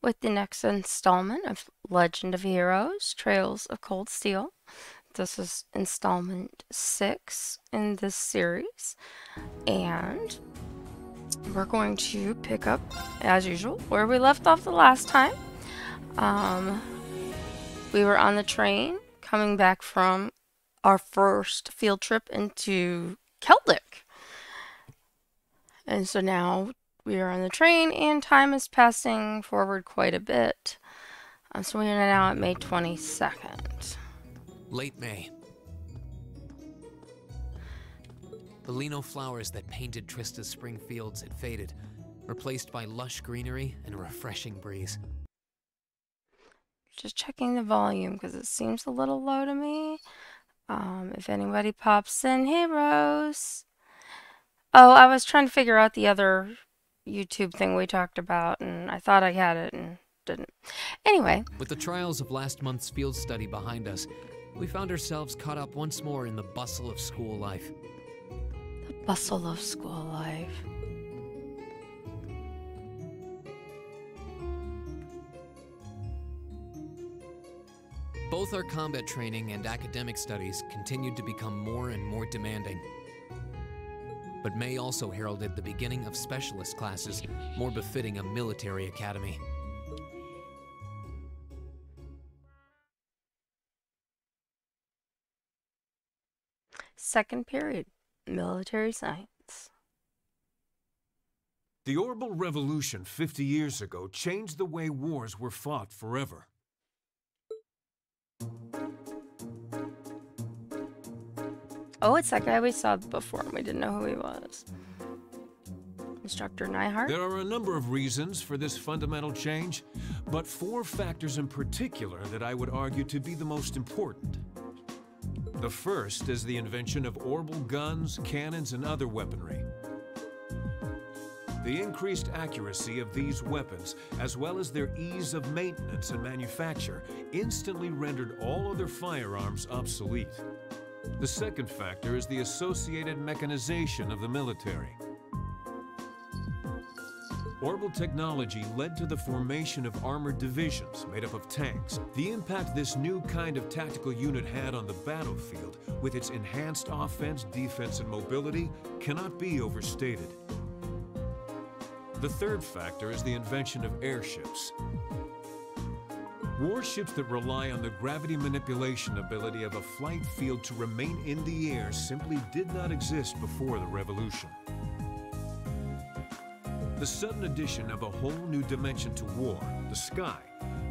with the next installment of Legend of Heroes Trails of Cold Steel. This is installment 6 in this series, and we're going to pick up, as usual, where we left off the last time. We were on the train coming back from our first field trip into Celtic. And so now we are on the train and time is passing forward quite a bit. So we are now at May 22nd. Late May. The lino flowers that painted Trista's spring fields had faded, replaced by lush greenery and a refreshing breeze. Just checking the volume because it seems a little low to me. If anybody pops in, hey Rose. Oh, I was trying to figure out the other YouTube thing we talked about, and I thought I had it and didn't. Anyway. With the trials of last month's field study behind us, we found ourselves caught up once more in the bustle of school life. The bustle of school life. Both our combat training and academic studies continued to become more and more demanding. But May also heralded the beginning of specialist classes, more befitting a military academy. Second period, military science. The Orbital Revolution 50 years ago changed the way wars were fought forever. Oh, it's that guy we saw before and we didn't know who he was. Instructor Nyhart? There are a number of reasons for this fundamental change, but 4 factors in particular that I would argue to be the most important. The first is the invention of orbital guns, cannons, and other weaponry. The increased accuracy of these weapons, as well as their ease of maintenance and manufacture, instantly rendered all other firearms obsolete. The second factor is the associated mechanization of the military. Orbital technology led to the formation of armored divisions made up of tanks. The impact this new kind of tactical unit had on the battlefield, with its enhanced offense, defense, and mobility, cannot be overstated. The third factor is the invention of airships. Warships that rely on the gravity manipulation ability of a flight field to remain in the air simply did not exist before the revolution. The sudden addition of a whole new dimension to war, the sky,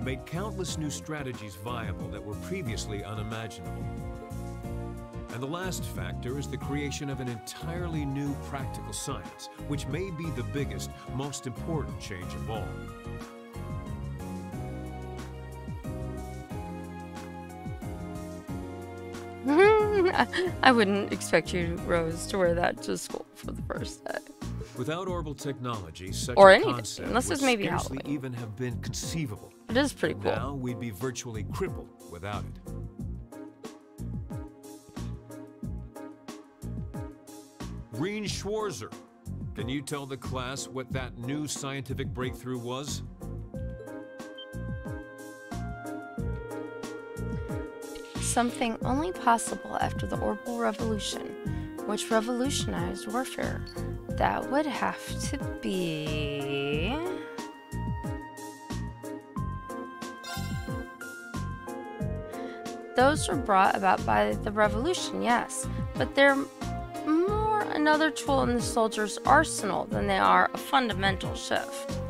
made countless new strategies viable that were previously unimaginable. And the last factor is the creation of an entirely new practical science, which may be the biggest, most important change of all. I wouldn't expect you, Rose, to wear that to school for the first day. Without orbital technology, such Or a anything, concept unless would it's maybe scarcely Halloween. even have been conceivable. It is pretty cool. Now we'd be virtually crippled without it. Reen Schwarzer, can you tell the class what that new scientific breakthrough was? Something only possible after the Orbital Revolution, which revolutionized warfare. That would have to be... Those were brought about by the revolution, yes, but they're more another tool in the soldier's arsenal than they are a fundamental shift.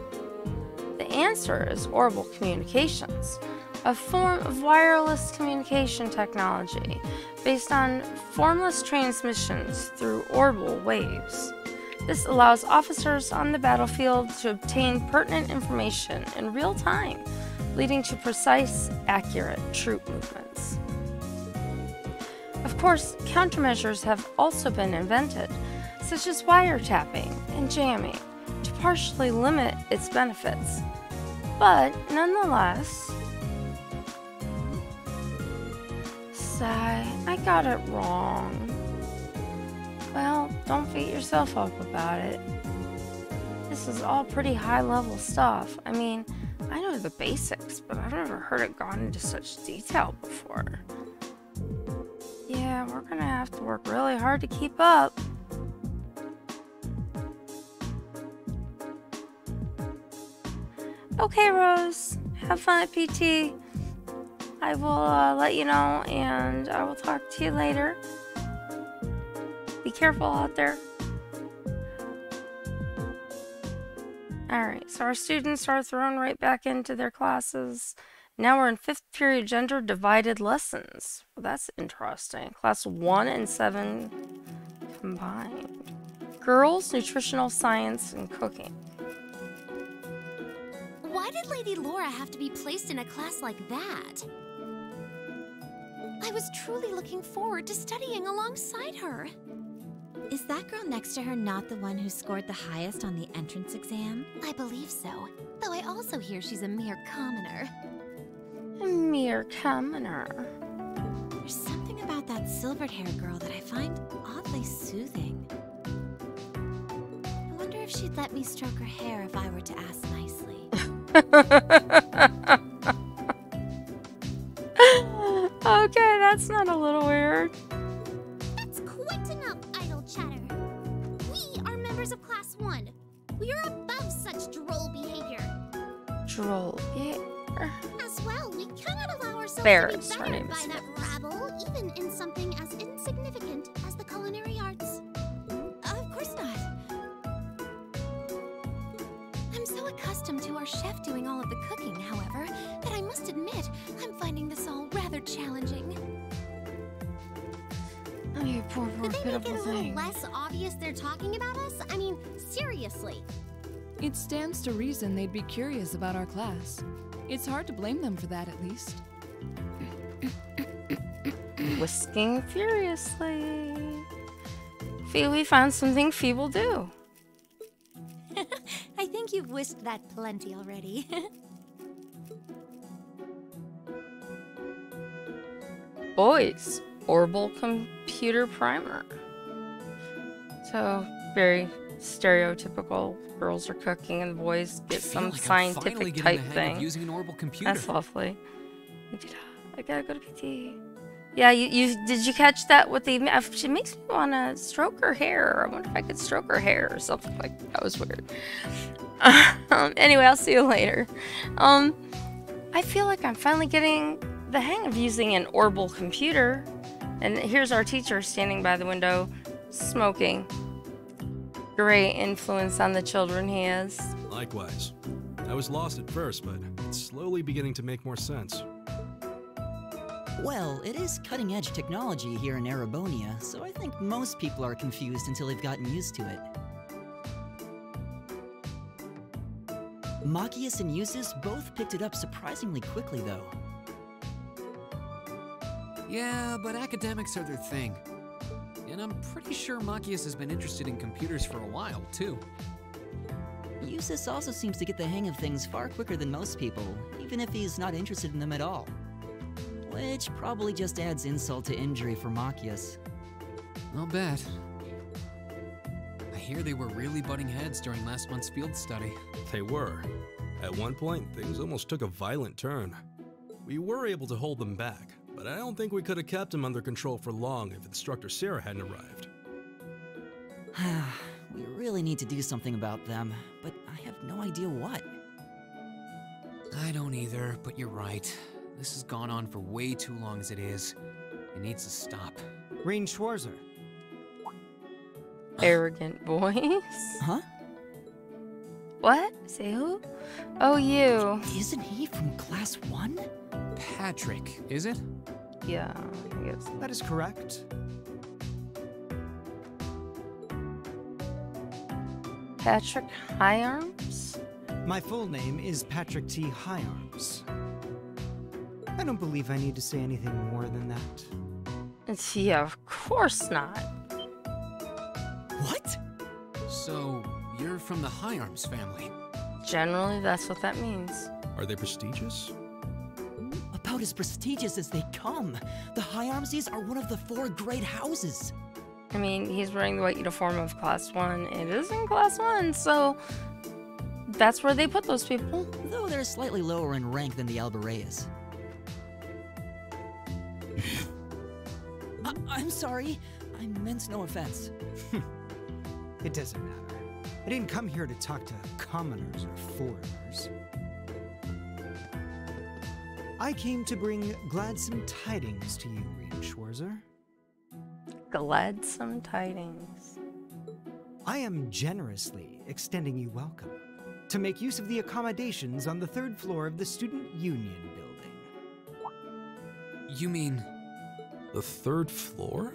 The answer is orbital communications, a form of wireless communication technology based on formless transmissions through orbital waves. This allows officers on the battlefield to obtain pertinent information in real time, leading to precise, accurate troop movements. Of course, countermeasures have also been invented, such as wiretapping and jamming, to partially limit its benefits. But nonetheless, sigh, I got it wrong. Well, don't beat yourself up about it. This is all pretty high-level stuff. I mean, I know the basics, but I've never heard it gone into such detail before. Yeah, we're gonna have to work really hard to keep up. Okay, Rose. Have fun at PT. I will let you know, and I will talk to you later. Be careful out there. Alright, so our students are thrown right back into their classes. Now we're in 5th period gender divided lessons. Well, that's interesting. Class 1 and 7 combined. Girls, nutritional science, and cooking. Why did Lady Laura have to be placed in a class like that? I was truly looking forward to studying alongside her. Is that girl next to her not the one who scored the highest on the entrance exam? I believe so, though I also hear she's a mere commoner. A mere commoner. There's something about that silvered-haired girl that I find oddly soothing. I wonder if she'd let me stroke her hair if I were to ask nicely. Okay, that's not a little weird. That's quite enough idle chatter. We are members of Class 1. We are above such droll behavior. Droll behavior. As well, we cannot allow ourselves Ferris, to her be name bettered is by that rabble, even in something as insignificant as the culinary arts. Of course not. I'm so accustomed to our chef doing all of the cooking, however, that I must admit I'm finding this all rather challenging. Oh, you poor Could they make it pitiful a little thing. less obvious they're talking about us? I mean, seriously. It stands to reason they'd be curious about our class. It's hard to blame them for that, at least. Whisking furiously. We found something Fee will do. I think you've whisked that plenty already. Boys, Orbital Computer Primer. So, very stereotypical. Girls are cooking and the boys get some scientific type thing. Using an Orbital computer. That's lovely. I gotta go to PT. Yeah, did you catch that? What they she makes me want to stroke her hair. I wonder if I could stroke her hair or something like that. That was weird. Anyway, I'll see you later. I feel like I'm finally getting the hang of using an Orbital computer. And here's our teacher standing by the window, smoking. Great influence on the children he has. Likewise. I was lost at first, but it's slowly beginning to make more sense. Well, it is cutting-edge technology here in Erebonia, so I think most people are confused until they've gotten used to it. Machias and Eustace both picked it up surprisingly quickly, though. Yeah, but academics are their thing. And I'm pretty sure Machias has been interested in computers for a while, too. Eustace also seems to get the hang of things far quicker than most people, even if he's not interested in them at all. Which probably just adds insult to injury for Machias. I'll bet. I hear they were really butting heads during last month's field study. They were. At one point, things almost took a violent turn. We were able to hold them back, but I don't think we could have kept them under control for long if Instructor Sarah hadn't arrived. We really need to do something about them, but I have no idea what. I don't either, but you're right. This has gone on for way too long as it is. It needs to stop. Rean Schwarzer. Arrogant voice. Huh? What? Say who? Oh, you. Isn't he from Class 1? Patrick, is it? Yeah, I guess. That is correct. Patrick Hyarms? My full name is Patrick T. Hyarms. I don't believe I need to say anything more than that. Yeah, of course not. What? So, you're from the Hyarms family? Generally, that's what that means. Are they prestigious? About as prestigious as they come. The Hyarmses are one of the 4 great houses. I mean, he's wearing the white uniform of Class 1. It is in Class 1, so that's where they put those people. Though they're slightly lower in rank than the Albareas. I'm sorry. I meant no offense. It doesn't matter. I didn't come here to talk to commoners or foreigners. I came to bring gladsome tidings to you, Reed Schwarzer. Gladsome tidings. I am generously extending you welcome to make use of the accommodations on the 3rd floor of the Student Union building. You mean... The 3rd floor?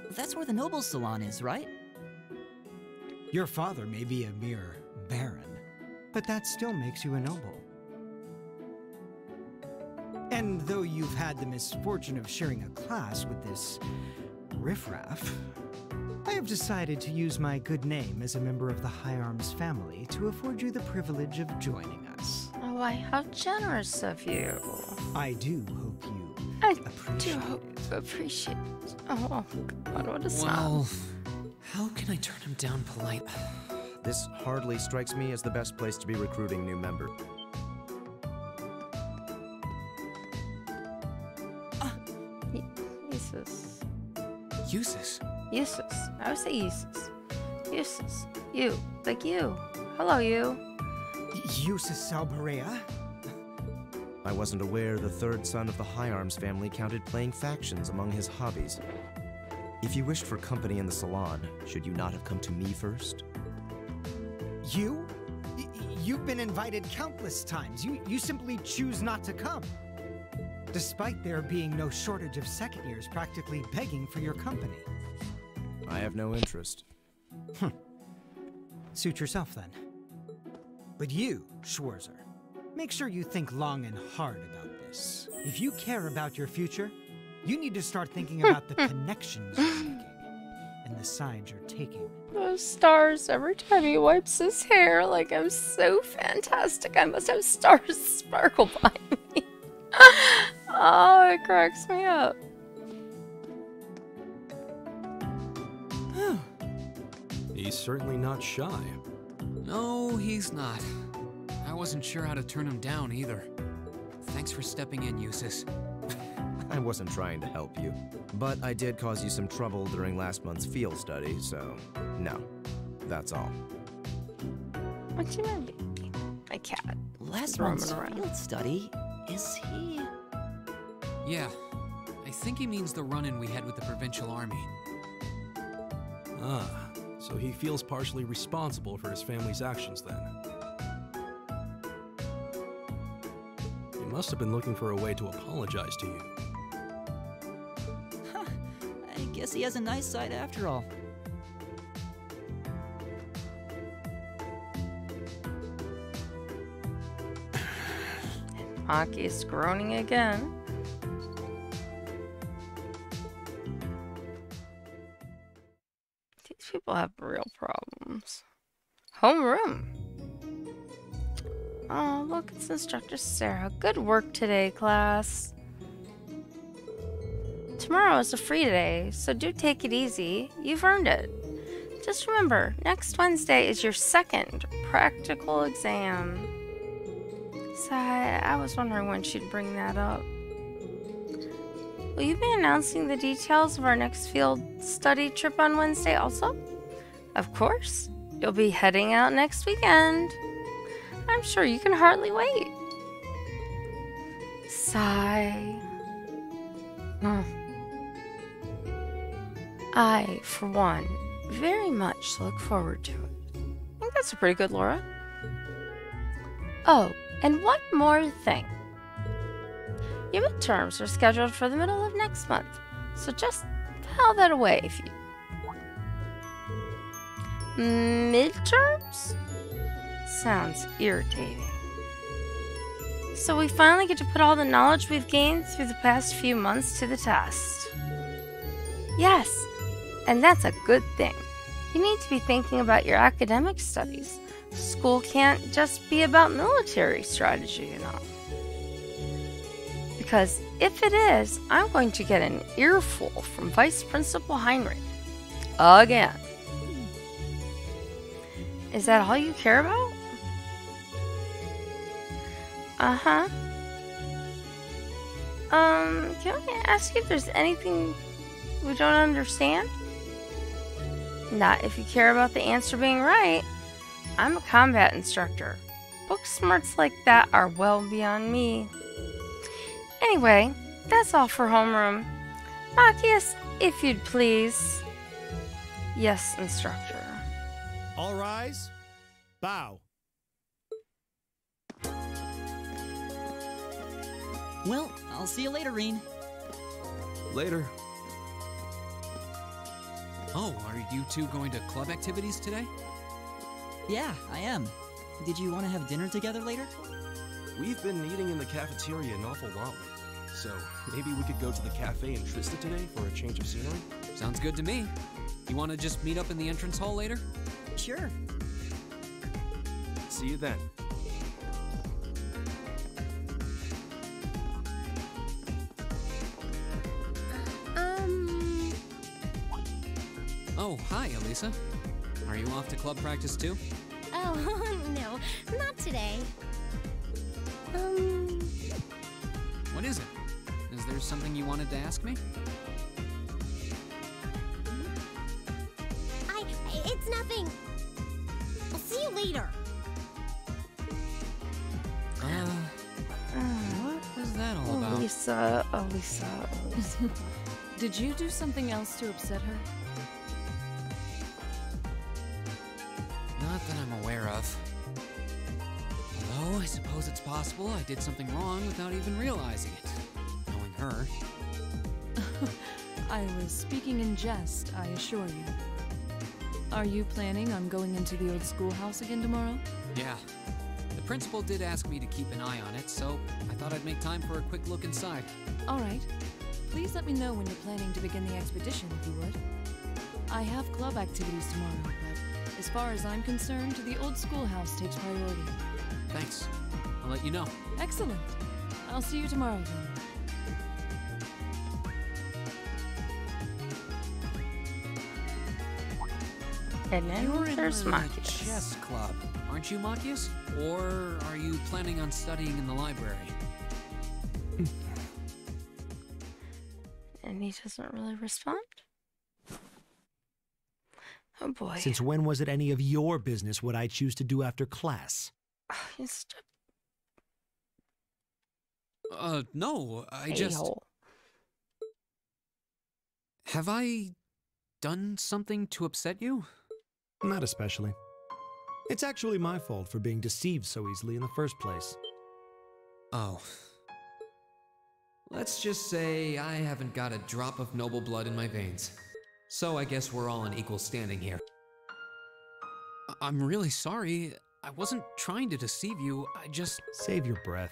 That's where the Noble's Salon is, right? Your father may be a mere baron, but that still makes you a noble. And though you've had the misfortune of sharing a class with this riffraff, I have decided to use my good name as a member of the High Arms family to afford you the privilege of joining us. Oh, why, how generous of you. I do hope you appreciate it. Oh, God, what a Well, sound. how can I turn him down polite? This hardly strikes me as the best place to be recruiting new members. Eustace. Eustace? Eustace. I would say Eustace. Eustace. You. Like you. Hello, you. Eustace Albarea? I wasn't aware the 3rd son of the High Arms family counted playing factions among his hobbies. If you wished for company in the salon, should you not have come to me first? You? You've been invited countless times. You simply choose not to come. Despite there being no shortage of second years practically begging for your company. I have no interest. Suit yourself then. But you, Schwarzer, make sure you think long and hard about this. If you care about your future, you need to start thinking about the connections you're making and the sides you're taking. Those stars every time he wipes his hair, like I'm so fantastic. I must have stars sparkle by me. Oh, it cracks me up. He's certainly not shy. No, he's not. I wasn't sure how to turn him down either. Thanks for stepping in, Eustace. I wasn't trying to help you, but I did cause you some trouble during last month's field study, so no, that's all. What you mean? My cat. Last Roaming month's around. field study? Is he... Yeah, I think he means the run-in we had with the Provincial Army. Ah, so he feels partially responsible for his family's actions then. He must have been looking for a way to apologize to you. I guess he has a nice side after all. Maki is groaning again. These people have real problems. Homeroom. Oh, look, it's Instructor Sarah. Good work today, class. Tomorrow is a free day, so do take it easy. You've earned it. Just remember, next Wednesday is your second practical exam. I was wondering when she'd bring that up. Will you be announcing the details of our next field study trip on Wednesday also? Of course. You'll be heading out next weekend. I'm sure you can hardly wait. Sigh. I, for one, very much look forward to it. I think that's a pretty good Laura. Oh, and one more thing. Your midterms are scheduled for the middle of next month, so just file that away if you... Midterms? Sounds irritating. So we finally get to put all the knowledge we've gained through the past few months to the test. Yes, and that's a good thing. You need to be thinking about your academic studies. School can't just be about military strategy, you know. Because if it is, I'm going to get an earful from Vice Principal Heinrich. Again. Is that all you care about? Uh-huh. Can I ask you if there's anything we don't understand? Not if you care about the answer being right. I'm a combat instructor. Book smarts like that are well beyond me. Anyway, that's all for homeroom. Machias, if you'd please. Yes, instructor. All rise. Bow. Well, I'll see you later, Reen. Later. Oh, are you two going to club activities today? Yeah, I am. Did you want to have dinner together later? We've been eating in the cafeteria an awful lot lately, so maybe we could go to the cafe in Trista today for a change of scenery? Sounds good to me. You want to just meet up in the entrance hall later? Sure. See you then. Oh, hi, Elisa. Are you off to club practice too? Oh, no, not today. What is it? Is there something you wanted to ask me? It's nothing. I'll see you later. What was that all about? Elisa. Did you do something else to upset her? Not that I'm aware of. Although, I suppose it's possible I did something wrong without even realizing it. Knowing her. I was speaking in jest, I assure you. Are you planning on going into the old schoolhouse again tomorrow? Yeah. The principal did ask me to keep an eye on it, so I thought I'd make time for a quick look inside. All right. Please let me know when you're planning to begin the expedition, if you would. I have club activities tomorrow, but as far as I'm concerned, the old schoolhouse takes priority. Thanks. I'll let you know. Excellent. I'll see you tomorrow then. And then You're in there's the Machias. chess club, aren't you, Machias? Or are you planning on studying in the library? And he doesn't really respond? Oh boy. Since when was it any of your business what I choose to do after class? No, I just... Have I done something to upset you? Not especially. It's actually my fault for being deceived so easily in the first place. Oh. Let's just say I haven't got a drop of noble blood in my veins. So I guess we're all on equal standing here. I'm really sorry. I wasn't trying to deceive you. I just... Save your breath.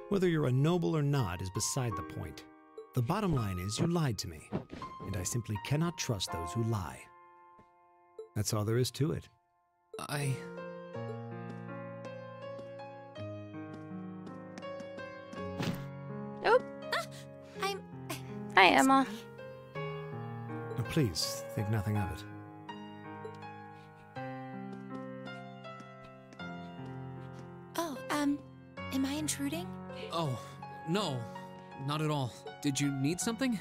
Whether you're a noble or not is beside the point. The bottom line is you lied to me, and I simply cannot trust those who lie. That's all there is to it. Nope. Hi, Emma. Now, please, think nothing of it. Oh, am I intruding? Oh, no. Not at all. Did you need something?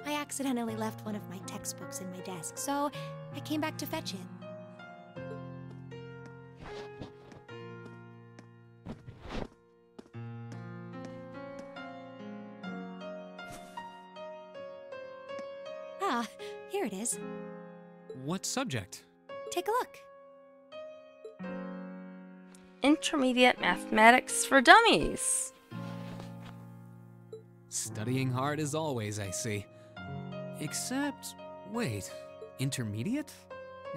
I accidentally left one of my textbooks in my desk, so I came back to fetch it. Ah, here it is. What subject? Take a look. Intermediate Mathematics for Dummies. Studying hard as always, I see. Except, wait, intermediate?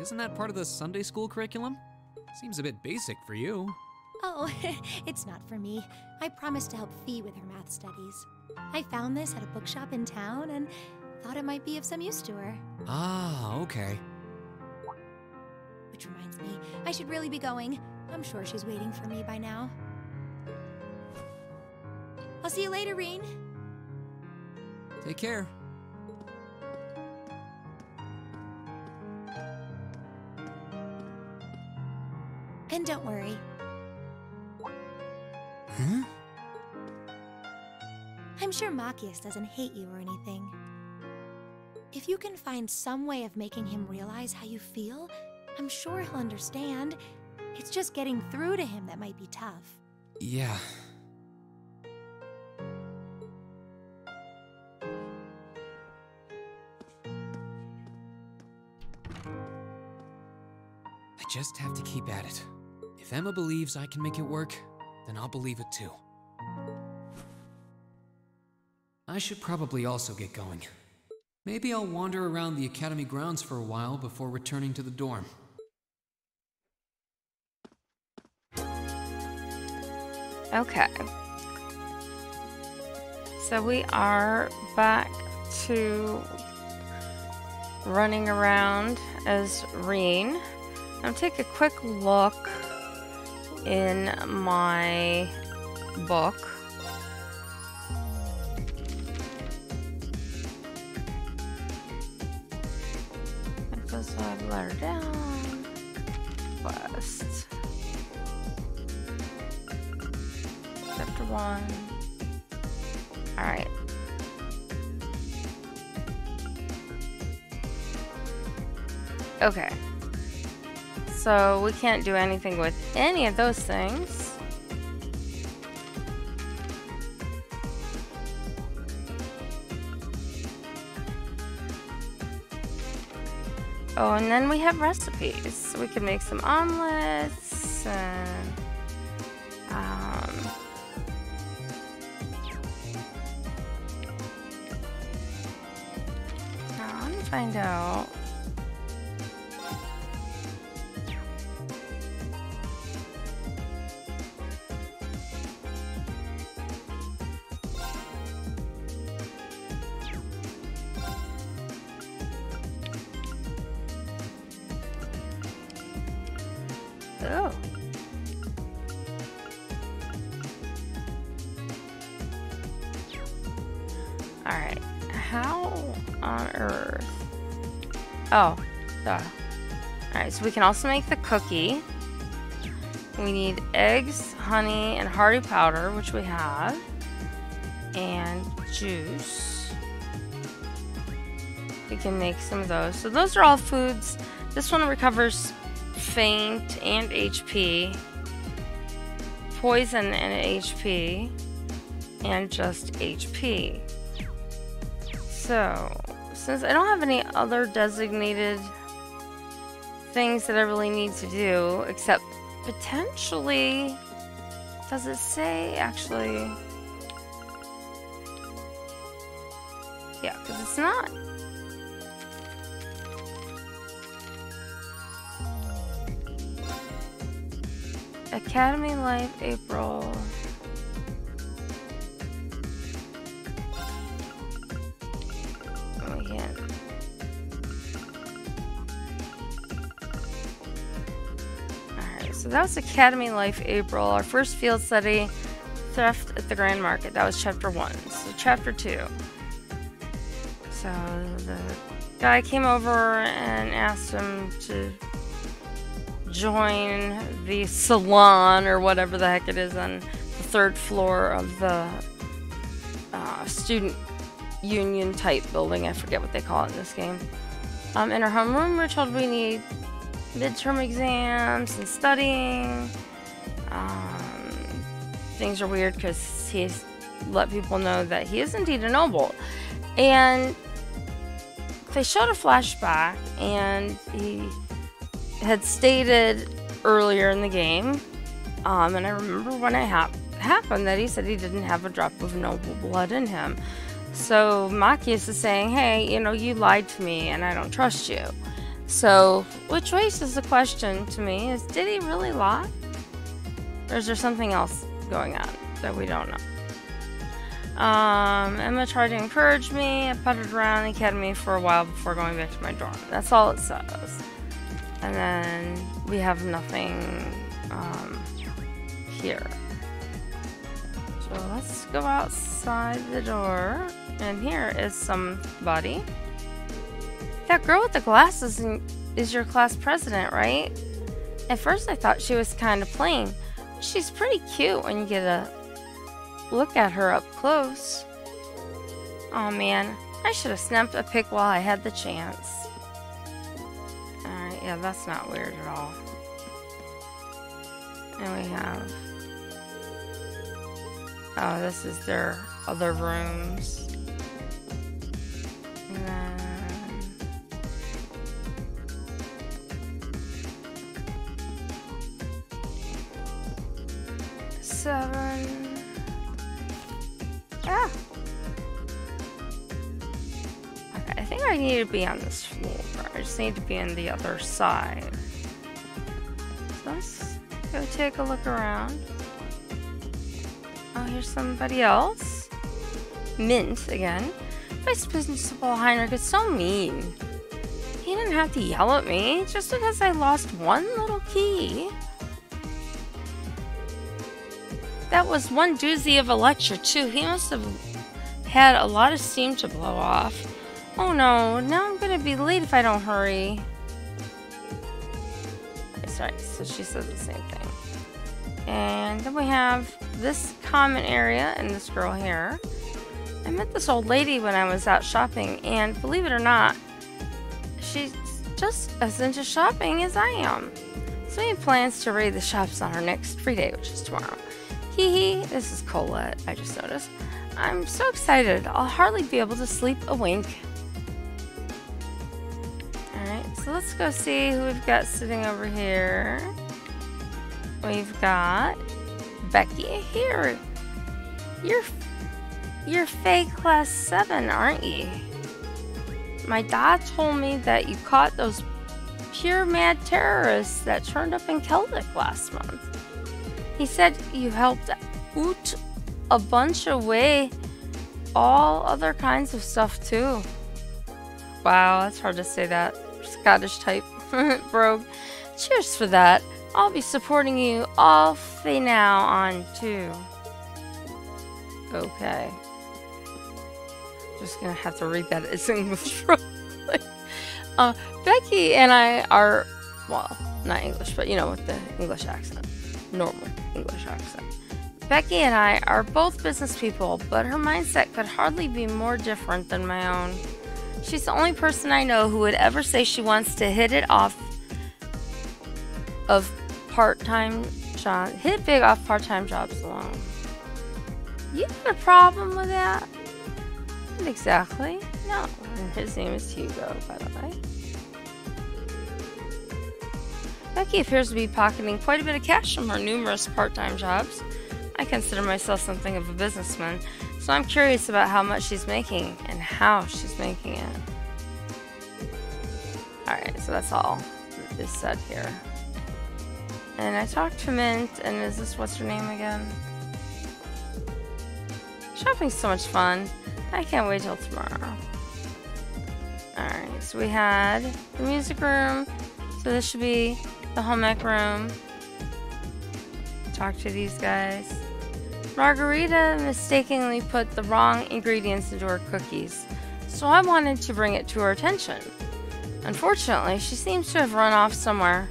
Isn't that part of the Sunday school curriculum? Seems a bit basic for you. Oh, it's not for me. I promised to help Fee with her math studies. I found this at a bookshop in town and thought it might be of some use to her. Ah, okay. Which reminds me, I should really be going. I'm sure she's waiting for me by now. I'll see you later, Reen. Take care. And don't worry. Huh? I'm sure Machias doesn't hate you or anything. If you can find some way of making him realize how you feel, I'm sure he'll understand. It's just getting through to him that might be tough. Yeah. I just have to keep at it. If Emma believes I can make it work, then I'll believe it too. I should probably also get going. Maybe I'll wander around the academy grounds for a while before returning to the dorm. Okay. So we are back to running around as Rean. I'll take a quick look in my book. Because I've let her down. Quest. Chapter 1. Alright. Okay. So we can't do anything with any of those things. Oh, and then we have recipes. So we can make some omelets and now let me find out. Oh. Alright. How on earth? Oh, duh. Alright, so we can also make the cookie. We need eggs, honey, and hearty powder, which we have. And juice. We can make some of those. So those are all foods. This one recovers faint and HP, poison and HP, and just HP. So, since I don't have any other designated things that I really need to do, except potentially, does it say actually? Yeah, because it's not. Academy Life, April. Oh, yeah. Alright, so that was Academy Life, April. Our first field study, theft at the Grand Market. That was chapter 1. So chapter 2. So the guy came over and asked him to join the salon or whatever the heck it is on the 3rd floor of the student union type building. I forget what they call it in this game. In our homeroom, we're told we need midterm exams and studying. Things are weird because he's let people know that he is indeed a noble. And they showed a flashback, and he had stated earlier in the game, and I remember when it happened that he said he didn't have a drop of noble blood in him. So Machias is saying, hey, you know, you lied to me and I don't trust you. So, which raises the question to me is, did he really lie? Or is there something else going on that we don't know? Emma tried to encourage me. I puttered around the academy for a while before going back to my dorm. That's all it says. And then we have nothing here. So let's go outside the door. And here is somebody. That girl with the glasses is your class president, right? At first I thought she was kind of plain, but she's pretty cute when you get a look at her up close. Oh man, I should have snapped a pic while I had the chance. Alright, yeah, that's not weird at all. And we have... Oh, this is their other rooms. And then... 7. Ah! Okay, I think I need to be on this floor. I just need to be on the other side. So let's go take a look around. Oh, here's somebody else. Mint again. Vice Principal Heinrich is so mean. He didn't have to yell at me just because I lost one little key. That was one doozy of a lecture, too. He must have had a lot of steam to blow off. Oh no, now I'm gonna be late if I don't hurry. Sorry, so she says the same thing. And then we have this common area and this girl here. I met this old lady when I was out shopping, and believe it or not, she's just as into shopping as I am. So we have plans to raid the shops on our next free day, which is tomorrow. Hee, this is Colette, I just noticed. I'm so excited, I'll hardly be able to sleep a wink. Alright, so let's go see who we've got sitting over here. We've got Becky here. You're fake class 7, aren't you? My dad told me that you caught those pure mad terrorists that turned up in Celtic last month. He said you helped out a bunch away all other kinds of stuff too. Wow, that's hard to say that. Scottish type brogue. Cheers for that. I'll be supporting you all the now on too. Okay. Just gonna have to read that as English. Becky and I are, well, not English, but you know, with the English accent. Normal English accent. Becky and I are both business people, but her mindset could hardly be more different than my own. She's the only person I know who would ever say she wants to hit it off of part-time jobs, hit big off part-time jobs alone. You got a problem with that? Not exactly. No. His name is Hugo, by the way. Becky appears to be pocketing quite a bit of cash from her numerous part-time jobs. I consider myself something of a businessman, so I'm curious about how much she's making and how she's making it. Alright, so that's all that is said here. And I talked to Mint, and is this what's her name again? Shopping's so much fun. I can't wait till tomorrow. Alright, so we had the music room, so this should be the home ec room. Talk to these guys. Margarita mistakenly put the wrong ingredients into her cookies, so I wanted to bring it to her attention. Unfortunately, she seems to have run off somewhere.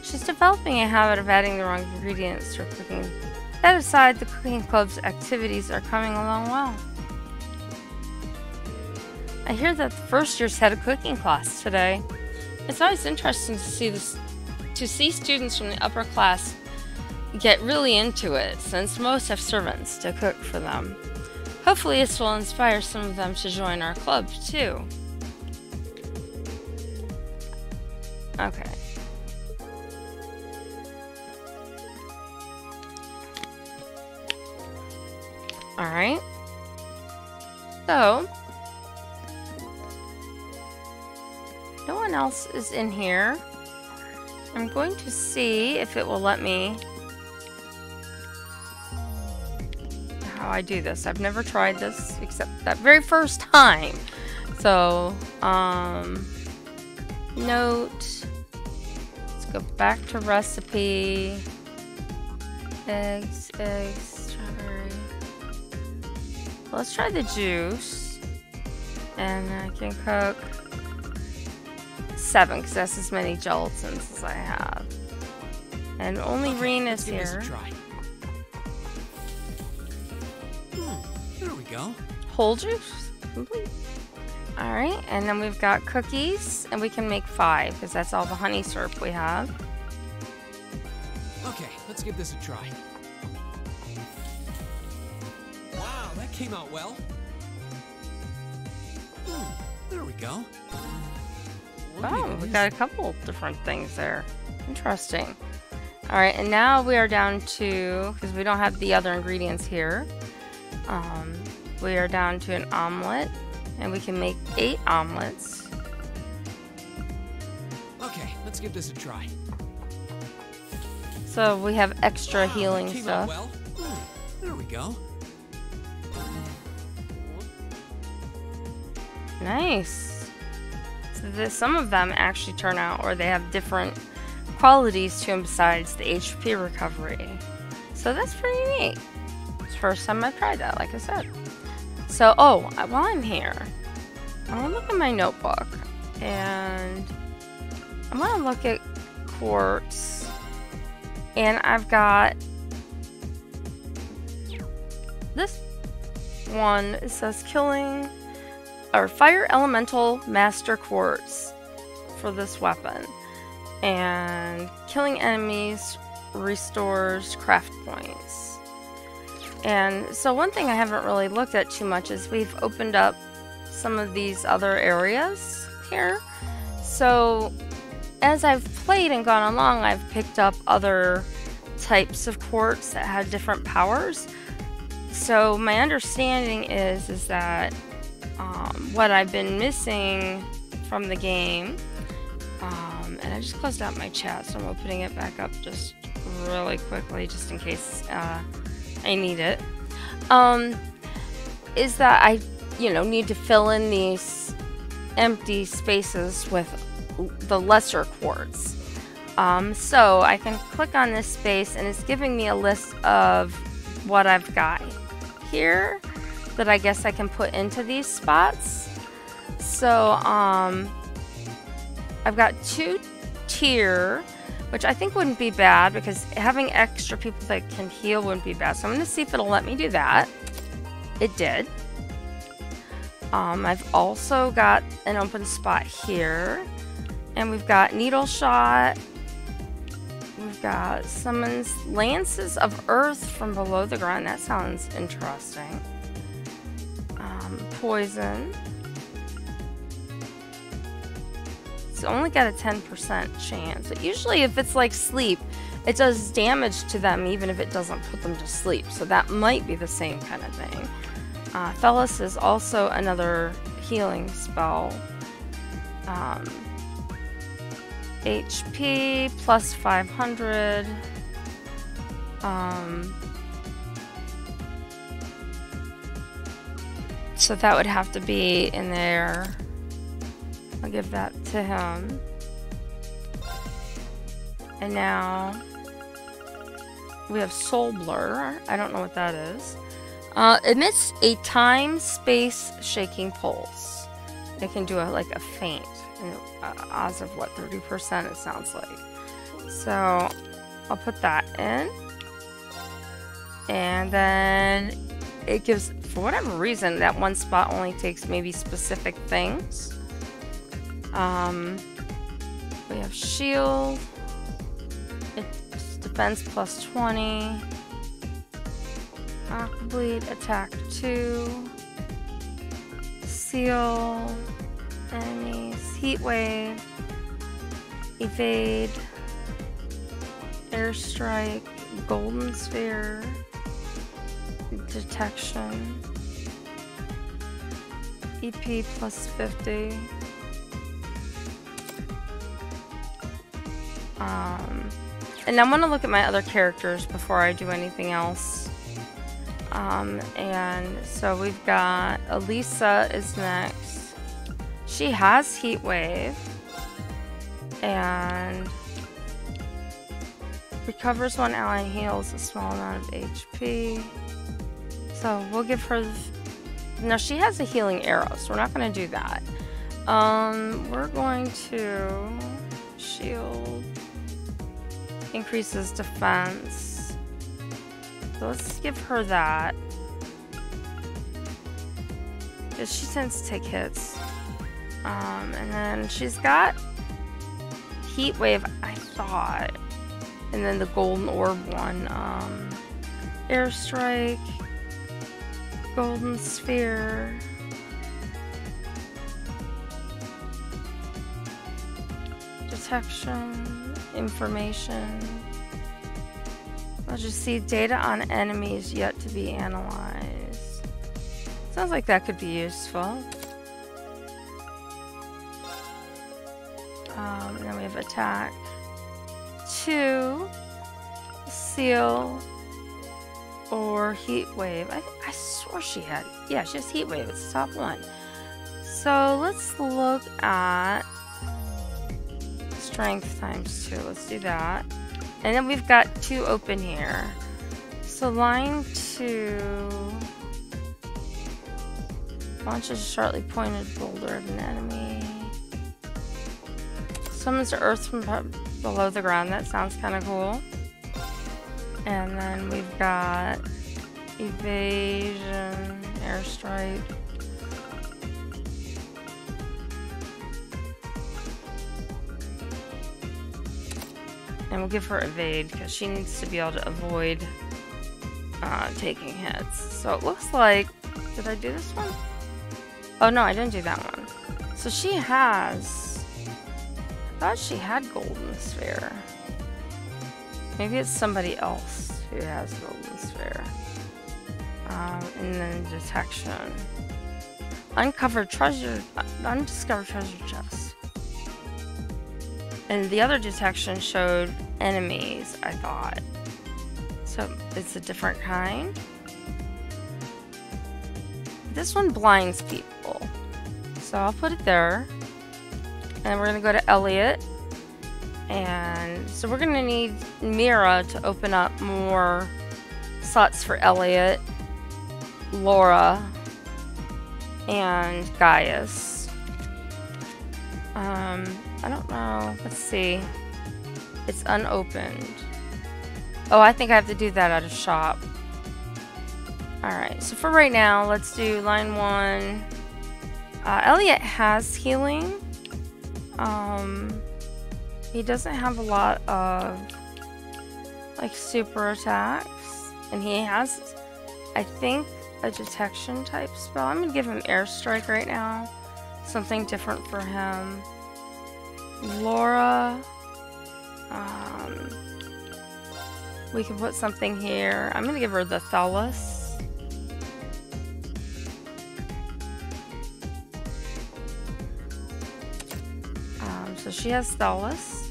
She's developing a habit of adding the wrong ingredients to her cooking. That aside, the cooking club's activities are coming along well. I hear that the first years had a cooking class today. It's always interesting to see students from the upper class get really into it, since most have servants to cook for them. Hopefully this will inspire some of them to join our club too. Okay. Alright. So, no one else is in here. I'm going to see if it will let me how I do this. I've never tried this except that very first time. So, note. Let's go back to recipe. Eggs, strawberry. Let's try the juice. And I can cook 7, because that's as many gelatins as I have. And only Reen is give this a here. try. There we go. Whole juice, complete. All right, and then we've got cookies, and we can make 5, because that's all the honey syrup we have. Okay, let's give this a try. Wow, that came out well. There we go. Oh, we got a couple different things there. Interesting. All right, and now we are down to, because we don't have the other ingredients here, we are down to an omelet, and we can make 8 omelets. Okay, let's give this a try. So we have extra healing Came stuff. out well. There we go. Nice. So some of them actually turn out, or they have different qualities to them besides the HP recovery. So that's pretty neat. It's the first time I've tried that, like I said. So, oh, while I'm here, I want to look at my notebook, and I want to look at quartz, and I've got this one. It says killing or fire elemental master quartz for this weapon, and killing enemies restores craft points. And so one thing I haven't really looked at too much is we've opened up some of these other areas here. So as I've played and gone along, I've picked up other types of quartz that had different powers. So my understanding is that what I've been missing from the game, and I just closed out my chat, so I'm opening it back up just really quickly, just in case I need it, is that I, need to fill in these empty spaces with the lesser quartz. So I can click on this space, and it's giving me a list of what I've got here that I guess I can put into these spots. So I've got 2 tier, which I think wouldn't be bad, because having extra people that can heal wouldn't be bad. So I'm going to see if it'll let me do that. It did. I've also got an open spot here, and we've got needle shot. We've got summons lances of earth from below the ground. That sounds interesting. Poison. It's only got a 10% chance. But usually if it's like sleep, it does damage to them even if it doesn't put them to sleep. So that might be the same kind of thing. Fellis is also another healing spell. HP plus 500. So that would have to be in there. I'll give that to him. And now we have Soul Blur. I don't know what that is. Emits a time space shaking pulse. It can do like a faint. Odds of what, 30% it sounds like. So I'll put that in. And then it gives, for whatever reason, that one spot only takes maybe specific things. We have shield. It's defense plus 20. Bleed, attack 2. Seal. Enemies. Heat wave. Evade. Airstrike. Golden sphere. Detection. EP plus 50. And I want to look at my other characters before I do anything else. And so we've got Elisa is next. She has Heat Wave and recovers one ally and heals a small amount of HP. So we'll give her. No, she has a healing arrow, so we're not going to do that. We're going to shield increases defense. So let's give her that. Because she tends to take hits. And then she's got Heat Wave, I thought. And then the Golden Orb one. Airstrike. Golden Sphere. Detection. Information. Let's just see data on enemies yet to be analyzed. Sounds like that could be useful. And then we have attack. 2. Seal. Or Heat Wave. I swore she had. Yeah, she has Heat Wave. It's the top one. So let's look at Strength times 2. Let's do that. And then we've got 2 open here. So line 2. Launches a sharply pointed boulder at an enemy. Summons the earth from below the ground. That sounds kind of cool. And then we've got evasion, airstrike. And we'll give her evade because she needs to be able to avoid taking hits. So it looks like, did I do this one? Oh no, I didn't do that one. So she has, I thought she had Golden Sphere. Maybe it's somebody else who has Golden Sphere. And then detection. Undiscovered treasure chest. And the other detection showed enemies, I thought. So it's a different kind. This one blinds people. So I'll put it there. And we're gonna go to Elliot. And so we're gonna need Mira to open up more slots for Elliot, Laura, and Gaius. I don't know. Let's see. It's unopened. Oh, I think I have to do that out of shop. Alright, so for right now, let's do line 1. Elliot has healing. He doesn't have a lot of like super attacks. And he has, I think, a detection type spell. I'm gonna give him airstrike right now. Something different for him. Laura. We can put something here. I'm gonna give her the Thelus. So she has Thelus.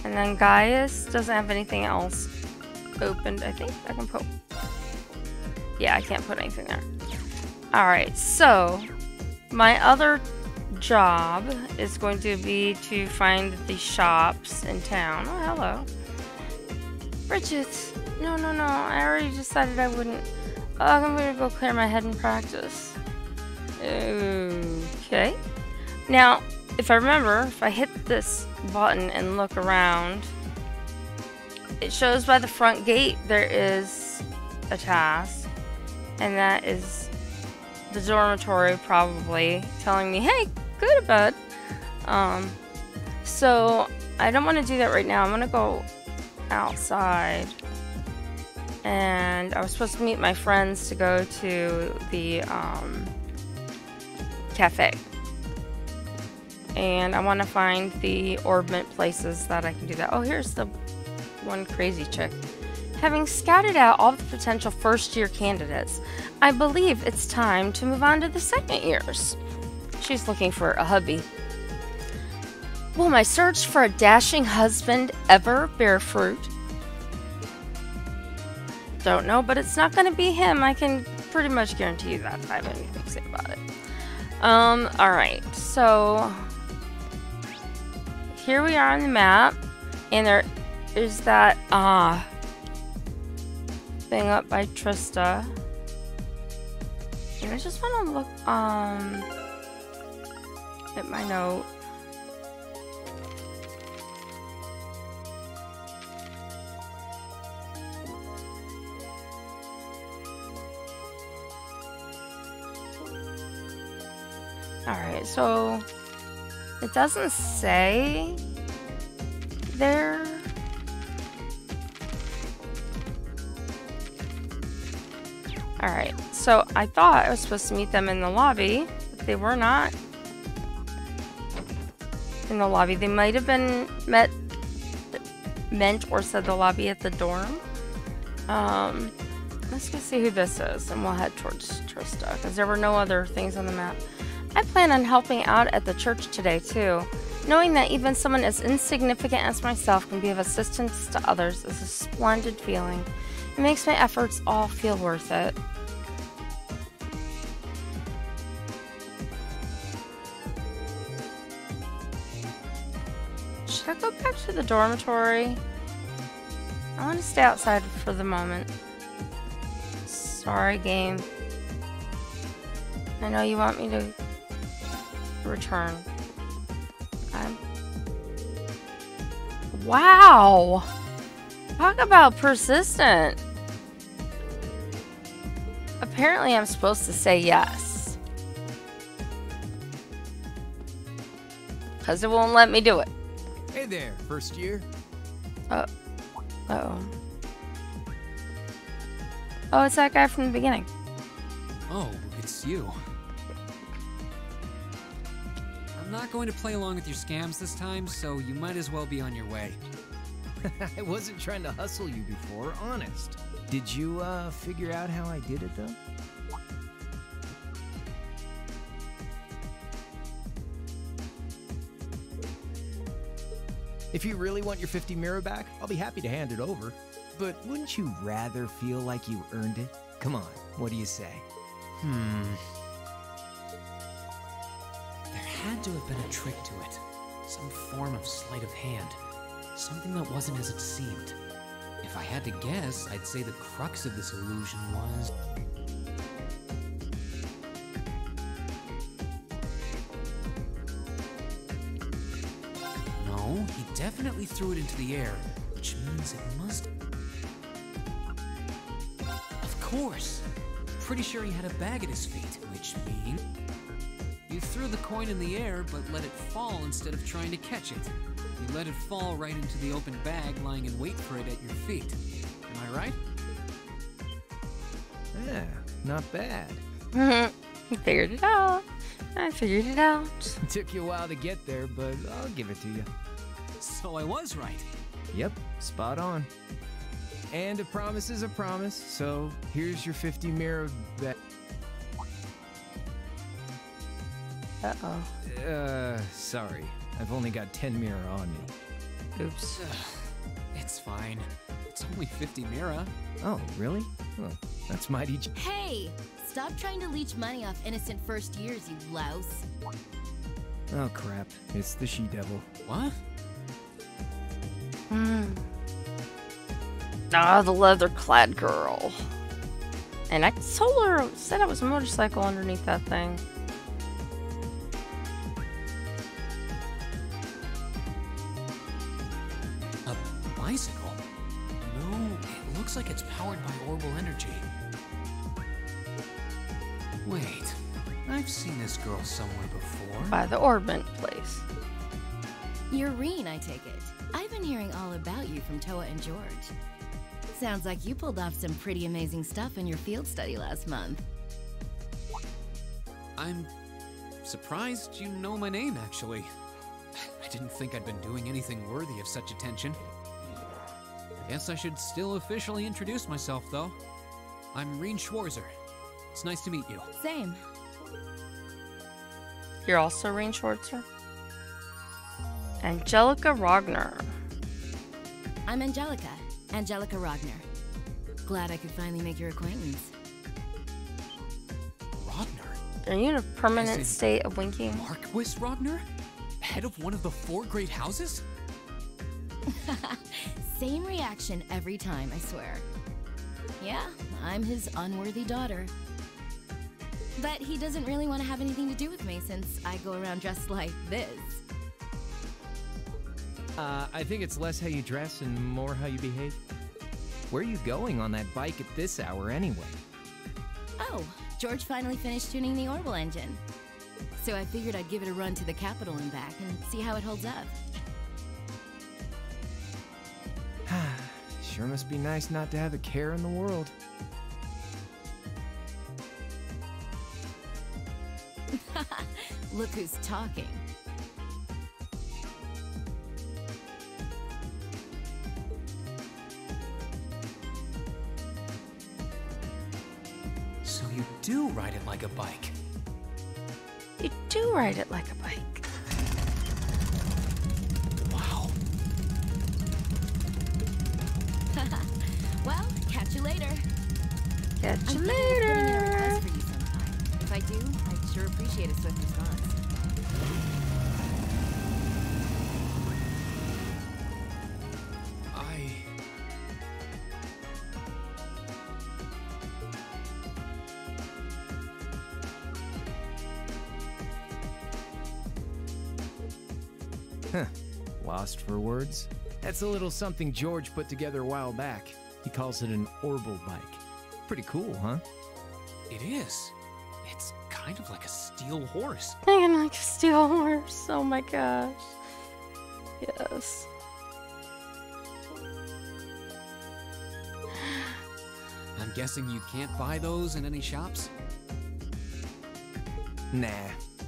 And then Gaius doesn't have anything else opened. I think I can put... Yeah, I can't put anything there. Alright, so my other job is going to be to find the shops in town. Oh, hello. Bridget. No. I already decided I wouldn't. Oh, I'm going to go clear my head and practice. Okay. Now, if I remember, if I hit this button and look around, it shows by the front gate there is a task. And that is the dormitory probably telling me, hey, go to bed. So I don't want to do that right now. I'm going to go outside. And I was supposed to meet my friends to go to the cafe. And I want to find the orbment places that I can do that. Oh, here's the one crazy chick. Having scouted out all the potential first-year candidates, I believe it's time to move on to the second years. She's looking for a hubby. Will my search for a dashing husband ever bear fruit? Don't know, but it's not going to be him. I can pretty much guarantee you that. I have anything to say about it. Alright, so here we are on the map, and there is that thing up by Trista. And I just want to look hit my note. Alright, so it doesn't say there. Alright, so I thought I was supposed to meet them in the lobby, but they were not in the lobby. They might have been meant or said the lobby at the dorm. Let's go see who this is, and we'll head towards Trista, because there were no other things on the map. I plan on helping out at the church today, too. Knowing that even someone as insignificant as myself can be of assistance to others is a splendid feeling. It makes my efforts all feel worth it. Should I go back to the dormitory? I want to stay outside for the moment. Sorry, game. I know you want me to return. Wow! Talk about persistent. Apparently I'm supposed to say yes. Because it won't let me do it. Hey there, first year. Uh-oh. Oh, it's that guy from the beginning. Oh, it's you. I'm not going to play along with your scams this time, so you might as well be on your way. I wasn't trying to hustle you before, honest. Did you, figure out how I did it, though? If you really want your 50 mirror back, I'll be happy to hand it over. But wouldn't you rather feel like you earned it? Come on, what do you say? There had to have been a trick to it. Some form of sleight of hand. Something that wasn't as it seemed. If I had to guess, I'd say the crux of this illusion was... No, he definitely threw it into the air, which means it must... Of course! Pretty sure he had a bag at his feet, which means... You threw the coin in the air, but let it fall instead of trying to catch it. You let it fall right into the open bag, lying in wait for it at your feet. Am I right? Yeah, not bad. You figured it out. I figured it out. It took you a while to get there, but I'll give it to you. So I was right. Yep, spot on. And a promise is a promise, so here's your 50 mirror back. Uh-oh. Sorry. I've only got 10 mirror on me. Oops. It's fine. It's only 50 mirror. Oh, really? Oh, that's mighty... Hey! Stop trying to leech money off innocent first years, you louse. Oh, crap. It's the she-devil. What? Ah, the leather-clad girl. And I told her, said it was a motorcycle underneath that thing. A bicycle? No, it looks like it's powered by Orbital energy. Wait, I've seen this girl somewhere before. By the Orbment place. You're Reen, I take it. I've been hearing all about you from Toa and George. Sounds like you pulled off some pretty amazing stuff in your field study last month. I'm surprised you know my name, actually. I didn't think I'd been doing anything worthy of such attention. I guess I should still officially introduce myself, though. I'm Reen Schwarzer. It's nice to meet you. Same. You're also Reen Schwarzer? Angelica Rogner. I'm Angelica. Angelica Rogner. Glad I could finally make your acquaintance. Rogner? Are you in a permanent state of winking? Marquis Rogner? Head of one of the 4 great houses? Same reaction every time, I swear. Yeah, I'm his unworthy daughter. But he doesn't really want to have anything to do with me since I go around dressed like this. I think it's less how you dress and more how you behave. Where are you going on that bike at this hour anyway? Oh, George finally finished tuning the Orbital engine. So I figured I'd give it a run to the Capitol and back and see how it holds up. Sure must be nice not to have a care in the world. Look who's talking. So you do ride it like a bike. You do ride it like a bike. Wow. Well, catch you later. Catch you I'm thinking of putting in a later. request for you sometime. If I do, I'd sure appreciate a swift response. Huh. Lost for words? That's a little something George put together a while back. He calls it an Orbital bike. Pretty cool, huh? It is. It's kind of like a steel horse. Thinking like a steel horse. Oh my gosh. Yes. I'm guessing you can't buy those in any shops? Nah.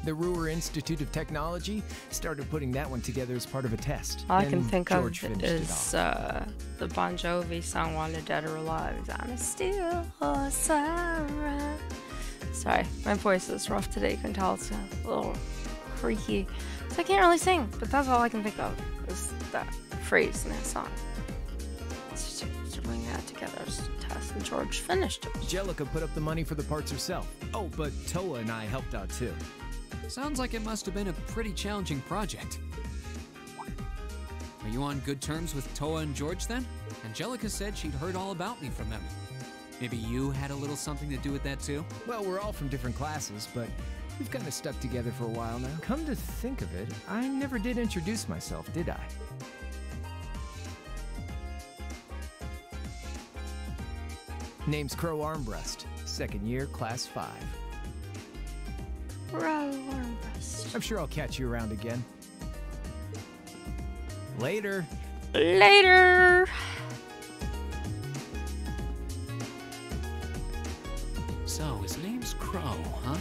The Ruhr Institute of Technology started putting that one together as part of a test. All I can Then think George of finished it is off. the Bon Jovi song "Wanted Dead or Alive." On a steel horse I ride. Sorry, my voice is rough today. You can tell it's a little creaky, so I can't really sing. But that's all I can think of is that phrase in that song. So to bring that together as a test, and George finished it. Jellica put up the money for the parts herself. Oh, but Toa and I helped out too. Sounds like it must have been a pretty challenging project. Are you on good terms with Toa and George then? Angelica said she'd heard all about me from them. Maybe you had a little something to do with that too? Well, we're all from different classes, but we've kind of stuck together for a while now. Come to think of it, I never did introduce myself, did I? Name's Crow Armbrust, second year, class 5. I'm sure I'll catch you around again. Later. Later. So, his name's Crow, huh?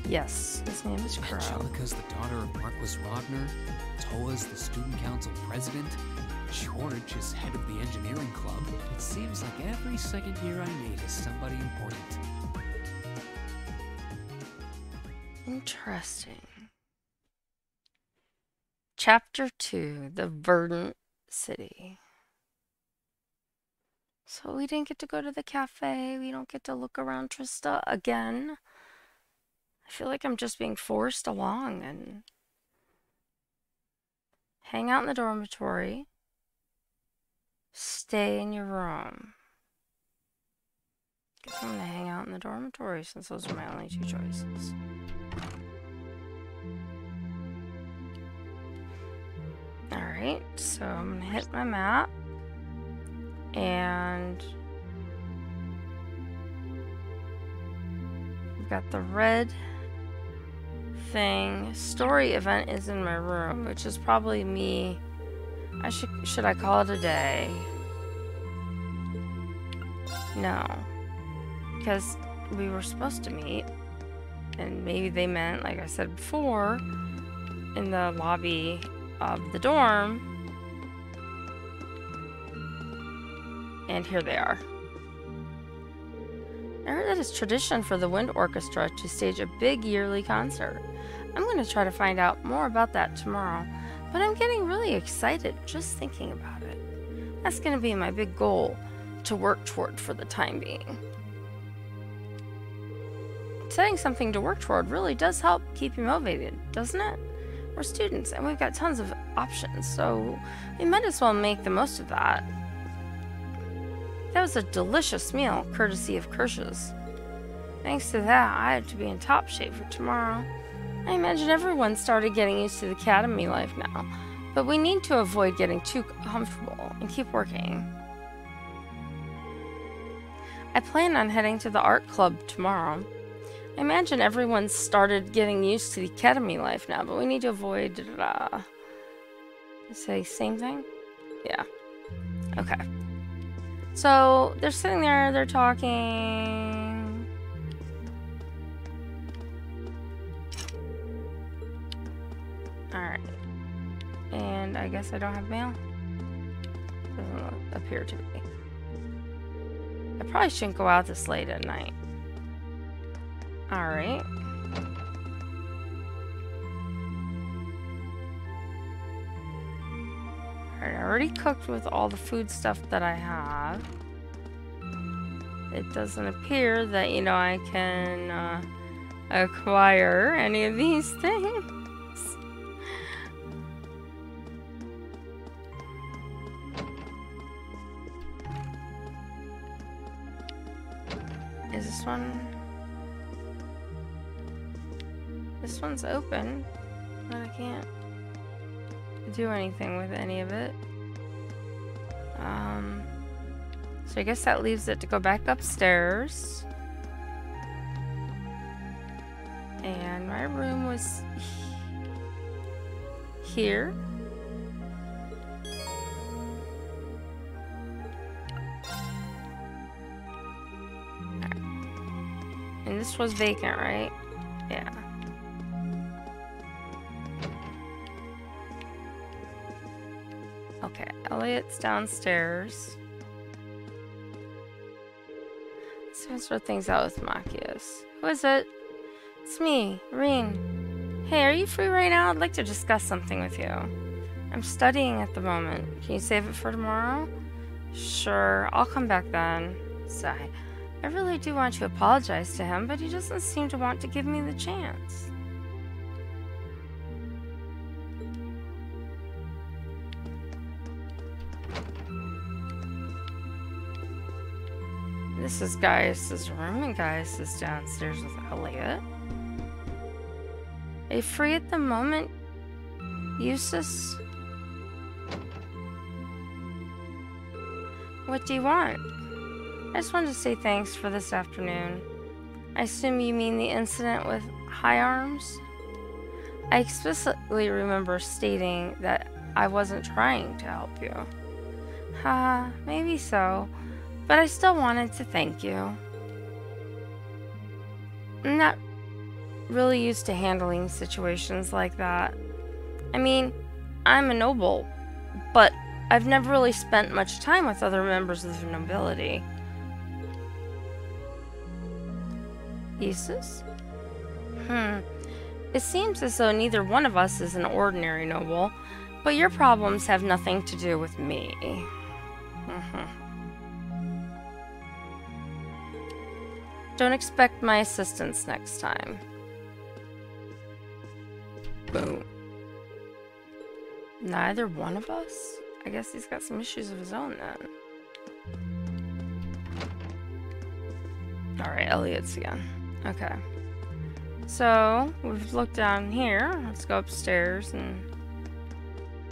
Yes, his name is Crow. Angelica's the daughter of Marquis Rodner. Toa's the student council president. George is head of the engineering club. It seems like every second year I meet is somebody important. Interesting. Chapter 2, The Verdant City. So we didn't get to go to the cafe. We don't get to look around Trista again. I feel like I'm just being forced along and hang out in the dormitory. Stay in your room. Guess I'm gonna hang out in the dormitory since those are my only two choices. Alright, so I'm gonna hit my map. And we've got the red thing. Story event is in my room, which is probably me. Should I call it a day? No. Because we were supposed to meet. And maybe they meant, like I said before, in the lobby of the dorm. And here they are. I heard that it's tradition for the Wind Orchestra to stage a big yearly concert. I'm going to try to find out more about that tomorrow, but I'm getting really excited just thinking about it. That's going to be my big goal to work toward for the time being. Setting something to work toward really does help keep you motivated, doesn't it? We're students and we've got tons of options, so we might as well make the most of that. That was a delicious meal, courtesy of Kirsch's. Thanks to that, I have to be in top shape for tomorrow. I imagine everyone started getting used to the academy life now, but we need to avoid getting too comfortable and keep working. I plan on heading to the art club tomorrow. I imagine everyone started getting used to the academy life now, but we need to avoid... say same thing? Yeah. Okay. So, they're sitting there, they're talking... Alright. And I guess I don't have mail? Doesn't appear to be. I probably shouldn't go out this late at night. Alright. Alright, I already cooked with all the food stuff that I have. It doesn't appear that, you know, I can acquire any of these things. Is this one? This one's open, but I can't do anything with any of it. So I guess that leaves it to go back upstairs. And my room was here. And this was vacant, right? Yeah. Okay, Elliot's downstairs. Let's go sort things out with Machias. Who is it? It's me, Rean. Hey, are you free right now? I'd like to discuss something with you. I'm studying at the moment. Can you save it for tomorrow? Sure, I'll come back then. Sigh. I really do want to apologize to him, but he doesn't seem to want to give me the chance. This is Gaius's room, and Gaius is downstairs with Elliot. Are you free at the moment, Eustace? What do you want? I just wanted to say thanks for this afternoon. I assume you mean the incident with High Arms? I explicitly remember stating that I wasn't trying to help you. Maybe so, but I still wanted to thank you. I'm not really used to handling situations like that. I mean, I'm a noble, but I've never really spent much time with other members of the nobility. Eustace? It seems as though neither one of us is an ordinary noble, but your problems have nothing to do with me. Don't expect my assistance next time. Boom. Neither one of us? I guess he's got some issues of his own then. Alright, Elliot's again. Okay. So, we've looked down here. Let's go upstairs and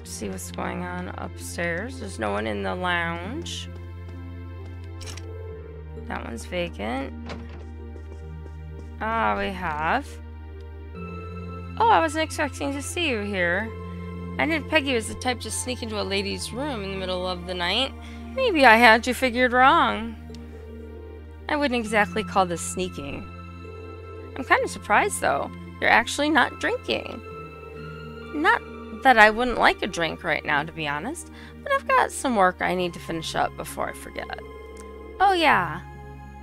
see what's going on upstairs. There's no one in the lounge. That one's vacant. Ah, we have. Oh, I wasn't expecting to see you here. I didn't peg you as the type to sneak into a lady's room in the middle of the night. Maybe I had you figured wrong. I wouldn't exactly call this sneaking. I'm kind of surprised, though. You're actually not drinking. Not that I wouldn't like a drink right now, to be honest, but I've got some work I need to finish up before I forget. Oh, yeah.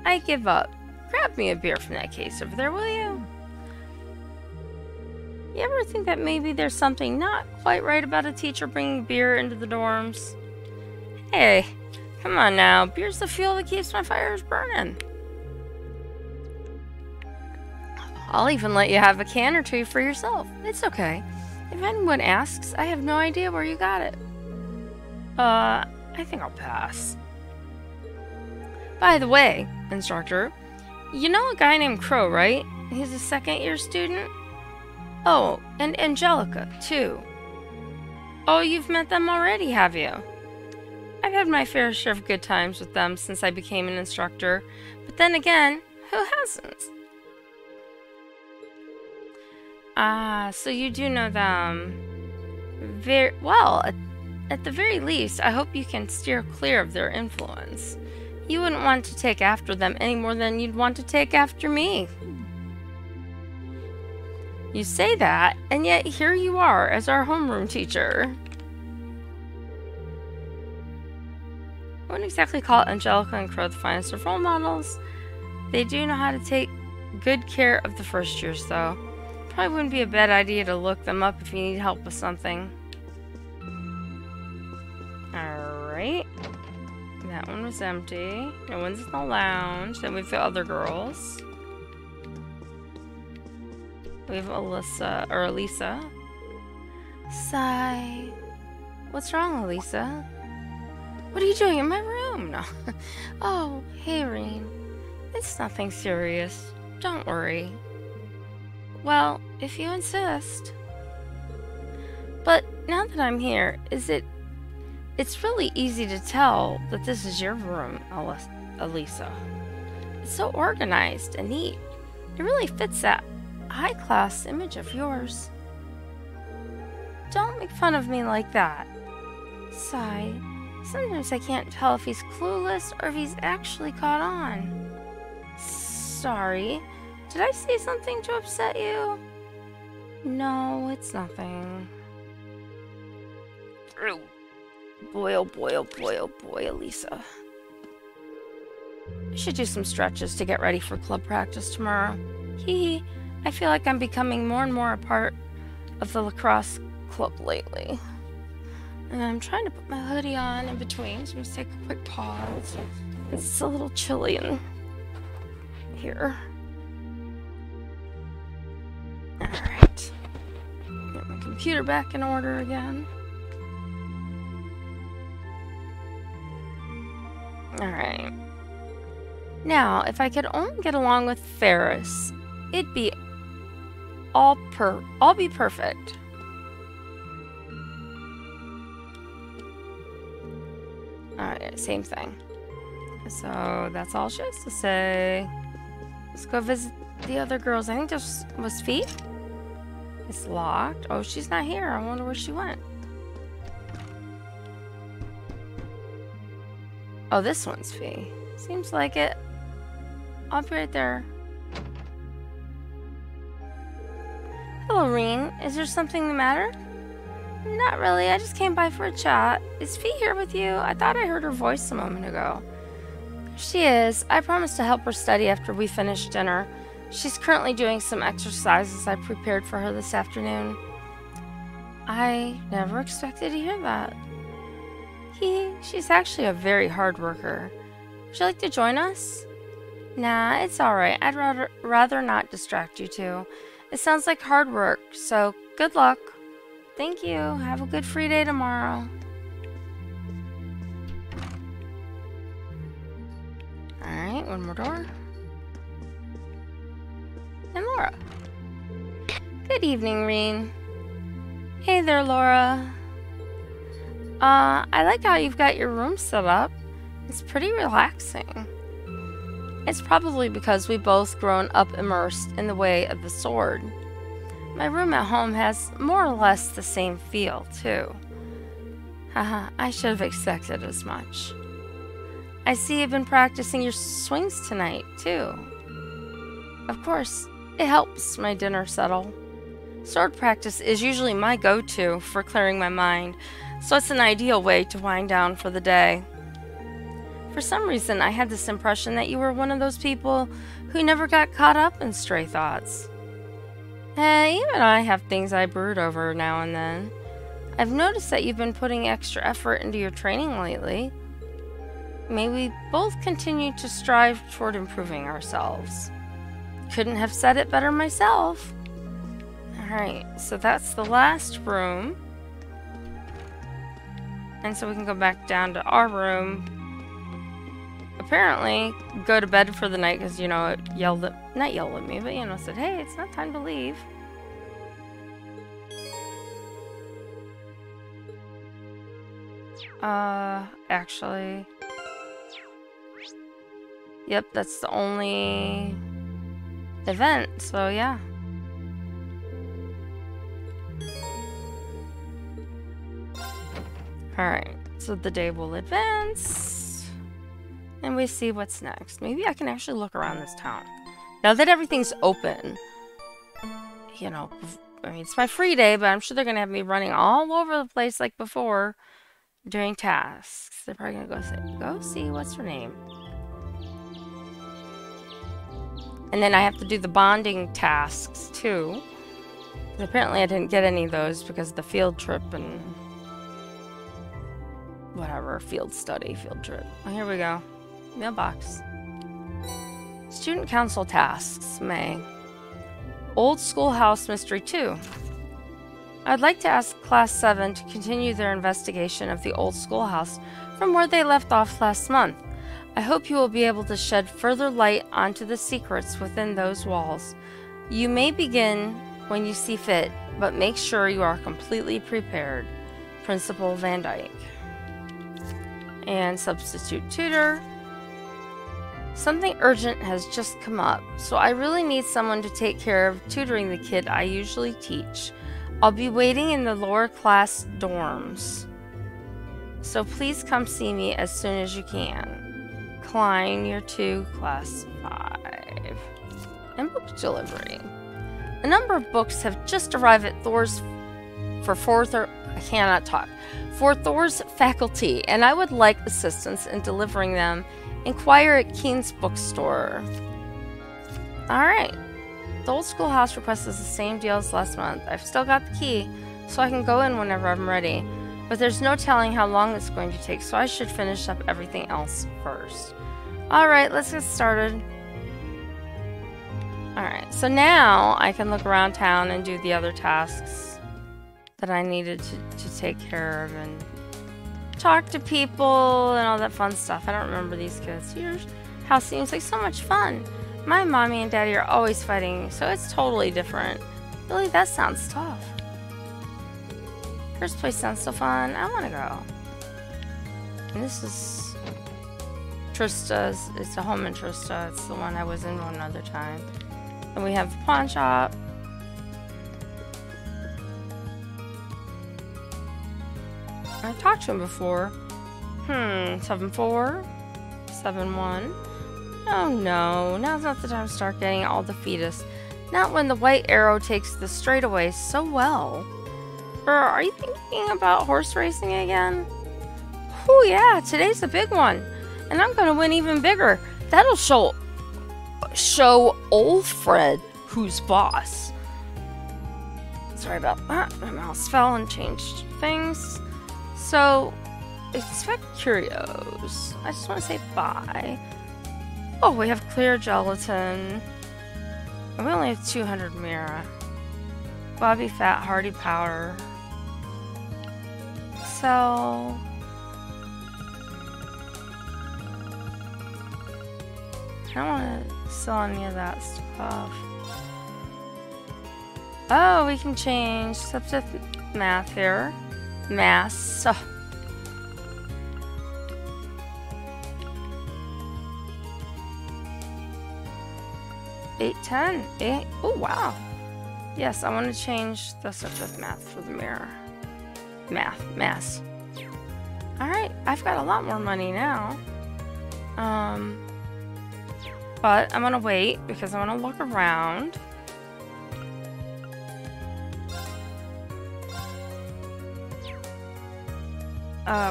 I give up. Grab me a beer from that case over there, will you? You ever think that maybe there's something not quite right about a teacher bringing beer into the dorms? Hey, come on now. Beer's the fuel that keeps my fires burning. I'll even let you have a can or two for yourself. It's okay. If anyone asks, I have no idea where you got it. I think I'll pass. By the way, instructor, You know a guy named Crow, right? He's a second-year student? Oh, and Angelica, too. Oh, you've met them already, have you? I've had my fair share of good times with them since I became an instructor, but then again, who hasn't? Ah, so you do know them. Very well. At the very least, I hope you can steer clear of their influence. You wouldn't want to take after them any more than you'd want to take after me. You say that, and yet here you are as our homeroom teacher. I wouldn't exactly call Angelica and Crow the finest of role models. They do know how to take good care of the first years, though. Probably wouldn't be a bad idea to look them up if you need help with something. Alright. That one was empty. No one's in the lounge. Then we have the other girls. We have Elisa. Sigh. What's wrong, Elisa? What are you doing in my room? No. Oh, hey, Rean. It's nothing serious. Don't worry. Well, if you insist. But now that I'm here, it's really easy to tell that this is your room, Elisa. It's so organized and neat. It really fits that high-class image of yours. Don't make fun of me like that. Sigh. Sometimes I can't tell if he's clueless or if he's actually caught on. Sorry. Did I say something to upset you? No, it's nothing. Boy, oh boy, oh boy, oh boy, Elisa. I should do some stretches to get ready for club practice tomorrow. Hee. I feel like I'm becoming more and more a part of the lacrosse club lately. And I'm trying to put my hoodie on in between, so I'm going to take a quick pause. It's a little chilly in here. Alright. Get my computer back in order again. Alright. Now, if I could only get along with Ferris, it'd be all be perfect. Alright, same thing. So that's all she has to say. Let's go visit the other girls. I think this was Fee. It's locked. Oh, she's not here. I wonder where she went. Oh, this one's Fee. Seems like it. I'll be right there. Hello, Rean. Is there something the matter? Not really. I just came by for a chat. Is Fee here with you? I thought I heard her voice a moment ago. She is. I promised to help her study after we finish dinner. She's currently doing some exercises I prepared for her this afternoon. I never expected to hear that. She's actually a very hard worker. Would you like to join us? Nah, it's alright. I'd rather not distract you two. It sounds like hard work, so good luck. Thank you. Have a good free day tomorrow. Alright, one more door. And Laura. Good evening, Rean. Hey there, Laura. I like how you've got your room set up. It's pretty relaxing. It's probably because we've both grown up immersed in the way of the sword. My room at home has more or less the same feel, too. Haha, I should have expected as much. I see you've been practicing your swings tonight, too. Of course, it helps my dinner settle. Sword practice is usually my go-to for clearing my mind, so it's an ideal way to wind down for the day. For some reason, I had this impression that you were one of those people who never got caught up in stray thoughts. Even I have things I brood over now and then. I've noticed that you've been putting extra effort into your training lately. May we both continue to strive toward improving ourselves. Couldn't have said it better myself. Alright, so that's the last room. And so we can go back down to our room. apparently go to bed for the night because, you know, it yelled at, not yelled at me, but, you know, said, hey, it's not time to leave. Actually, yep, that's the only event, so yeah. Alright, so the day will advance, and we see what's next. Maybe I can actually look around this town. Now that everything's open, you know, I mean, it's my free day, but I'm sure they're going to have me running all over the place like before doing tasks. They're probably going to go see what's her name. And then I have to do the bonding tasks, too. Apparently I didn't get any of those because of the field trip and whatever, field study, field trip. Oh, here we go. Mailbox. Student council tasks, May. Old Schoolhouse Mystery 2. I'd like to ask Class 7 to continue their investigation of the old schoolhouse from where they left off last month. I hope you will be able to shed further light onto the secrets within those walls. You may begin when you see fit, but make sure you are completely prepared. Principal Van Dyke. And substitute tutor. Something urgent has just come up, so I really need someone to take care of tutoring the kid I usually teach. I'll be waiting in the lower class dorms, so please come see me as soon as you can. Klein, Year 2, Class 5. And book delivery. A number of books have just arrived at Thor's for Thor's faculty, and I would like assistance in delivering them. Inquire at Keen's bookstore. Alright. The old schoolhouse request is the same deal as last month. I've still got the key, so I can go in whenever I'm ready. But there's no telling how long it's going to take, so I should finish up everything else first. Alright, let's get started. Alright, so now I can look around town and do the other tasks that I needed to take care of and talk to people and all that fun stuff. I don't remember these kids. Your house seems like so much fun. My mommy and daddy are always fighting, so it's totally different. Really, that sounds tough. First place sounds so fun. I want to go. And this is Trista's. It's a home in Trista. It's the one I was in one other time. And we have the pawn shop. I talked to him before. 7-4? 7-1? Oh no, now's not the time to start getting all the fetus. Not when the white arrow takes the straightaway so well. Or are you thinking about horse racing again? Oh yeah, today's a big one. And I'm gonna win even bigger. That'll show old Fred who's boss. Sorry about that. My mouse fell and changed things. So, expect curios. I just want to say bye. Oh, we have clear gelatin. And we only have 200 Mira. Bobby Fat Hardy Powder. So... I don't want to sell any of that stuff. Oh, we can change subject math here. Mass. Oh. $8.10. 8. Oh wow. Yes, I want to change the subject math for the mirror. Mass. All right, I've got a lot more money now. But I'm gonna wait because I want to look around.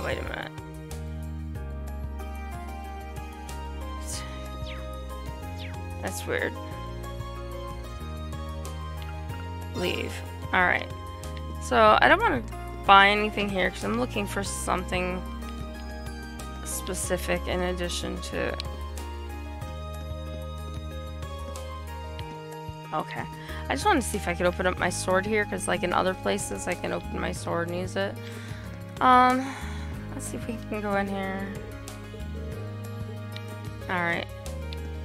Wait a minute. That's weird. Leave. Alright. So, I don't want to buy anything here because I'm looking for something specific in addition to... Okay. I just wanted to see if I could open up my sword here because like in other places I can open my sword and use it. Let's see if we can go in here. Alright.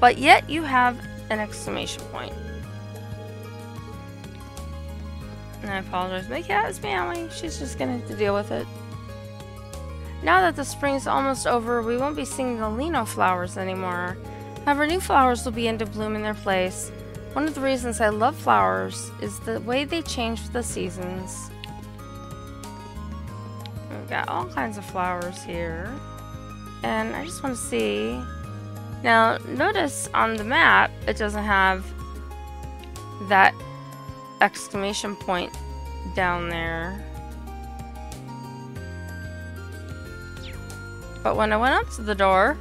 But yet you have an exclamation point. And I apologize. My cat is meowing. She's just gonna have to deal with it. Now that the spring's almost over, we won't be seeing the Lino flowers anymore. However, new flowers will begin to bloom in their place. One of the reasons I love flowers is the way they change with the seasons. We've got all kinds of flowers here. And I just want to see. Now, notice on the map, it doesn't have that exclamation point down there. But when I went up to the door,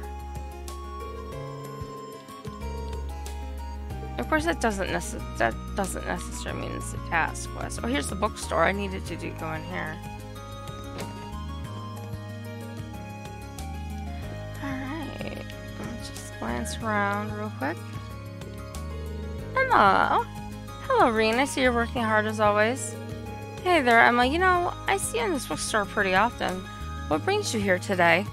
of course that doesn't necessarily mean it's a task quest. Oh, here's the bookstore. I needed to go in here. Alright. Let's just glance around real quick. Emma! Hello, Reen. I see you're working hard as always. Hey there, Emma. You know, I see you in this bookstore pretty often. What brings you here today?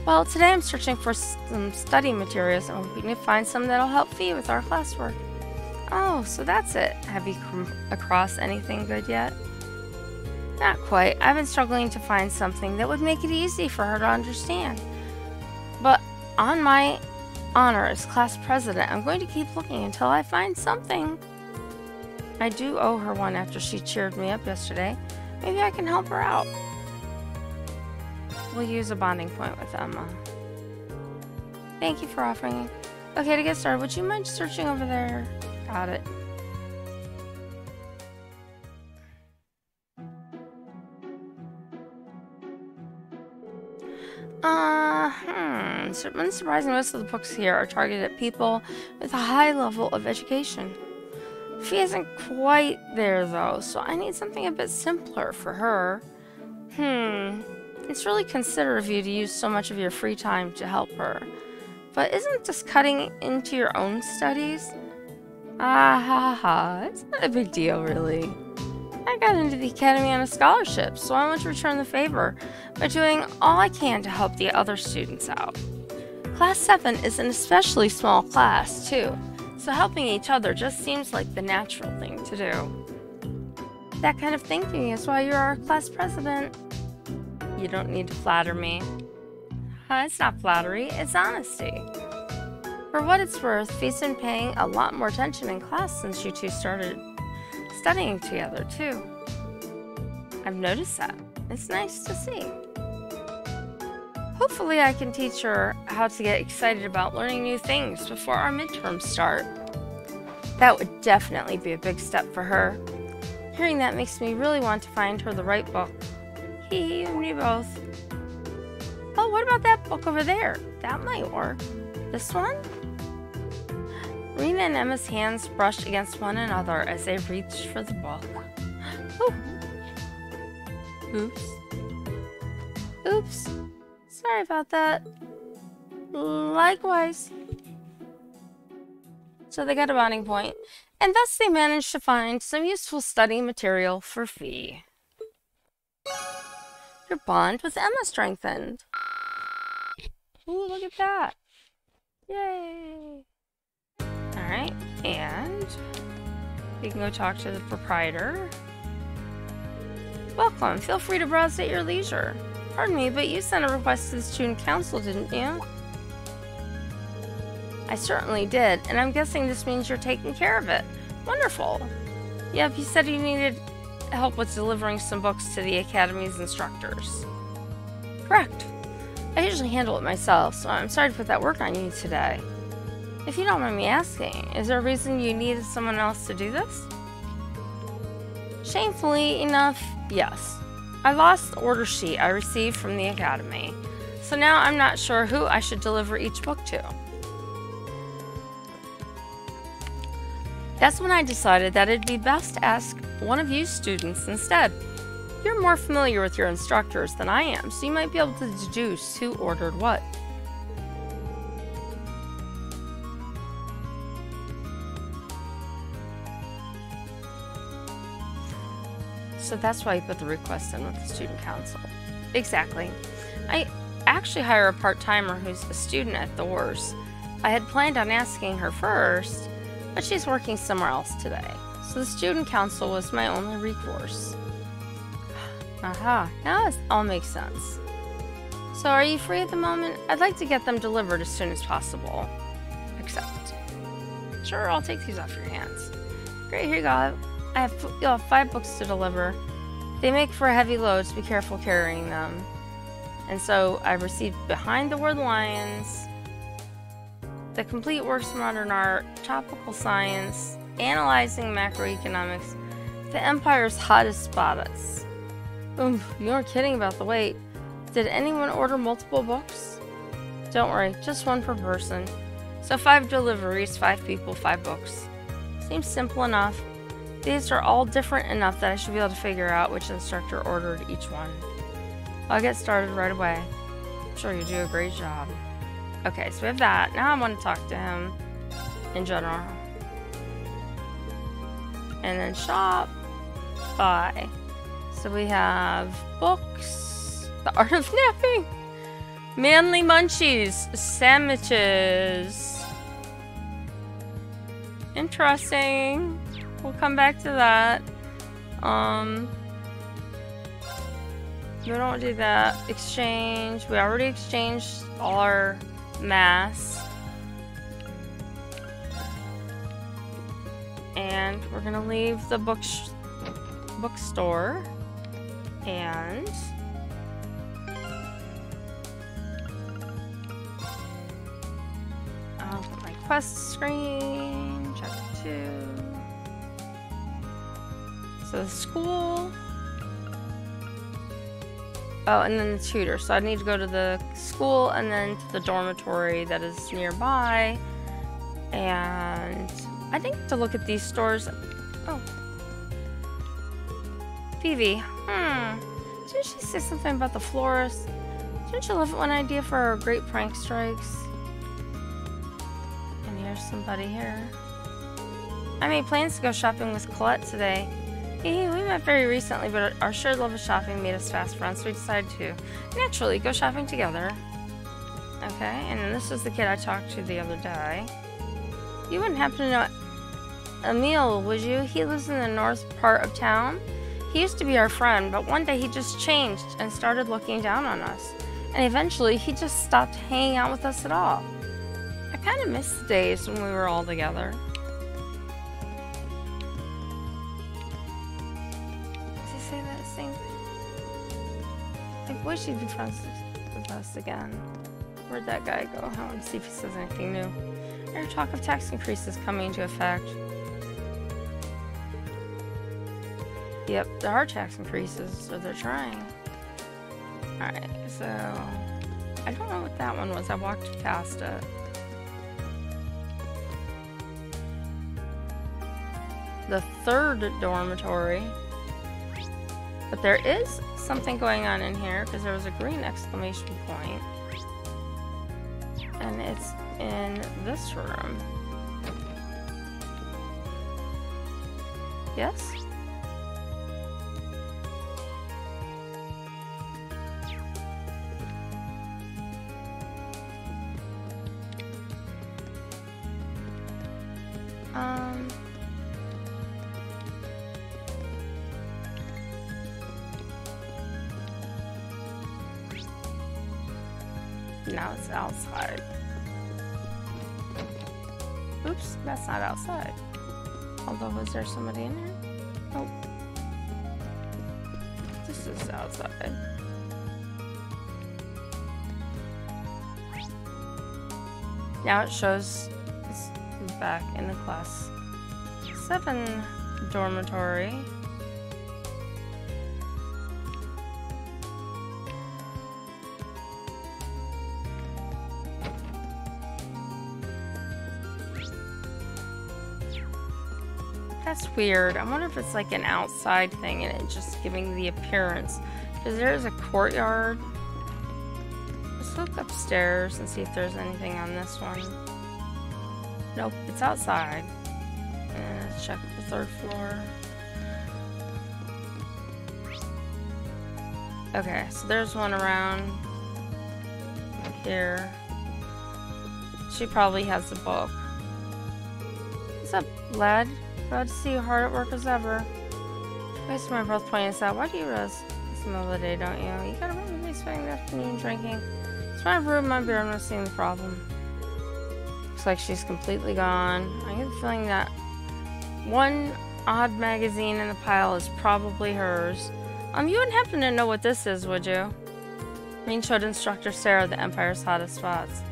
Well, today I'm searching for some study materials and hoping to find some that'll help Fee with our classwork. Oh, so that's it. Have you come across anything good yet? Not quite. I've been struggling to find something that would make it easy for her to understand. But on my honor as class president, I'm going to keep looking until I find something. I do owe her one after she cheered me up yesterday. Maybe I can help her out. We'll use a bonding point with Emma. Thank you for offering it. Okay, to get started, would you mind searching over there? Got it. Unsurprisingly, most of the books here are targeted at people with a high level of education. Fee isn't quite there though, so I need something a bit simpler for her. It's really considerate of you to use so much of your free time to help her. But isn't this cutting into your own studies? It's not a big deal, really. I got into the Academy on a scholarship, so I want to return the favor by doing all I can to help the other students out. Class 7 is an especially small class, too, so helping each other just seems like the natural thing to do. That kind of thinking is why you're our class president. You don't need to flatter me. It's not flattery, it's honesty. For what it's worth, Fee's been paying a lot more attention in class since you two started studying together, too. I've noticed that. It's nice to see. Hopefully I can teach her how to get excited about learning new things before our midterms start. That would definitely be a big step for her. Hearing that makes me really want to find her the right book. You and me both. Oh, what about that book over there? That might work. This one? Rena and Emma's hands brushed against one another as they reached for the book. Ooh. Oops. Oops. Sorry about that. Likewise. So they got a bonding point, and thus they managed to find some useful study material for Fee. Your bond with Emma strengthened. Ooh, look at that. Yay. Alright, and you can go talk to the proprietor. Welcome. Feel free to browse at your leisure. Pardon me, but you sent a request to the student council, didn't you? I certainly did, and I'm guessing this means you're taking care of it. Wonderful. Yep, you said you needed help with delivering some books to the Academy's instructors. Correct. I usually handle it myself, so I'm sorry to put that work on you today. If you don't mind me asking, is there a reason you needed someone else to do this? Shamefully enough, yes. I lost the order sheet I received from the Academy, so now I'm not sure who I should deliver each book to. That's when I decided that it'd be best to ask one of you students instead. You're more familiar with your instructors than I am, so you might be able to deduce who ordered what. So that's why you put the request in with the student council. Exactly. I actually hire a part-timer who's a student at Thor's. I had planned on asking her first, but she's working somewhere else today, so the student council was my only recourse. Aha, now it all makes sense. So are you free at the moment? I'd like to get them delivered as soon as possible. Accept. Sure, I'll take these off your hands. Great, here you go. You'll have 5 books to deliver. They make for a heavy load, so be careful carrying them. And so I received Behind the Word Lions, The Complete Works of Modern Art, Tropical Science, Analyzing Macroeconomics, The Empire's Hottest Spots. Ooh, you weren't kidding about the wait. Did anyone order multiple books? Don't worry, just 1 per person. So 5 deliveries, 5 people, 5 books. Seems simple enough. These are all different enough that I should be able to figure out which instructor ordered each one. I'll get started right away. I'm sure you do a great job. Okay, so we have that. Now I want to talk to him in general. And then shop. Buy. So we have books. The Art of Napping. Manly Munchies. Sandwiches. Interesting. We'll come back to that. We don't do that. Exchange. We already exchanged all our mass. And we're gonna leave the bookstore. And my quest screen. Chapter 2. So the school. Oh, and then the tutor. So I need to go to the school and then to the dormitory that is nearby. And I think to look at these stores. Oh. Phoebe. Didn't she say something about the florist? Didn't you love one idea for our great prank strikes? And here's somebody here. I made plans to go shopping with Colette today. We met very recently, but our shared love of shopping made us fast friends, so we decided to, naturally, go shopping together. Okay, and then this is the kid I talked to the other day. You wouldn't happen to know Emil, would you? He lives in the north part of town. He used to be our friend, but one day he just changed and started looking down on us. And eventually, he just stopped hanging out with us at all. I kind of miss the days when we were all together. Say that same thing. I wish he'd be friends with us again. Where'd that guy go? I want to see if he says anything new. I heard talk of tax increases coming into effect. Yep, there are tax increases, so they're trying. Alright, so I don't know what that one was. I walked past it. The 3rd dormitory. But there is something going on in here because there was a green exclamation point. And it's in this room. Yes? Now it's outside. Oops, that's not outside. Although, was there somebody in here? Nope. This is outside. Now it shows it's back in the class 7 dormitory. That's weird. I wonder if it's like an outside thing and it's just giving the appearance. Because there's a courtyard. Let's look upstairs and see if there's anything on this one. Nope, it's outside. And let's check the 3rd floor. Okay, so there's one around here. She probably has the book. What's up, lad? Glad to see you hard at work as ever. Waste my breath pointing this out. Why do you rest? It's the middle of the day, don't you? You gotta really be spending the afternoon drinking. It's my room, my beer. I'm not seeing the problem. Looks like she's completely gone. I get the feeling that one odd magazine in the pile is probably hers. You wouldn't happen to know what this is, would you? Rean showed Instructor Sarah the Empire's hottest spots.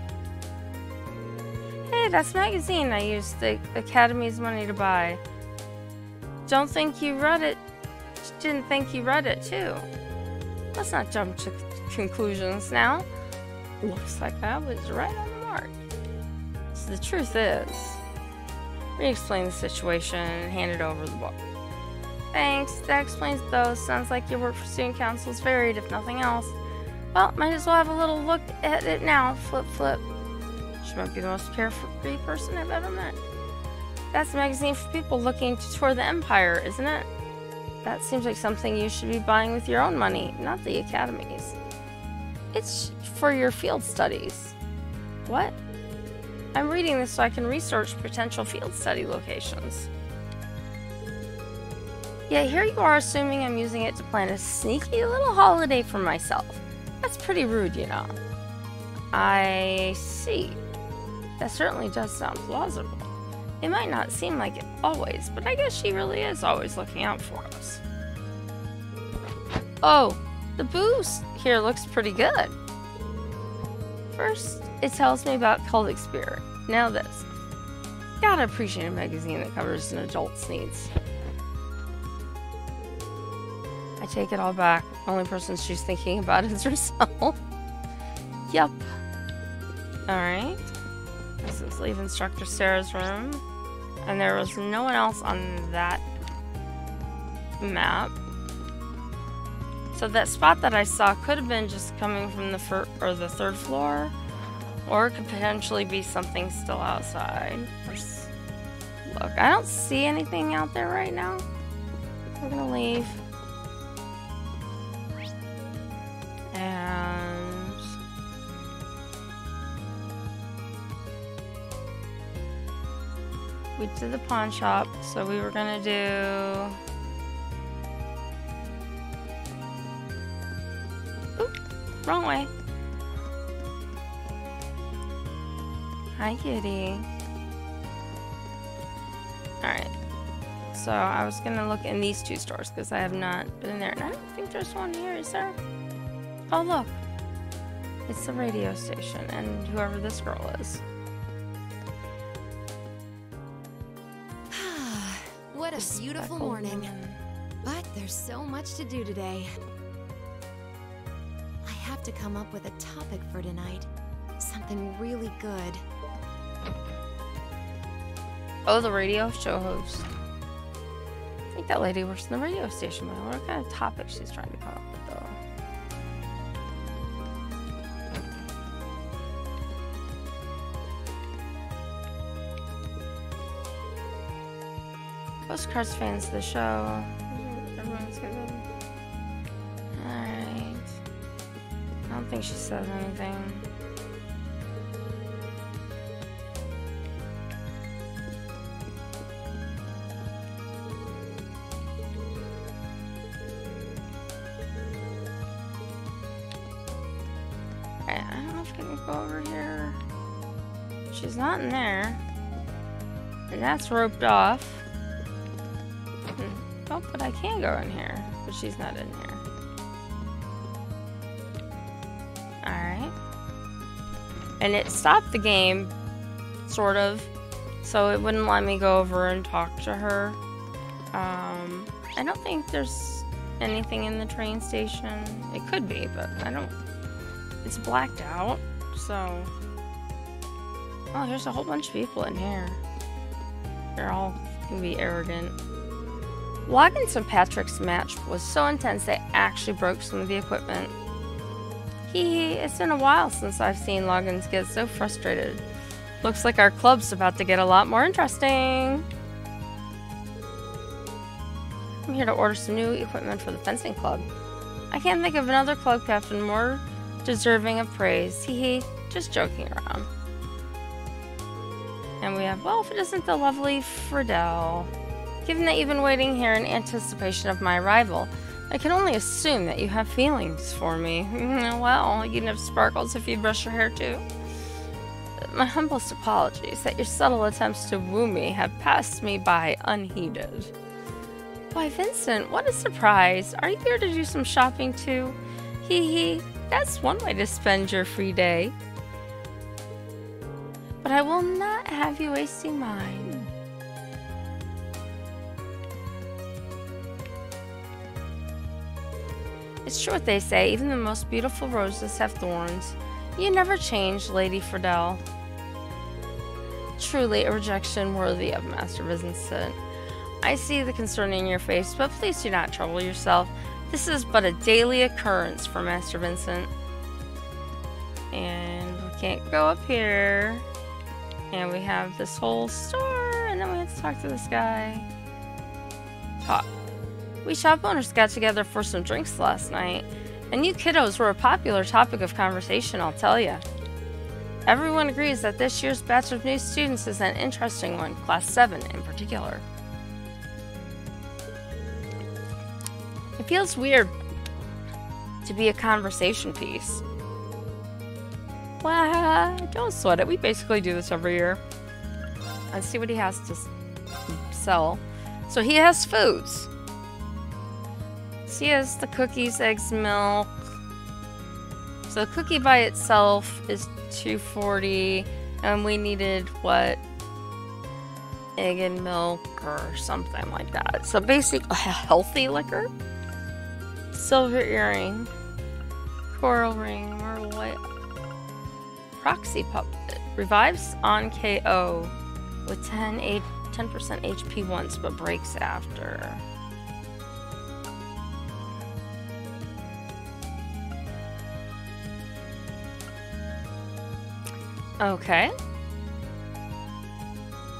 Hey, that's the magazine I used the Academy's money to buy. Don't think you read it. Didn't think you read it, too. Let's not jump to conclusions now. Looks like I was right on the mark. So the truth is, re-explain the situation and handed over the book. Thanks, that explains those. Sounds like your work for student council is varied, if nothing else. Well, might as well have a little look at it now. Flip, flip. She might be the most carefree person I've ever met. That's a magazine for people looking to tour the Empire, isn't it? That seems like something you should be buying with your own money, not the Academy's. It's for your field studies. What? I'm reading this so I can research potential field study locations. Yet here you are assuming I'm using it to plan a sneaky little holiday for myself. That's pretty rude, you know. I see. That certainly does sound plausible. It might not seem like it always, but I guess she really is always looking out for us. Oh, the booze here looks pretty good. First, it tells me about cultic spirit. Now this. Gotta appreciate a magazine that covers an adult's needs. I take it all back. Only person she's thinking about is herself. Yup. Alright. This is leave Instructor Sarah's room. And there was no one else on that map. So that spot that I saw could have been just coming from the third floor. Or it could potentially be something still outside. Look, I don't see anything out there right now. I'm gonna leave. And we did the pawn shop, so we were gonna do. Oop, wrong way. Hi, kitty. Alright. So I was gonna look in these two stores because I have not been in there. And I don't think there's one here, is there? Oh, look. It's the radio station and whoever this girl is. What a beautiful morning. But there's so much to do today. I have to come up with a topic for tonight. Something really good. Oh, the radio show host. I think that lady works in the radio station, but what kind of topic she's trying to come up with, though? Postcards fans of the show. Everyone's good. Alright. I don't think she said anything. Alright, I don't know if I can go over here. She's not in there. And that's roped off. Oh, but I can go in here, but she's not in here. Alright. And it stopped the game, sort of, so it wouldn't let me go over and talk to her. I don't think there's anything in the train station. It could be, but I don't... It's blacked out, so... Oh, there's a whole bunch of people in here. They're all gonna be arrogant. Logan and St. Patrick's match was so intense they actually broke some of the equipment. It's been a while since I've seen Loggins get so frustrated. Looks like our club's about to get a lot more interesting. I'm here to order some new equipment for the fencing club. I can't think of another club captain more deserving of praise. just joking around. And we have, well, if it isn't the lovely Friedel. Given that you've been waiting here in anticipation of my arrival, I can only assume that you have feelings for me. Well, you'd have sparkles if you brush your hair too. My humblest apologies that your subtle attempts to woo me have passed me by unheeded. Why, Vincent, what a surprise. Are you here to do some shopping too? Hee hee, that's one way to spend your free day. But I will not have you wasting mine. It's true what they say, even the most beautiful roses have thorns. You never change, Lady Friedel. Truly a rejection worthy of Master Vincent. I see the concern in your face, but please do not trouble yourself. This is but a daily occurrence for Master Vincent. And we can't go up here. And we have this whole store, and then we have to talk to this guy. Talk. We shop owners got together for some drinks last night, and you kiddos were a popular topic of conversation, I'll tell you. Everyone agrees that this year's batch of new students is an interesting one, Class 7 in particular. It feels weird to be a conversation piece. Well, don't sweat it. We basically do this every year. Let's see what he has to sell. So he has foods. So he has the cookies, eggs, milk. So the cookie by itself is $2.40, and we needed what? Egg and milk or something like that. So basically a healthy liquor. Silver earring, coral ring, myrtle white. Proxy puppet revives on KO with 10% HP once but breaks after. Okay.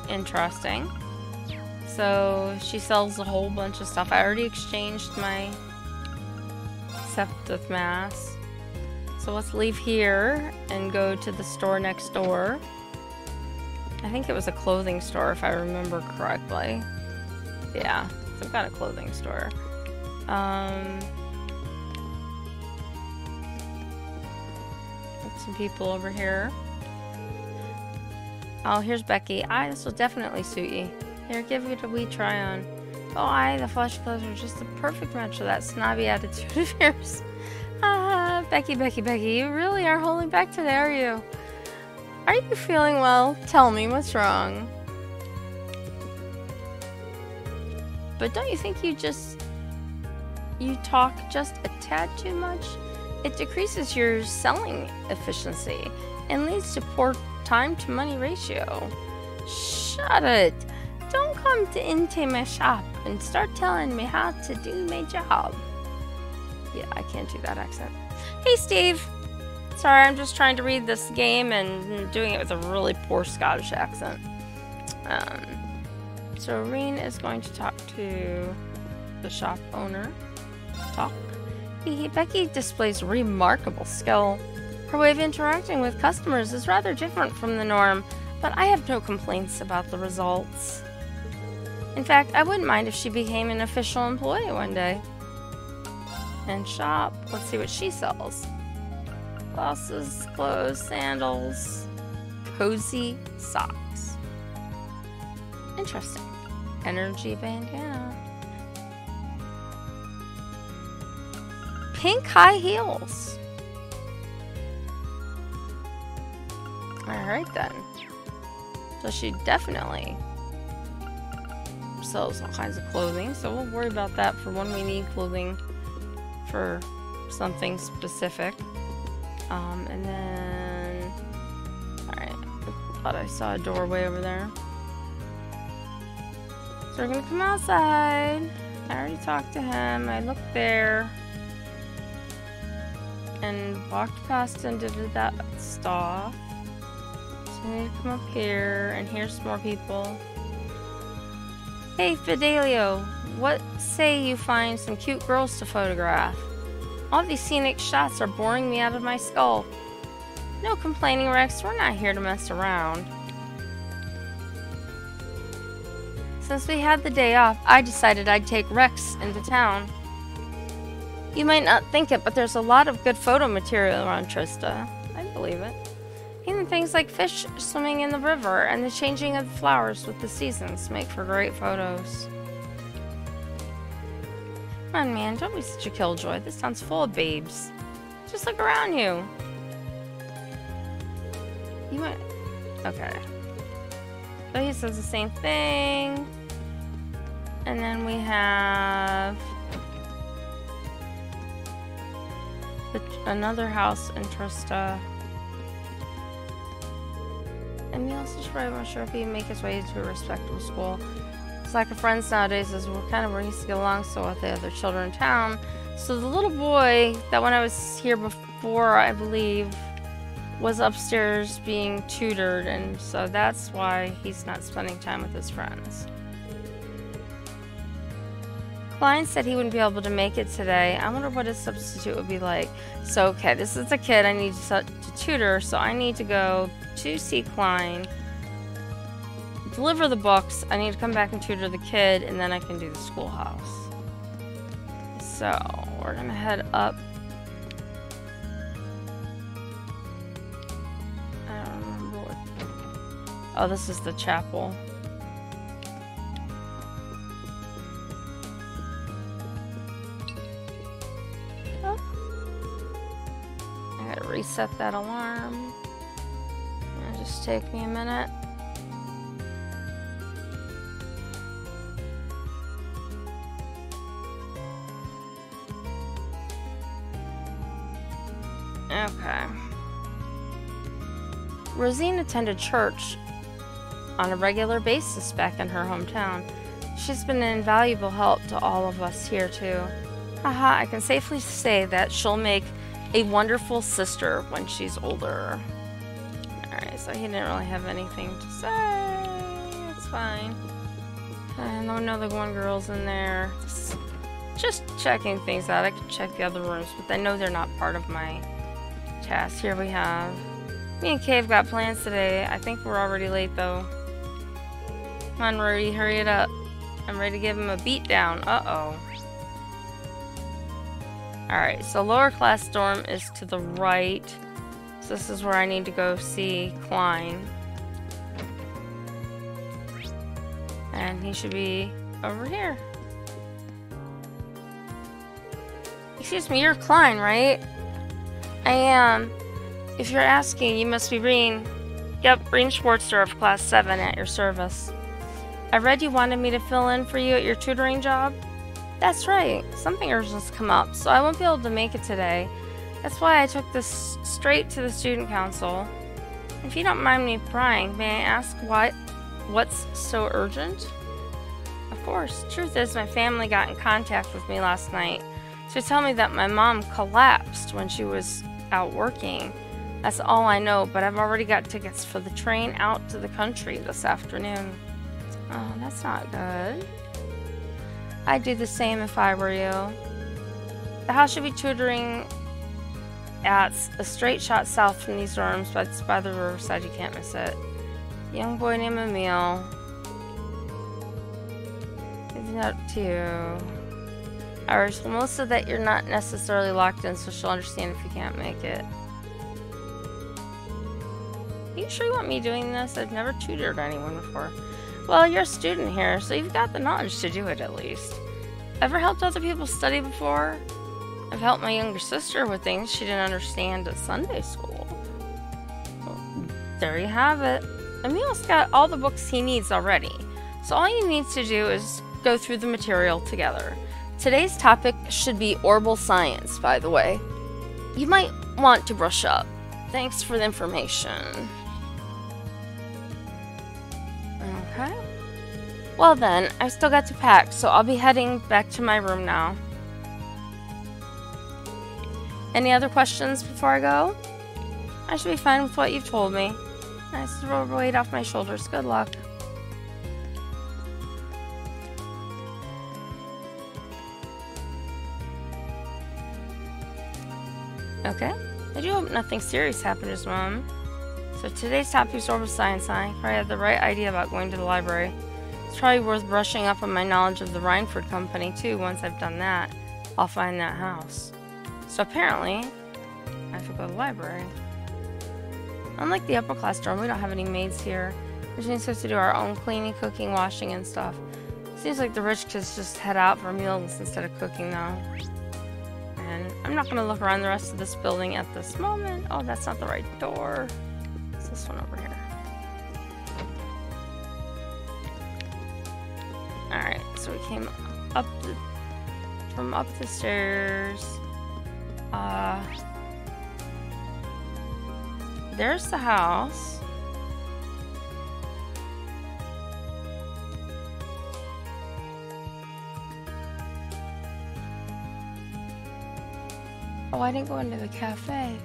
Interesting. So she sells a whole bunch of stuff. I already exchanged my Septith Mass. So let's leave here and go to the store next door. I think it was a clothing store if I remember correctly. Yeah, so I've got a clothing store. Some people over here. Oh, here's Becky. This will definitely suit you. Here, give it a wee try on. Oh, the flesh clothes are just the perfect match for that snobby attitude of yours. Becky, you really are holding back today, are you? Are you feeling well? Tell me, what's wrong? But don't you think you talk just a tad too much? It decreases your selling efficiency and leads to poor time to money ratio. Shut it! Don't come into my shop and start telling me how to do my job. Yeah, I can't do that accent. Hey, Steve! Sorry, I'm just trying to read this game and doing it with a really poor Scottish accent. So Reen is going to talk to the shop owner. Talk. Becky displays remarkable skill. Her way of interacting with customers is rather different from the norm, but I have no complaints about the results. In fact, I wouldn't mind if she became an official employee one day. And shop. Let's see what she sells. Glasses, clothes, sandals, cozy socks. Interesting. Energy bandana. Pink high heels. Alright then. So she definitely sells all kinds of clothing, so we'll worry about that for when we need clothing for something specific. And then... Alright, I thought I saw a doorway over there. So we're gonna come outside. I already talked to him. I looked there. And walked past and did that stuff. So we need to come up here, and here's more people. Hey, Fidelio, what say you find some cute girls to photograph? All these scenic shots are boring me out of my skull. No complaining, Rex. We're not here to mess around. Since we had the day off, I decided I'd take Rex into town. You might not think it, but there's a lot of good photo material around Trista. I believe it. Even things like fish swimming in the river and the changing of the flowers with the seasons make for great photos. Come on, man, don't be such a killjoy. This town's full of babes. Just look around you. You might... Okay. So he says the same thing. And then we have... another house in Trista. And Emil is probably not sure if he can make his way to a respectable school. His lack of friends nowadays is kind of where he used to get along so with the other children in town. So the little boy that when I was here before, I believe, was upstairs being tutored, and so that's why he's not spending time with his friends. Klein said he wouldn't be able to make it today. I wonder what his substitute would be like. So, okay, this is a kid I need to tutor, so I need to go to see Klein, deliver the books, I need to come back and tutor the kid, and then I can do the schoolhouse. So, we're gonna head up. I don't remember what... Oh, this is the chapel. Reset that alarm. It'll just take me a minute. Okay. Rosine attended church on a regular basis back in her hometown. She's been an invaluable help to all of us here too. Haha, I can safely say that she'll make a wonderful sister when she's older. Alright, so he didn't really have anything to say. It's fine. I don't know the one girl's in there. Just checking things out. I can check the other rooms, but I know they're not part of my task. Here we have... Me and Kay have got plans today. I think we're already late though. Come on, Rudy, hurry it up. I'm ready to give him a beat down. Uh-oh. Alright, so lower class dorm is to the right. So this is where I need to go see Klein. And he should be over here. Excuse me, you're Klein, right? I am. If you're asking, you must be Reen. Yep, Reen Schwartzdorf, class 7 at your service. I read you wanted me to fill in for you at your tutoring job. That's right. Something urgent's come up, so I won't be able to make it today. That's why I took this straight to the student council. If you don't mind me prying, may I ask what's so urgent? Of course. Truth is, my family got in contact with me last night to tell me that my mom collapsed when she was out working. That's all I know, but I've already got tickets for the train out to the country this afternoon. Oh, that's not good. I'd do the same if I were you. The house should be tutoring at a straight shot south from these dorms, but it's by the riverside, you can't miss it. Young boy named Emil. It's up to you. I told Melissa that you're not necessarily locked in, so she'll understand if you can't make it. Are you sure you want me doing this? I've never tutored anyone before. Well, you're a student here, so you've got the knowledge to do it at least. Ever helped other people study before? I've helped my younger sister with things she didn't understand at Sunday school. Well, there you have it. Emil's got all the books he needs already, so all you need to do is go through the material together. Today's topic should be orbital science, by the way. You might want to brush up. Thanks for the information. Okay. Well then, I've still got to pack, so I'll be heading back to my room now. Any other questions before I go? I should be fine with what you've told me. Nice to roll weight off my shoulders. Good luck. Okay. I do hope nothing serious happened to his mom. So today's topic is orbital science. I probably had the right idea about going to the library. It's probably worth brushing up on my knowledge of the Rhineford Company too. Once I've done that, I'll find that house. So apparently, I have to go to the library. Unlike the upper class dorm, we don't have any maids here, which means we have to do our own cleaning, cooking, washing, and stuff. Seems like the rich kids just head out for meals instead of cooking though. And I'm not gonna look around the rest of this building at this moment. Oh, that's not the right door. It's this one over here. Alright, so we came up from up the stairs. There's the house. Oh, I didn't go into the cafe.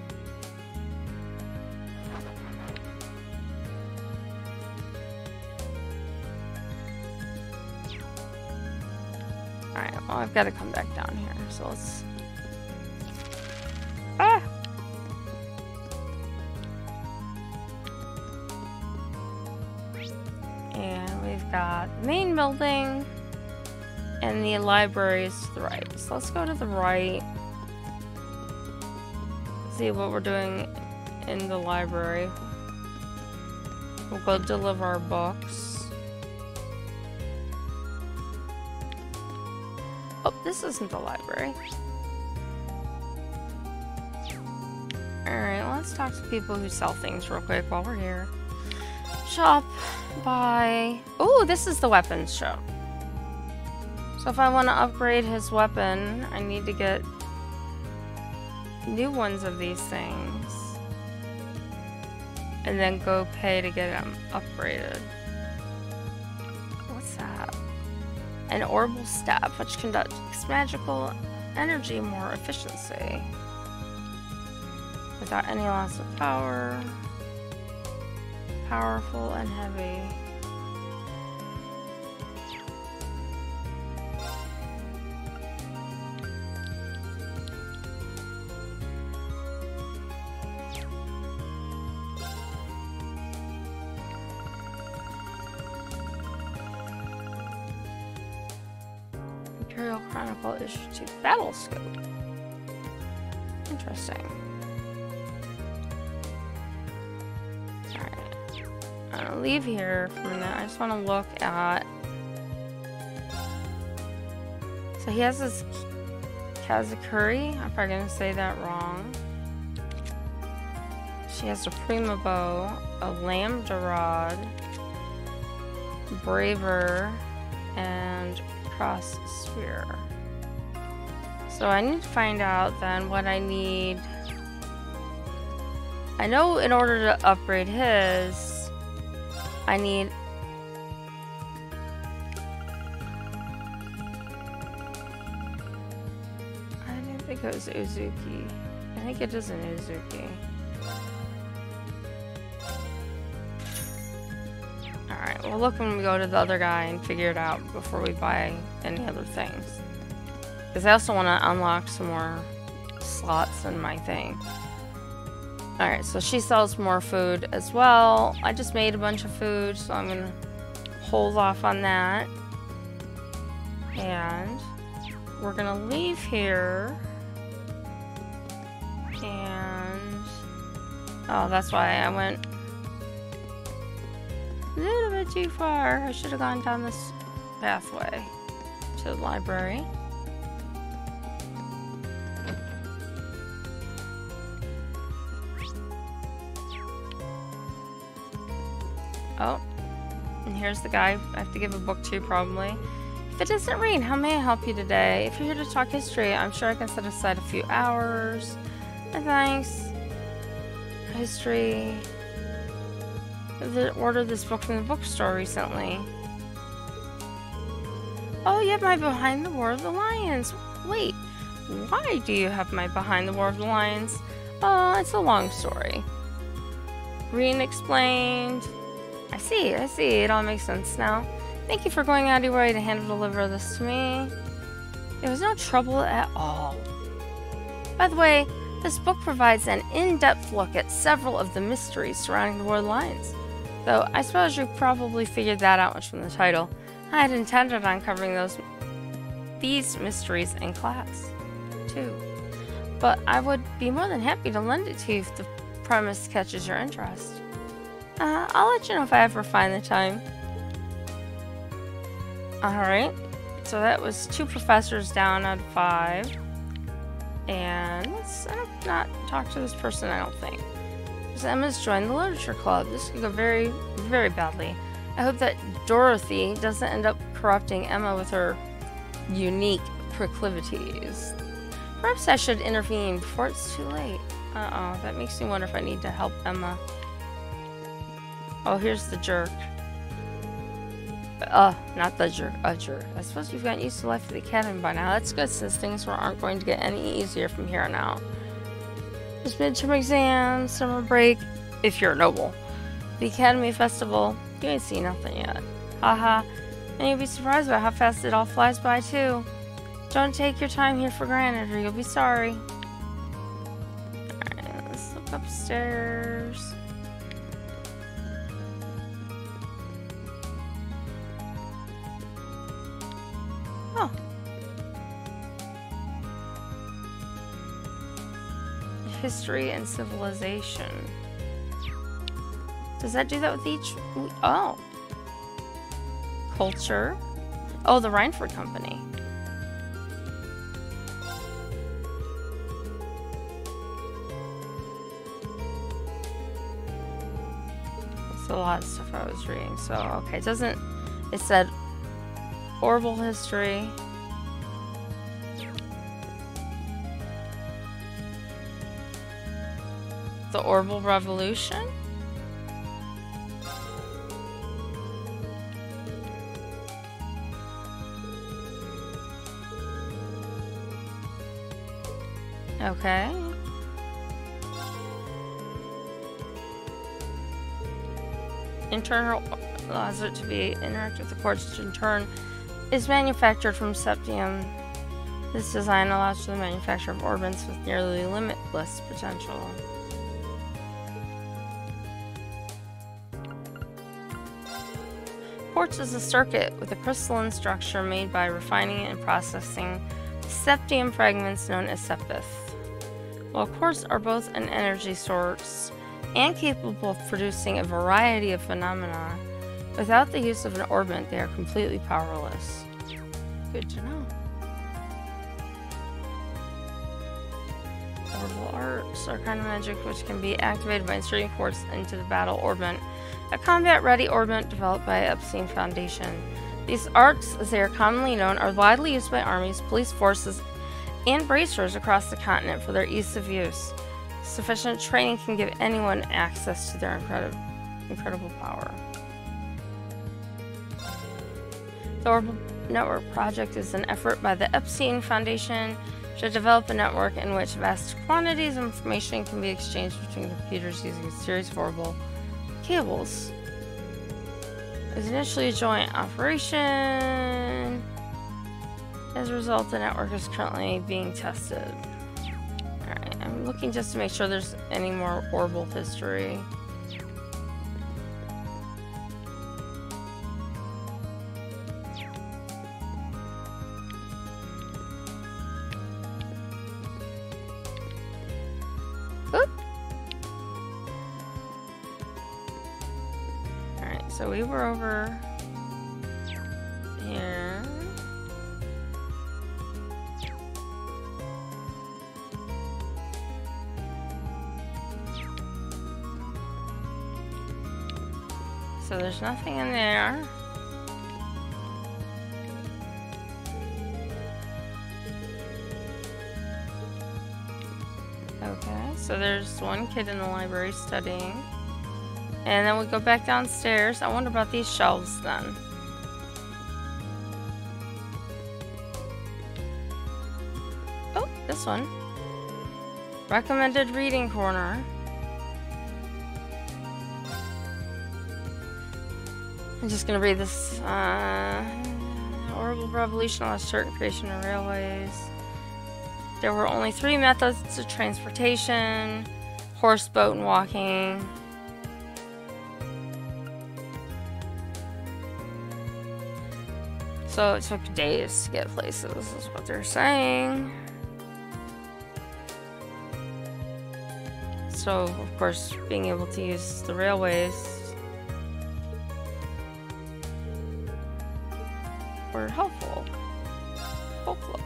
Alright, well, I've got to come back down here, so let's... Ah! And we've got the main building, and the library is to the right. So let's go to the right. See what we're doing in the library. We'll go deliver our books. Oh, this isn't the library. Alright, let's talk to people who sell things real quick while we're here. Shop, buy. Oh, this is the weapons shop. So if I want to upgrade his weapon, I need to get new ones of these things. And then go pay to get them upgraded. What's that? An orbital staff, which conducts magical energy more efficiency. Without any loss of power. Powerful and heavy. Imperial Chronicle issue 2 Battle Scope. Interesting. Alright. I'm gonna leave here for a minute. I just want to look at... So he has this Kazakuri. I'm probably gonna say that wrong. She has a Prima Bow, a Lambda Rod, Braver, and Cross Sphere. So I need to find out then what I need. I know in order to upgrade his, I need... I didn't think it was Uzuki. I think it is an Uzuki. Alright, we'll look when we go to the other guy and figure it out before we buy any other things. Because I also want to unlock some more slots in my thing. Alright, so she sells more food as well. I just made a bunch of food, so I'm going to hold off on that. And we're going to leave here. And... oh, that's why I went a little bit too far. I should have gone down this pathway to the library. Oh, and here's the guy I have to give a book to, probably. If it doesn't rain, how may I help you today? If you're here to talk history, I'm sure I can set aside a few hours. And thanks. History. I ordered this book from the bookstore recently. Oh, you have my Behind the War of the Lions. Wait, why do you have my Behind the War of the Lions? It's a long story. Reen explained. I see, it all makes sense now. Thank you for going out of your way to hand-deliver this to me. It was no trouble at all. By the way, This book provides an in-depth look at several of the mysteries surrounding the world lines. Though I suppose you probably figured that out much from the title. I had intended on covering these mysteries in class, too. But I would be more than happy to lend it to you if the premise catches your interest. I'll let you know if I ever find the time. Alright, so that was 2 professors down out of 5. And let's not talk to this person, I don't think. Because Emma's joined the literature club. This could go very, very badly. I hope that Dorothy doesn't end up corrupting Emma with her unique proclivities. Perhaps I should intervene before it's too late. Uh-oh, that makes me wonder if I need to help Emma. Oh, here's the jerk. Not the jerk, a jerk. I suppose you've gotten used to life at the academy by now. That's good, since things aren't going to get any easier from here on out. There's midterm exams, summer break, if you're a noble. The academy festival, you ain't seen nothing yet. Haha. And you'll be surprised about how fast it all flies by, too. Don't take your time here for granted, or you'll be sorry. Alright, let's look upstairs. Oh. History and civilization. Does that do that with each? Oh. Culture. Oh, the Reinford Company. That's a lot of stuff I was reading. So, okay, it doesn't. It said Orbital history. The Orbital Revolution? Okay. Internal allows it to be interact with the quartz in turn is manufactured from septium. This design allows for the manufacture of orbits with nearly limitless potential. Quartz is a circuit with a crystalline structure made by refining and processing septium fragments known as sepith. While quartz are both an energy source and capable of producing a variety of phenomena, without the use of an orbit, they are completely powerless. Good to know. Orbital arts are kind of magic which can be activated by inserting quartz into the battle orbit, a combat-ready orbit developed by Epstein Foundation. These arts, as they are commonly known, are widely used by armies, police forces, and bracers across the continent for their ease of use. Sufficient training can give anyone access to their incredible power. The Orbital Network Project is an effort by the Epstein Foundation to develop a network in which vast quantities of information can be exchanged between computers using a series of orbital cables. It was initially a joint operation. As a result, the network is currently being tested. Alright, I'm looking just to make sure there's any more orbital history. Oop. Alright, so we were over here. So there's nothing in there. Okay, so there's one kid in the library studying. And then we go back downstairs. I wonder about these shelves then. Oh, this one. Recommended reading corner. I'm just gonna read this. Orbital Revolution allows certain creation of railways. There were only 3 methods of transportation: horse, boat, and walking. So it took days to get places, is what they're saying. So, of course, being able to use the railways were helpful. Folklore.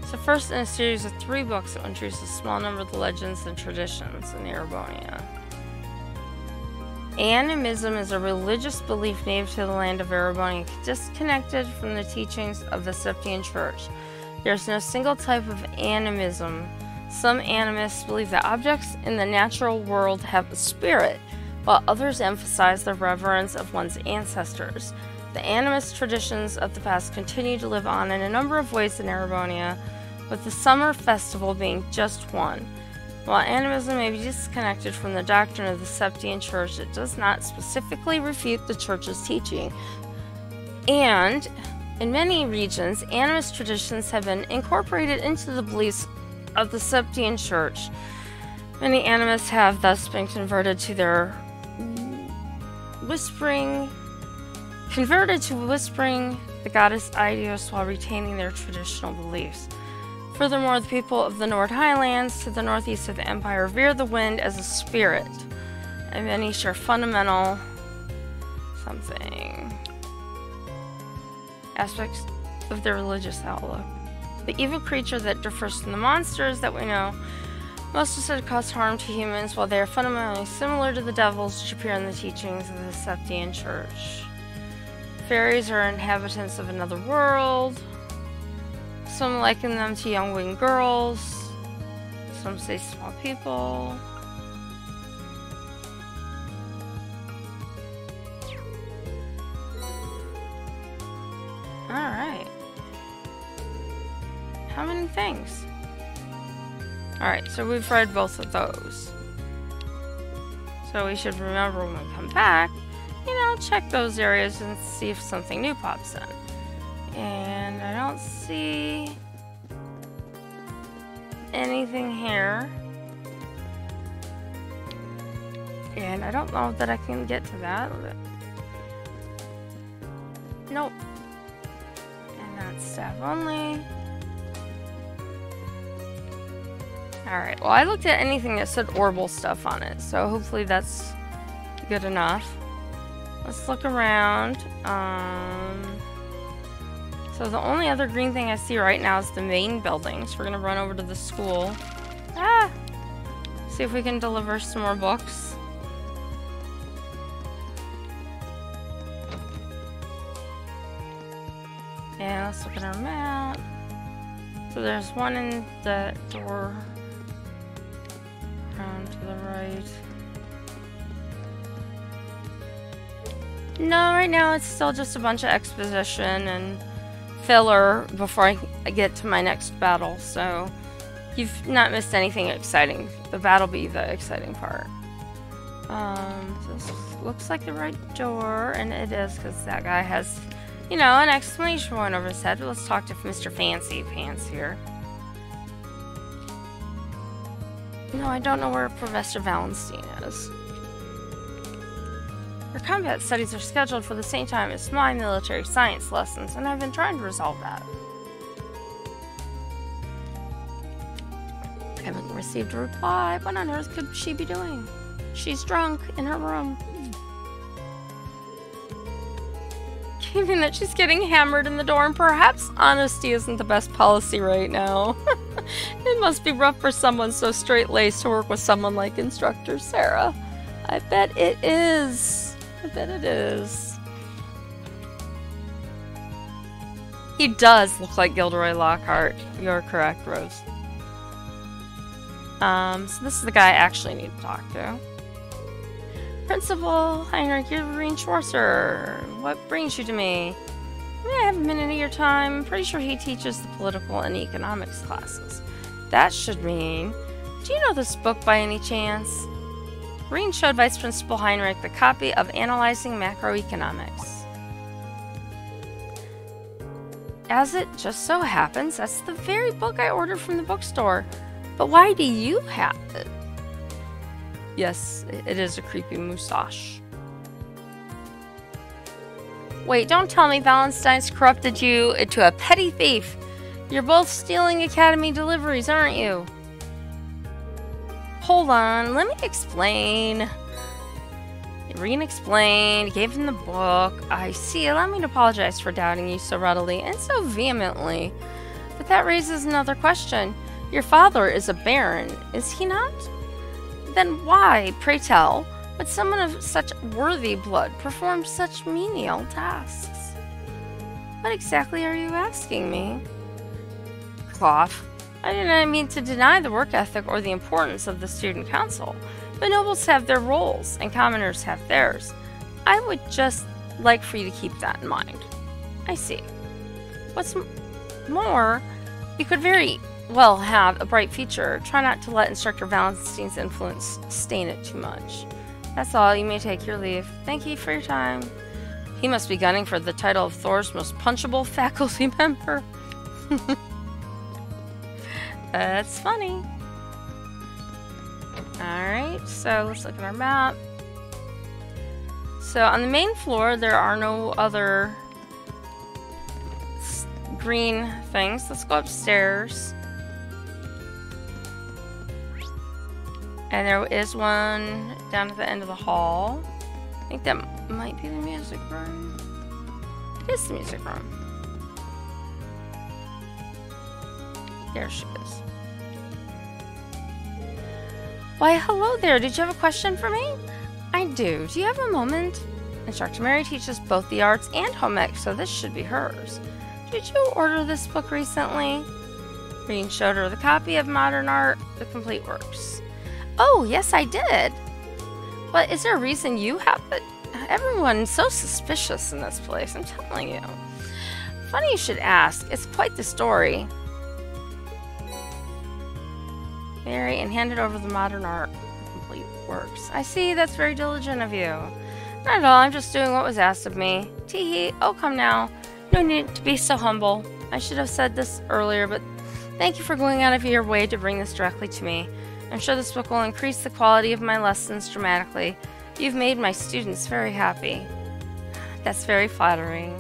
So first in a series of 3 books that introduce a small number of the legends and traditions in Erebonia. Animism is a religious belief native to the land of Erebonia, disconnected from the teachings of the Septian Church. There is no single type of animism. Some animists believe that objects in the natural world have a spirit, while others emphasize the reverence of one's ancestors. The animist traditions of the past continue to live on in a number of ways in Erebonia, with the summer festival being just one. While animism may be disconnected from the doctrine of the Septian Church, it does not specifically refute the Church's teaching. And in many regions, animist traditions have been incorporated into the beliefs of the Septian Church. Many animists have thus been converted to whispering the goddess Aidios while retaining their traditional beliefs. Furthermore, the people of the Nord Highlands to the northeast of the Empire revere the wind as a spirit, and many share fundamental aspects of their religious outlook. The evil creature that differs from the monsters that we know most are said to cause harm to humans, while they are fundamentally similar to the devils which appear in the teachings of the Septian Church. Fairies are inhabitants of another world. Some liken them to young winged girls. Some say small people. Alright. How many things? Alright, so we've read both of those. So we should remember when we come back, you know, check those areas and see if something new pops in. And I don't see anything here. And I don't know that I can get to that. Nope. And that's staff only. Alright, well I looked at anything that said Orbital stuff on it, so hopefully that's good enough. Let's look around. So the only other green thing I see right now is the main building. So we're gonna run over to the school. See if we can deliver some more books. And let's look at our map. So there's one in the door. Around to the right. No, right now it's still just a bunch of exposition and filler before I get to my next battle, so you've not missed anything exciting. The battle be the exciting part. This looks like the right door, and it is because that guy has, you know, an exclamation point over his head. But let's talk to Mr. Fancy Pants here. No, I don't know where Professor Valenstein is. Your combat studies are scheduled for the same time as my military science lessons, and I've been trying to resolve that. I haven't received a reply. What on earth could she be doing? She's drunk in her room. Given that she's getting hammered in the dorm, perhaps honesty isn't the best policy right now. It must be rough for someone so straight-laced to work with someone like Instructor Sarah. I bet it is. I bet it is. He does look like Gilderoy Lockhart. You're correct, Rose. So this is the guy I actually need to talk to. Principal Heinrich Irene Schwarzer. What brings you to me? May I have a minute of your time? I'm pretty sure he teaches the political and economics classes. That should mean... Do you know this book by any chance? Green showed Vice Principal Heinrich the copy of Analyzing Macroeconomics. as it just so happens, that's the very book I ordered from the bookstore. But why do you have it? Yes, it is a creepy mustache. Wait, don't tell me Valentine's corrupted you into a petty thief. You're both stealing Academy deliveries, aren't you? Hold on, let me explain. Rean explained, gave him the book. I see, allow me to apologize for doubting you so readily and so vehemently. But that raises another question. Your father is a baron, is he not? Then why, pray tell, would someone of such worthy blood perform such menial tasks? What exactly are you asking me? Cough. I did not mean to deny the work ethic or the importance of the student council, but nobles have their roles and commoners have theirs. I would just like for you to keep that in mind. I see. What's more, you could very well have a bright future. Try not to let Instructor Valentine's influence stain it too much. That's all. You may take your leave. Thank you for your time. He must be gunning for the title of Thor's most punchable faculty member. That's funny. Alright, so let's look at our map. So on the main floor, there are no other green things. Let's go upstairs. And there is one down at the end of the hall. I think that might be the music room. It is the music room. There she is. Why, hello there. Did you have a question for me? I do. Do you have a moment? Instructor Mary teaches both the arts and home ec, so this should be hers. Did you order this book recently? Rean showed her the copy of Modern Art, The Complete Works. Oh, yes, I did. But is there a reason you have it? Everyone's so suspicious in this place, I'm telling you. Funny you should ask. It's quite the story. Mary, and handed over the Modern Art Complete Works. I see, that's very diligent of you. Not at all, I'm just doing what was asked of me. Teehee, oh come now. No need to be so humble. I should have said this earlier, but thank you for going out of your way to bring this directly to me. I'm sure this book will increase the quality of my lessons dramatically. You've made my students very happy. That's very flattering.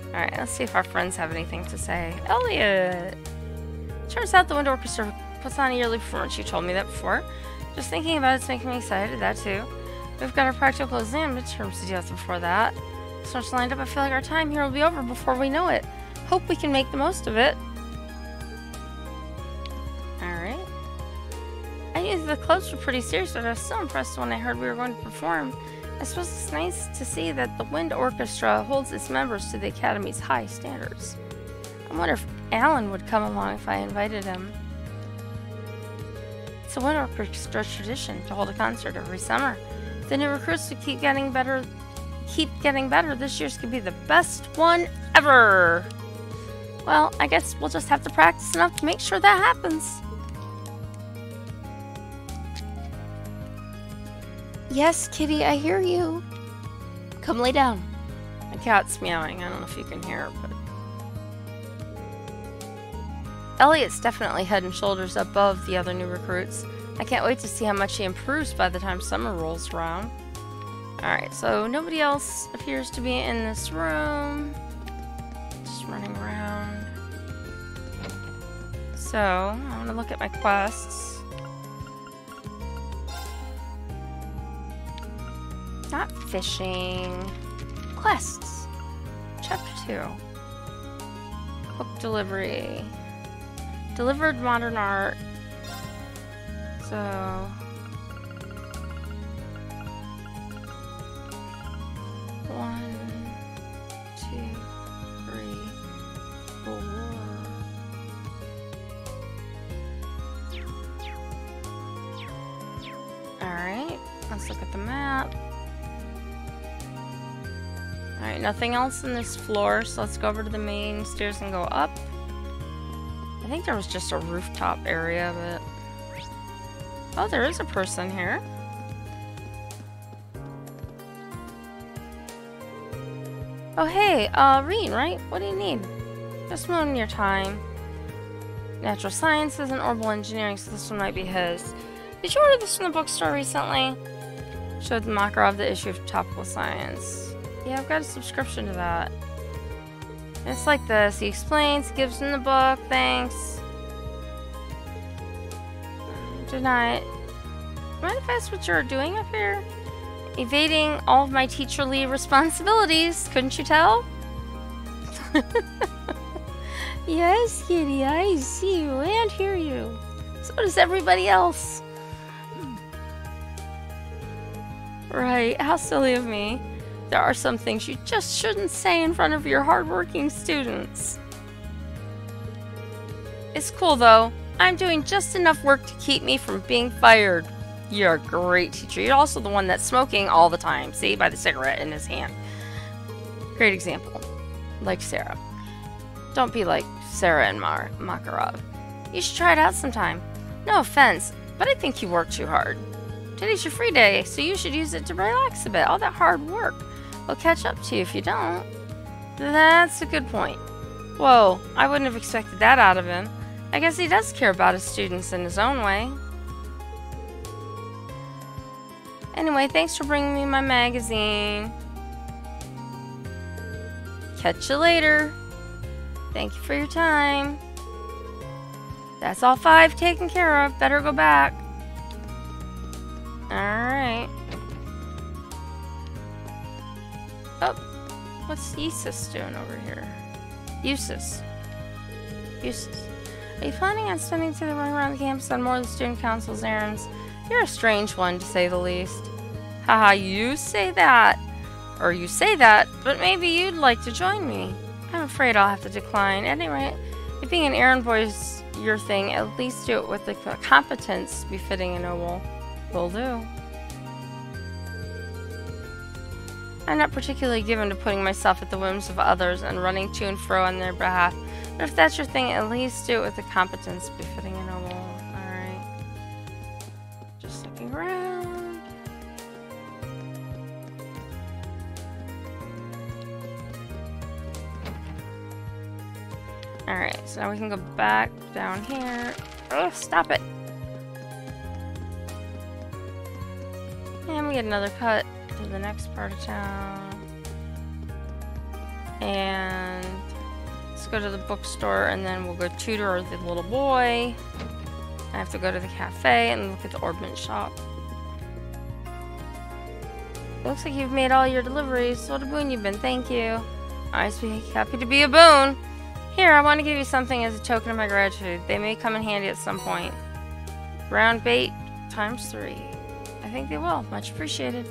Alright, let's see if our friends have anything to say. Elliot! Turns out the Wind Orchestra puts on a yearly performance. You told me that before. Just thinking about it's making me excited. That too. We've got our practical exam midterms to deal with before that. So much lined up, I feel like our time here will be over before we know it. Hope we can make the most of it. Alright. I knew the clothes were pretty serious, but I was so impressed when I heard we were going to perform. I suppose it's nice to see that the Wind Orchestra holds its members to the Academy's high standards. I wonder if Alan would come along if I invited him. It's a Wind Orchestra tradition to hold a concert every summer. If the new recruits would keep getting better, this year's could be the best one ever. Well, I guess we'll just have to practice enough to make sure that happens. Yes, Kitty, I hear you. Come lay down. My cat's meowing. I don't know if you can hear her, but... Elliot's definitely head and shoulders above the other new recruits. I can't wait to see how much he improves by the time summer rolls around. Alright, so nobody else appears to be in this room. Just running around. So, I want to look at my quests. Not fishing. Quests. Chapter 2. Book delivery. Delivered Modern Art. So... 1, 2, 3, 4. Alright, let's look at the map. Alright, nothing else in this floor, so let's go over to the main stairs and go up. I think there was just a rooftop area, but... Oh, there is a person here. Oh, hey, Rean, right? What do you need? Just moon your time. Natural sciences and orbital engineering, so this one might be his. Did you order this from the bookstore recently? Showed Makarov the issue of Topical Science. Yeah, I've got a subscription to that. It's like this. He explains, gives him the book, thanks. Deny it. Mind if I ask what you're doing up here? Evading all of my teacherly responsibilities, couldn't you tell? Yes, kitty, I see you and hear you. So does everybody else. Right, how silly of me. There are some things you just shouldn't say in front of your hardworking students. It's cool though. I'm doing just enough work to keep me from being fired. You're a great teacher. You're also the one that's smoking all the time. See, by the cigarette in his hand. Great example. Like Sarah. Don't be like Sarah and Makarov. You should try it out sometime. No offense, but I think you work too hard. Today's your free day, so you should use it to relax a bit. All that hard work will catch up to you if you don't. That's a good point. Whoa, I wouldn't have expected that out of him. I guess he does care about his students in his own way. Anyway, thanks for bringing me my magazine. Catch you later. Thank you for your time. That's all 5 taken care of. Better go back. Alright. Oh, what's Eustace doing over here? Eustace. Are you planning on spending today running around the campus on more of the student council's errands? You're a strange one, to say the least. Haha, you say that. Or you say that, but maybe you'd like to join me. I'm afraid I'll have to decline. At any rate, if being an errand boy is your thing, at least do it with the competence befitting a noble. Will do. I'm not particularly given to putting myself at the whims of others and running to and fro on their behalf, but if that's your thing, at least do it with the competence befitting a noble. Alright. Just looking around. Alright, so now we can go back down here. Oh, stop it! And we get another cut to the next part of town. And let's go to the bookstore and then we'll go tutor the little boy. I have to go to the cafe and look at the orbment shop. Looks like you've made all your deliveries. What a boon you've been, thank you. I'd be happy to be a boon. Here, I want to give you something as a token of my gratitude. They may come in handy at some point. Round bait ×3. I think they will. Much appreciated.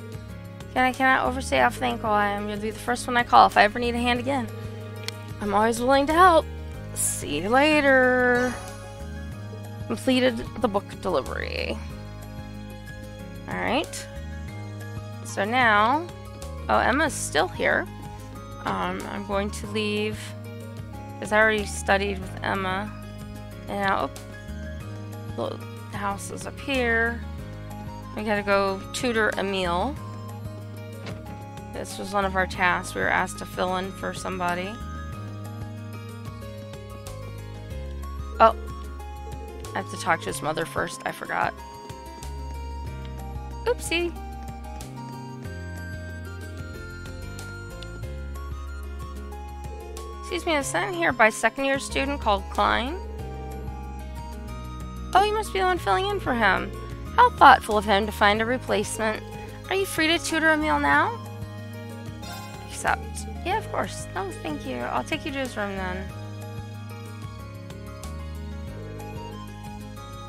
I cannot overstate how thankful I am. You'll be the first one I call if I ever need a hand again. I'm always willing to help. See you later. Completed the book delivery. Alright. So now... Oh, Emma's still here. I'm going to leave... Because I already studied with Emma. And now... Oh, the house is up here. We gotta go tutor Emil. This was one of our tasks. We were asked to fill in for somebody. Oh. I have to talk to his mother first. I forgot. Oopsie. Excuse me, I was sent here by a second-year student called Klein. Oh, you must be the one filling in for him. How thoughtful of him to find a replacement. Are you free to tutor Emil now? Accept. Yeah, of course. No, thank you. I'll take you to his room then.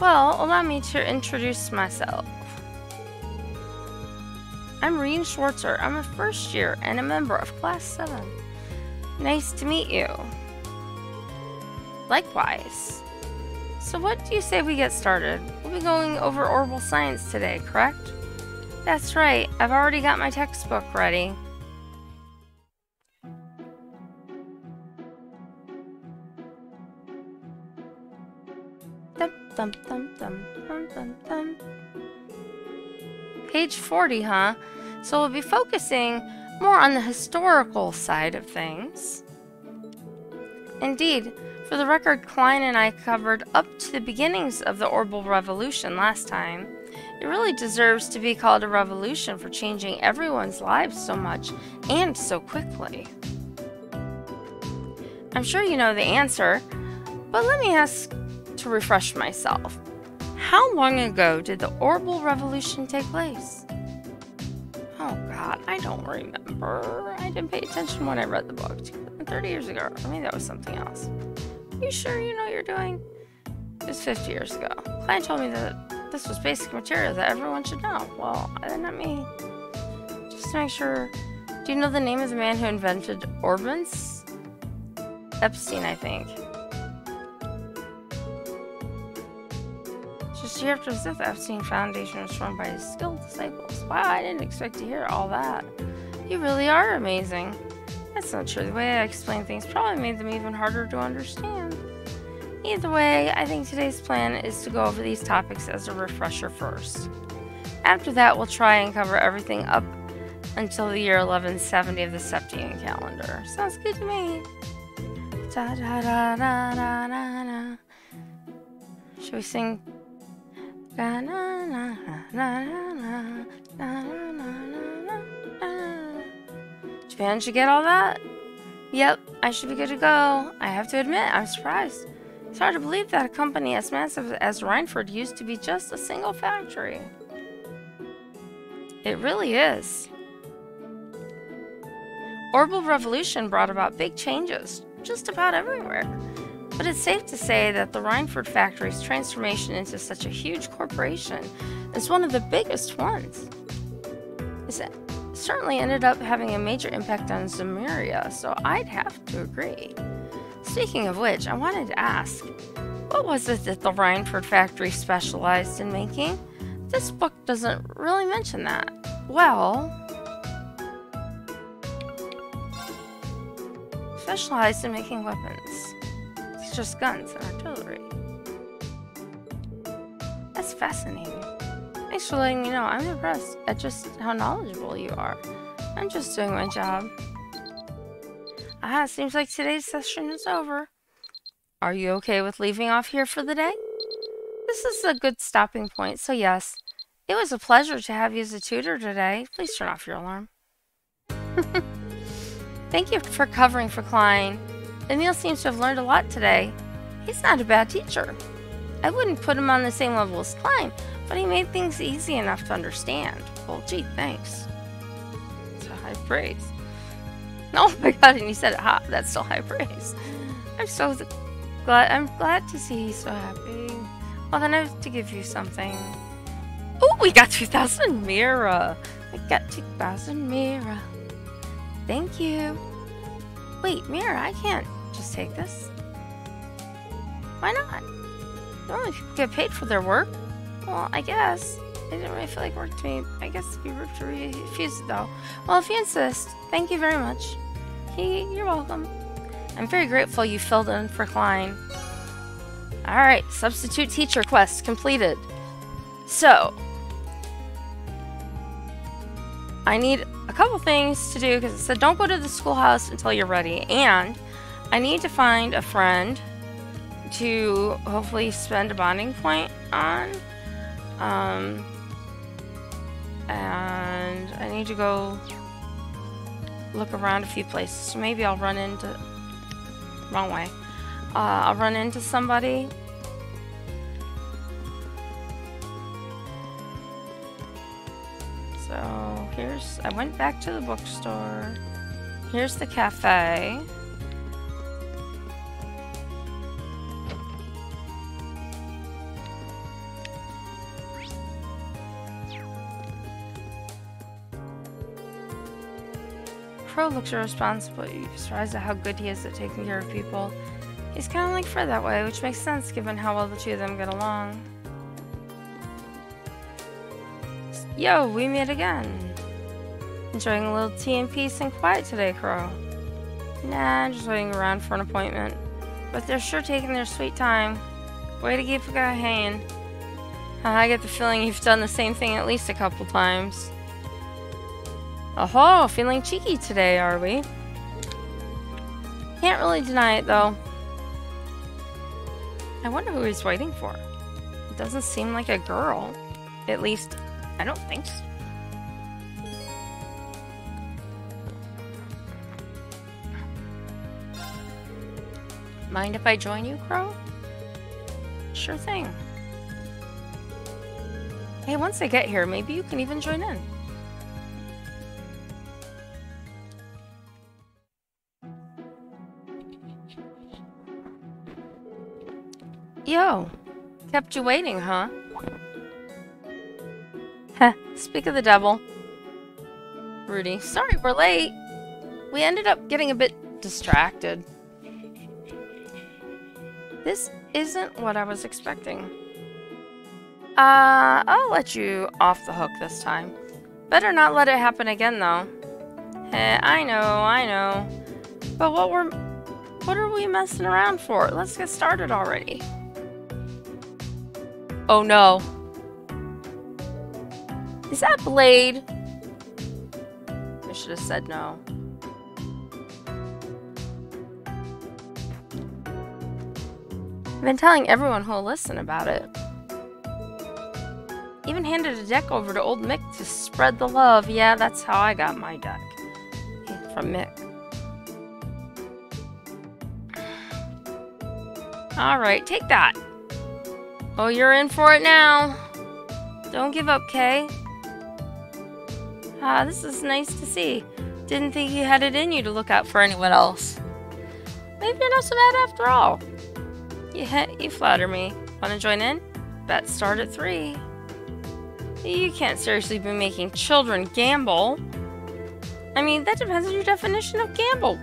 Well, allow me to introduce myself. I'm Rean Schwarzer. I'm a first year and a member of Class 7. Nice to meet you. Likewise. So what do you say we get started? We'll be going over orbital science today, correct? That's right. I've already got my textbook ready. Dum, dum, dum, dum, dum, dum, dum. Page 40, huh? So we'll be focusing more on the historical side of things. Indeed, for the record, Klein and I covered up to the beginnings of the Orbital Revolution last time. It really deserves to be called a revolution for changing everyone's lives so much and so quickly. I'm sure you know the answer, but let me ask to refresh myself. How long ago did the Orbital Revolution take place? Oh god, I don't remember. I didn't pay attention when I read the book. 30 years ago, or maybe that was something else. You sure you know what you're doing? It was 50 years ago. Klein told me that this was basic material that everyone should know. Well, not me. Just to make sure. Do you know the name of the man who invented Orbits? Epstein, I think. Just a year after his death, the Epstein Foundation was run by his skilled disciples. Wow, I didn't expect to hear all that. You really are amazing. That's not true. The way I explain things probably made them even harder to understand. Either way, I think today's plan is to go over these topics as a refresher first. After that, we'll try and cover everything up until the year 1170 of the Septian calendar. Sounds good to me. Da, da, da, da, da, da, da. Should we sing? Da, na, na, na, na, na, na, na, na, na. Japan should get all that? Yep, I should be good to go. I have to admit, I'm surprised. It's hard to believe that a company as massive as Reinford used to be just a single factory. It really is. Orbital Revolution brought about big changes, just about everywhere. But it's safe to say that the Reinford factory's transformation into such a huge corporation is one of the biggest ones. It certainly ended up having a major impact on Zemuria, so I'd have to agree. Speaking of which, I wanted to ask, what was it that the Reinford factory specialized in making? This book doesn't really mention that. Well, specialized in making weapons. It's just guns and artillery. That's fascinating. Thanks for letting me know. I'm impressed at just how knowledgeable you are. I'm just doing my job. Seems like today's session is over. Are you okay with leaving off here for the day? This is a good stopping point, so yes. It was a pleasure to have you as a tutor today. Please turn off your alarm. Thank you for covering for Klein. Emil seems to have learned a lot today. He's not a bad teacher. I wouldn't put him on the same level as Klein, but he made things easy enough to understand. Well, gee, thanks. It's a high praise. Oh my god, and you said it hot. That's still high praise. I'm so glad. I'm glad to see he's so happy. Well, then I have to give you something. Oh, we got 2,000 Mira. I got 2,000 Mira. Thank you. Wait, Mira, I can't just take this. Why not? Normally people get paid for their work. Well, I guess. It didn't really feel like work to me. I guess it'd be rude to refuse it though. Well, if you insist, thank you very much. You're welcome. I'm very grateful you filled in for Klein. Alright, substitute teacher quest completed. So, I need a couple things to do because it said don't go to the schoolhouse until you're ready. And I need to find a friend to hopefully spend a bonding point on. And I need to go look around a few places. So maybe I'll run into... Wrong way. I'll run into somebody. So here's... I went back to the bookstore. Here's the cafe. Crow looks irresponsible. You surprised at how good he is at taking care of people. He's kind of like Fred that way, which makes sense given how well the two of them get along. Yo, we meet again. Enjoying a little tea in peace and quiet today, Crow. Nah, just waiting around for an appointment. But they're sure taking their sweet time. Way to keep a guy hanging. I get the feeling you've done the same thing at least a couple times. Oh, feeling cheeky today, are we? Can't really deny it, though. I wonder who he's waiting for. It doesn't seem like a girl. At least, I don't think so. Mind if I join you, Crow? Sure thing. Hey, once I get here, maybe you can even join in. Yo, kept you waiting, huh? Heh, speak of the devil. Rudy, sorry we're late. We ended up getting a bit distracted. This isn't what I was expecting. I'll let you off the hook this time. Better not let it happen again, though. Heh, I know. But what are we messing around for? Let's get started already. Oh no. Is that Blade? I should have said no. I've been telling everyone who'll listen about it. Even handed a deck over to old Mick to spread the love. Yeah, that's how I got my deck. From Mick. Alright, take that. Oh, you're in for it now. Don't give up, Kay. This is nice to see. Didn't think you had it in you to look out for anyone else. Maybe you're not so bad after all. You flatter me. Wanna join in? Bet start at 3. You can't seriously be making children gamble. I mean, that depends on your definition of gamble.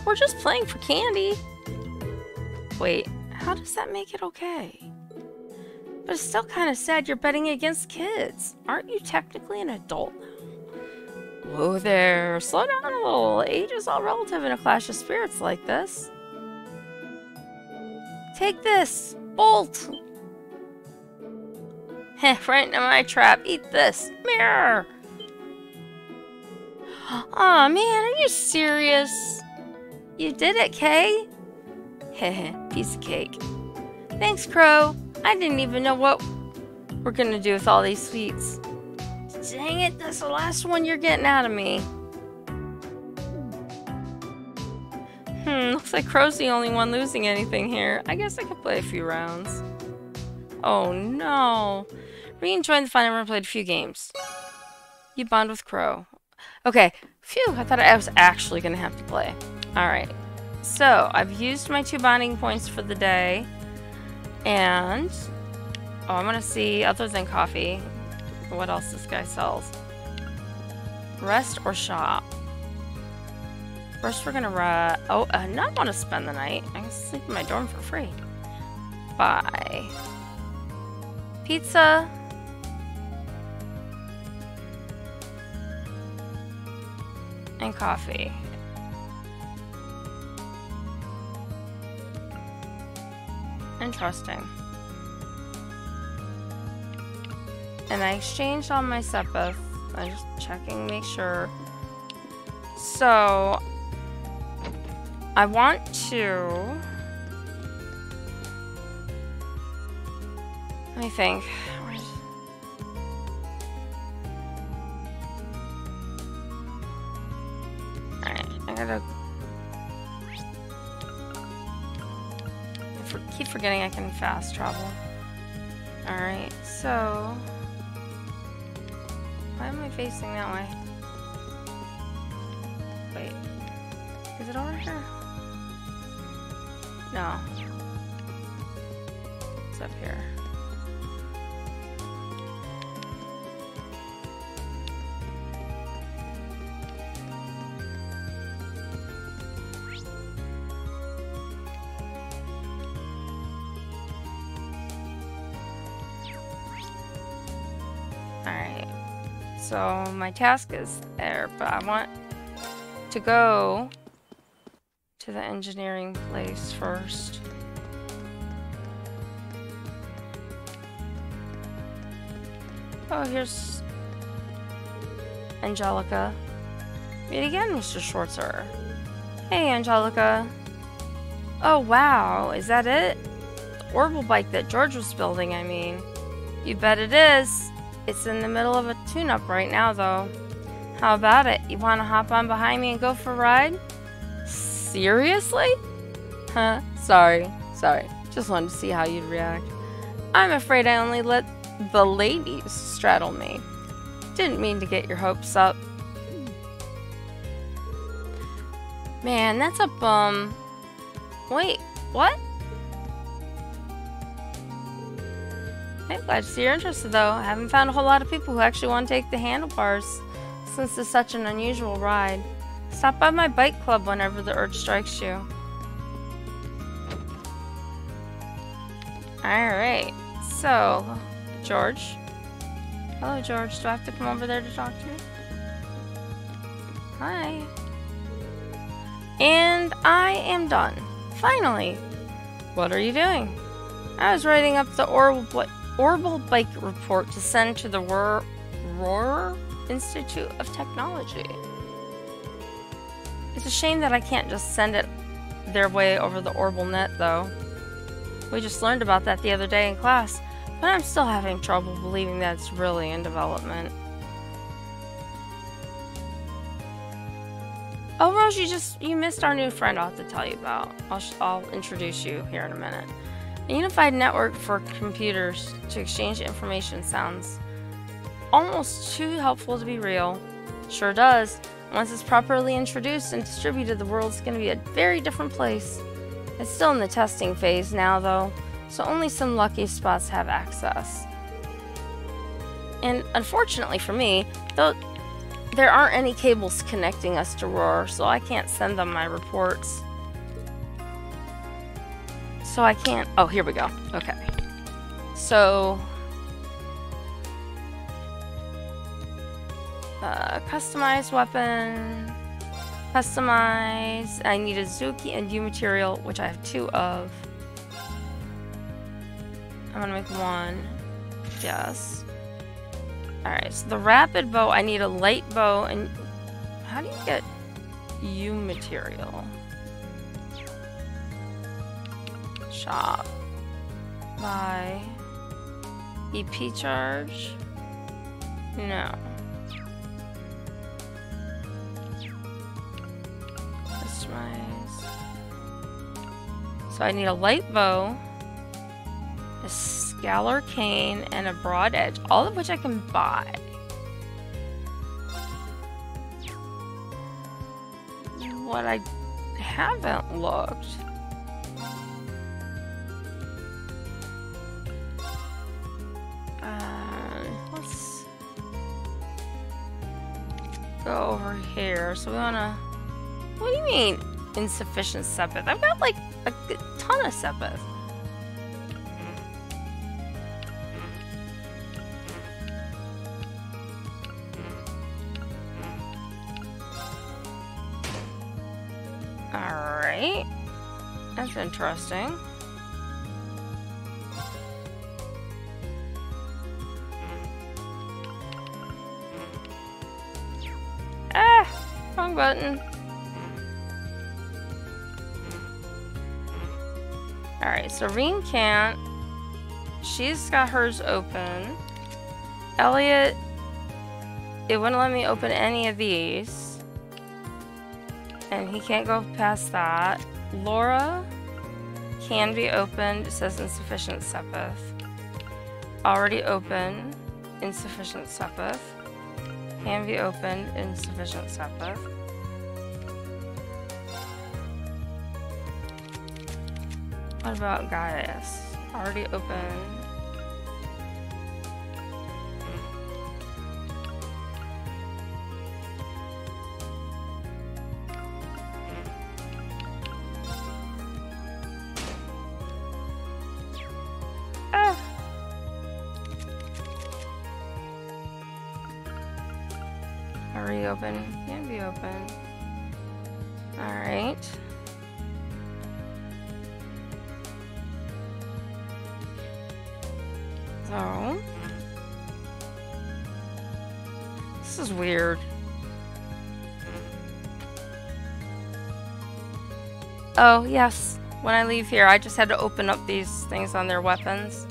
We're just playing for candy. Wait, how does that make it okay? But it's still kind of sad you're betting against kids. Aren't you technically an adult now? Whoa there, slow down a little. Age is all relative in a clash of spirits like this. Take this, Bolt. Heh, right into my trap. Eat this, mirror. Aw, man, are you serious? You did it, Kay? Heh, piece of cake. Thanks, Crow. I didn't even know what we're gonna do with all these sweets. Dang it, that's the last one you're getting out of me. Looks like Crow's the only one losing anything here. I guess I could play a few rounds. Oh no. Re-enjoying the fun and played a few games. You bond with Crow. Okay, phew, I thought I was actually gonna have to play. Alright, so I've used my 2 bonding points for the day. And, oh, I want to see, other than coffee, what else this guy sells. Rest or shop? First we're gonna not want to spend the night. I can sleep in my dorm for free. Buy. Pizza. And coffee. Interesting. And I exchanged all my Sepith. I'm just checking, make sure. So, I want to... Let me think. Alright, I gotta... keep forgetting I can fast travel. Alright, so... Why am I facing that way? Wait. Is it over here? No. It's up here. Alright, so my task is there, but I want to go to the engineering place first. Oh, here's Angelica. Meet again, Mr. Schwarzer. Hey, Angelica. Oh, wow, is that it? Orbital bike that George was building, I mean. You bet it is. It's in the middle of a tune-up right now, though. How about it? You want to hop on behind me and go for a ride? Seriously? Huh? Sorry. Just wanted to see how you'd react. I'm afraid I only let the ladies straddle me. Didn't mean to get your hopes up. Man, that's a bum. Wait, what? Hey, glad to see you're interested, though. I haven't found a whole lot of people who actually want to take the handlebars, since it's such an unusual ride. Stop by my bike club whenever the urge strikes you. Alright, so, George. Hello, George. Do I have to come over there to talk to you? Hi. And I am done. Finally. What are you doing? I was writing up the Orbital bike report to send to the Rohr Institute of Technology. It's a shame that I can't just send it their way over the Orbital net, though. We just learned about that the other day in class, but I'm still having trouble believing that it's really in development. Oh, Rose, you missed our new friend I'll have to tell you about. I'll introduce you here in a minute. A unified network for computers to exchange information sounds almost too helpful to be real. Sure does. Once it's properly introduced and distributed, the world's going to be a very different place. It's still in the testing phase now, though, so only some lucky spots have access. And unfortunately for me, though, there aren't any cables connecting us to Rohr, so I can't send them my reports. So I can't... Oh, here we go. Okay. So... customize weapon... Customize... I need a Zuki and U material, which I have 2 of. I'm gonna make 1. Yes. Alright, so the rapid bow, I need a light bow, and... How do you get U material? Shop. Buy. EP charge? No. Customize. So I need a light bow, a scalar cane, and a broad edge, all of which I can buy. What I haven't looked... let's go over here. So we wanna... What do you mean, insufficient Sepith? I've got like a ton of Sepith. Alright. That's interesting. Ah! Wrong button. Alright, so Reem can't. She's got hers open. Elliot, it wouldn't let me open any of these. And he can't go past that. Laura can be opened. It says insufficient Sepith. Already open. Insufficient Sepith. Can be opened. Insufficient Sepith. What about Gaius? Already open. Ah. Already open. Can be open. Alright. So, this is weird. Oh, yes. when I leave here. I just had to open up these things on their weapons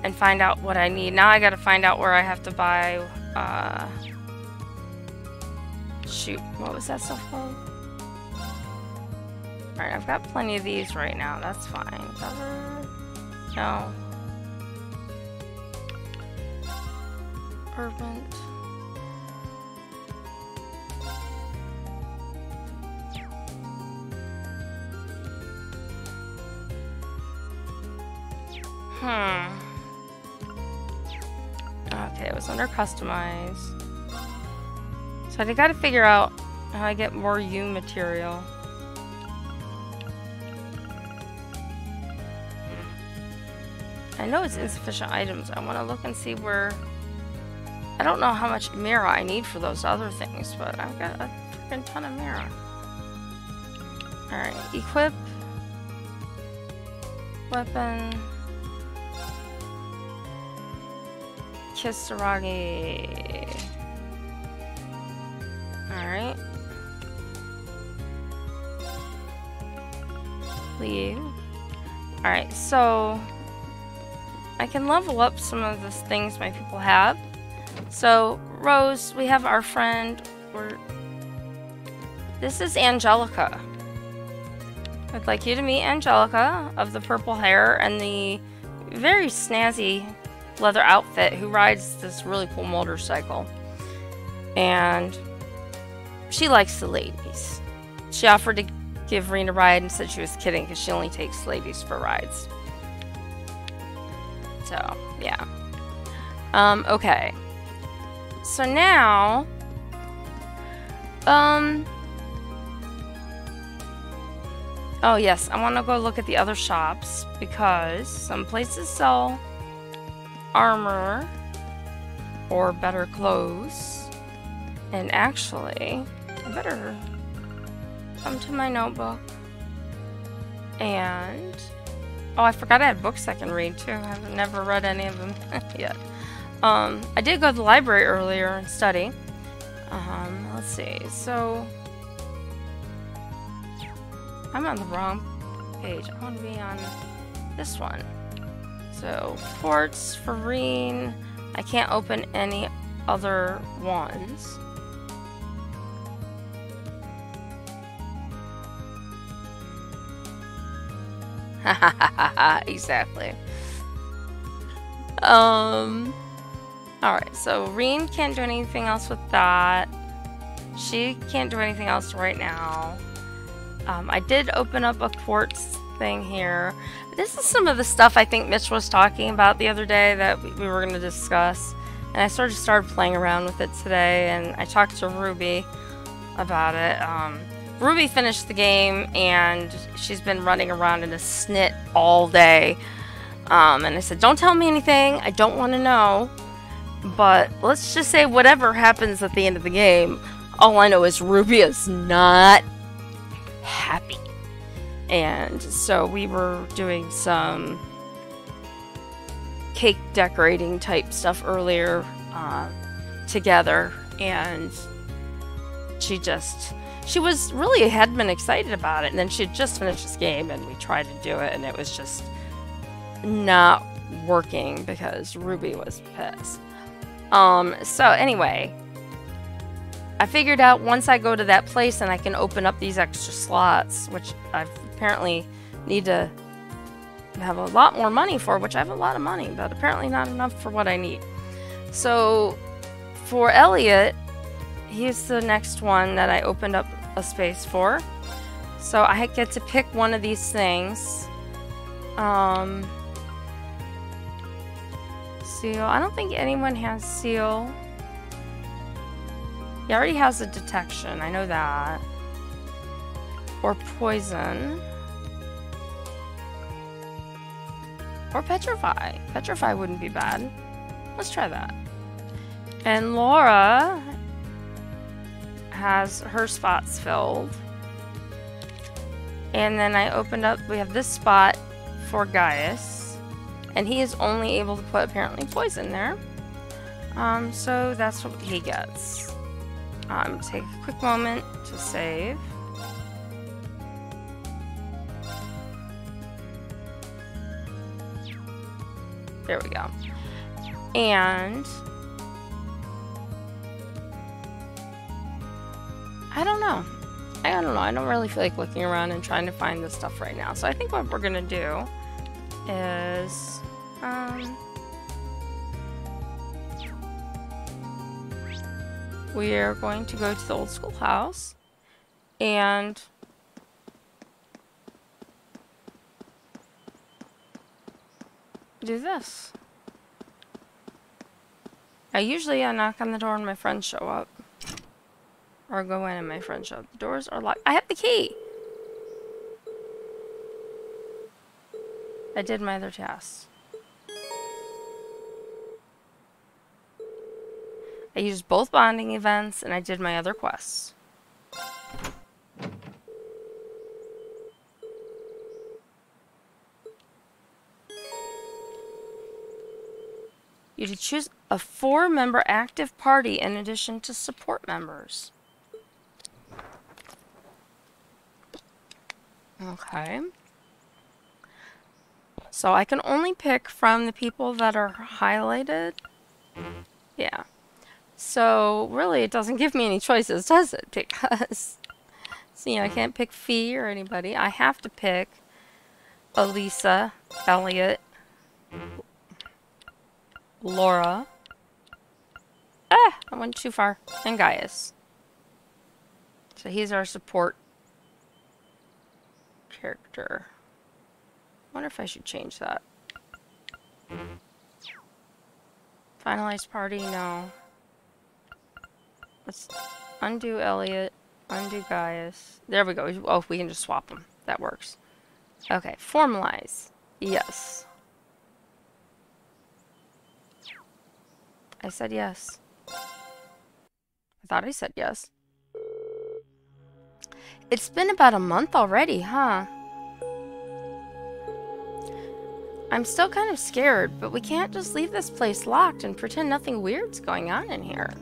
and find out what I need. Now I gotta find out where I have to buy, shoot, what was that stuff called? Alright, I've got plenty of these right now. That's fine. Cover? No. Urban. Okay, it was under customize. So I gotta figure out how I get more U material. I know it's insufficient items. I want to look and see where... I don't know how much mirror I need for those other things, but I've got a freaking ton of mirror. Alright, equip. Weapon. Kisaragi. Alright. Leave. Alright, so I can level up some of the things my people have. So, Rose, we have our friend. This is Angelica. I'd like you to meet Angelica of the purple hair and the very snazzy leather outfit who rides this really cool motorcycle. And she likes the ladies. She offered to give Rean a ride and said she was kidding because she only takes ladies for rides. So, yeah. Okay. So now, oh yes, I want to go look at the other shops because some places sell armor or better clothes. And actually, I better come to my notebook. And oh, I forgot I had books I can read too. I've never read any of them yet. I did go to the library earlier and study. Let's see. So I'm on the wrong page. I want to be on this one. So forts for Rean. I can't open any other ones. Exactly. Alright, so Rean can't do anything else with that. She can't do anything else right now. I did open up a quartz thing here. This is some of the stuff I think Mitch was talking about the other day that we were going to discuss. And I sort of started playing around with it today, and I talked to Ruby about it. Ruby finished the game, and she's been running around in a snit all day. And I said, don't tell me anything. I don't want to know. But let's just say whatever happens at the end of the game, all I know is Ruby is not happy. And so we were doing some cake decorating type stuff earlier together, and she was really had been excited about it, and then she had just finished this game and we tried to do it and it was just not working because Ruby was pissed. So anyway, I figured out once I go to that place and I can open up these extra slots, which I apparently need to have a lot more money for, which I have a lot of money, but apparently not enough for what I need. So for Elliot, he's the next one that I opened up a space for. So I get to pick one of these things. Seal. I don't think anyone has seal. He already has a detection. I know that. Or poison. Or petrify. Petrify wouldn't be bad. Let's try that. And Laura has her spots filled. And then I opened up, we have this spot for Gaius. And he is only able to put apparently poison there. So that's what he gets. Take a quick moment to save. There we go. And I don't know. I don't really feel like looking around and trying to find this stuff right now. So I think what we're gonna do is we're going to go to the old schoolhouse and do this. Usually I knock on the door and my friends show up. Or go in and my friends show up. The doors are locked. I have the key! I did my other tasks. I used both bonding events and I did my other quests. You to choose a 4-member active party in addition to support members. Okay. So I can only pick from the people that are highlighted. Yeah. So really it doesn't give me any choices, does it? Because, so, you know, I can't pick Fee or anybody. I have to pick Elisa, Elliot, Laura. I went too far. And Gaius. So he's our support character. I wonder if I should change that. Finalized party, no. Let's undo Elliot, undo Gaius. There we go. Oh, we can just swap them. That works. Okay, formalize. Yes. I said yes. I thought I said yes. It's been about a month already, huh? I'm still kind of scared, but we can't just leave this place locked and pretend nothing weird's going on in here.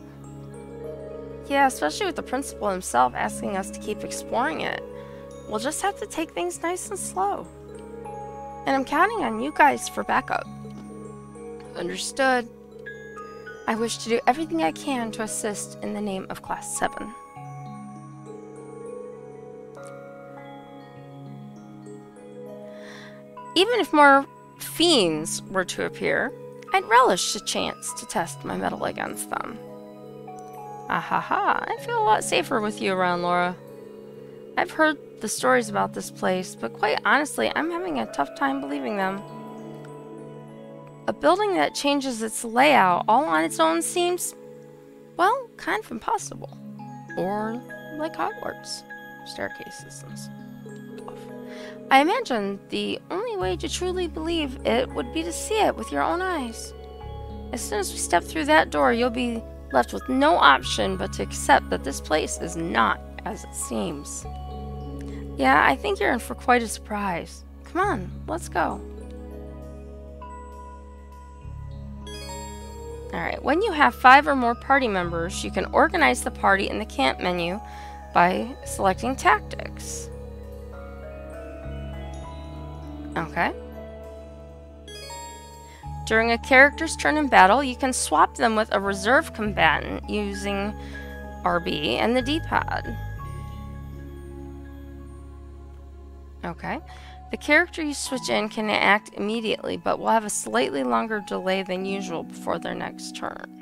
Yeah, especially with the principal himself asking us to keep exploring it. We'll just have to take things nice and slow. And I'm counting on you guys for backup. Understood. I wish to do everything I can to assist in the name of Class 7. Even if more fiends were to appear, I'd relish a chance to test my mettle against them. Ahaha, I feel a lot safer with you around, Laura. I've heard the stories about this place, but quite honestly, I'm having a tough time believing them. A building that changes its layout all on its own seems, well, kind of impossible. Or like Hogwarts. Staircases and stuff. I imagine the only way to truly believe it would be to see it with your own eyes. As soon as we step through that door, you'll be left with no option but to accept that this place is not as it seems. Yeah, I think you're in for quite a surprise. Come on, let's go. Alright, when you have 5 or more party members, you can organize the party in the camp menu by selecting tactics. Okay. During a character's turn in battle, you can swap them with a reserve combatant using RB and the D-pad. Okay. The character you switch in can act immediately, but will have a slightly longer delay than usual before their next turn.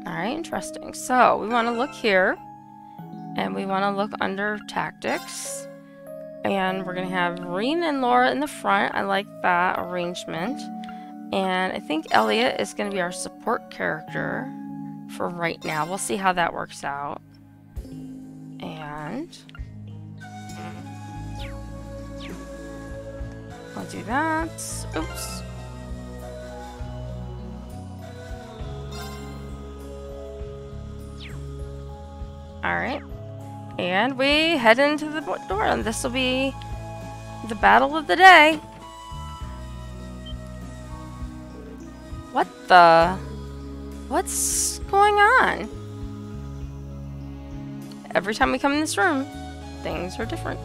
Alright, interesting. So, we want to look here, and we want to look under Tactics. And we're going to have Rean and Laura in the front. I like that arrangement. And I think Elliot is going to be our support character for right now. We'll see how that works out. And I'll do that. Oops. Alright. And we head into the door, and this will be the battle of the day. What the? What's going on? Every time we come in this room, things are different.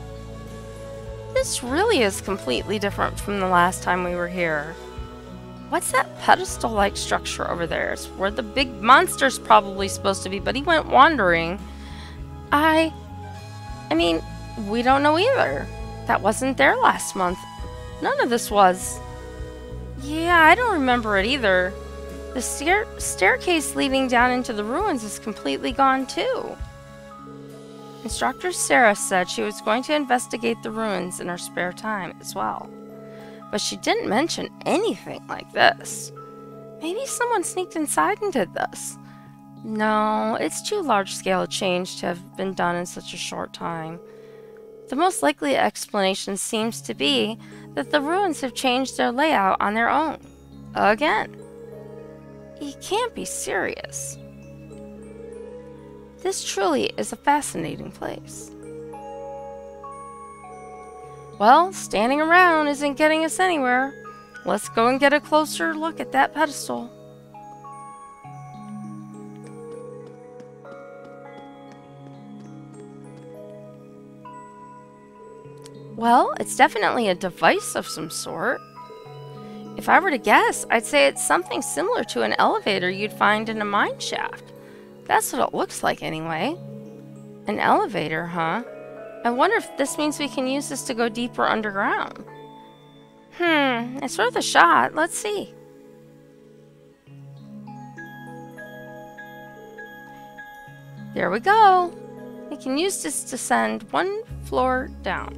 This really is completely different from the last time we were here. What's that pedestal-like structure over there? It's where the big monster's probably supposed to be, but he went wandering. I mean, we don't know either. That wasn't there last month. None of this was. Yeah, I don't remember it either. The staircase leading down into the ruins is completely gone too. Instructor Sarah said she was going to investigate the ruins in her spare time as well. But she didn't mention anything like this. Maybe someone sneaked inside and did this. No, it's too large-scale a change to have been done in such a short time. The most likely explanation seems to be that the ruins have changed their layout on their own. Again. You can't be serious. This truly is a fascinating place. Well, standing around isn't getting us anywhere. Let's go and get a closer look at that pedestal. Well, it's definitely a device of some sort. If I were to guess, I'd say it's something similar to an elevator you'd find in a mine shaft. That's what it looks like anyway. An elevator, huh? I wonder if this means we can use this to go deeper underground. It's worth a shot. Let's see. There we go. We can use this to send one floor down.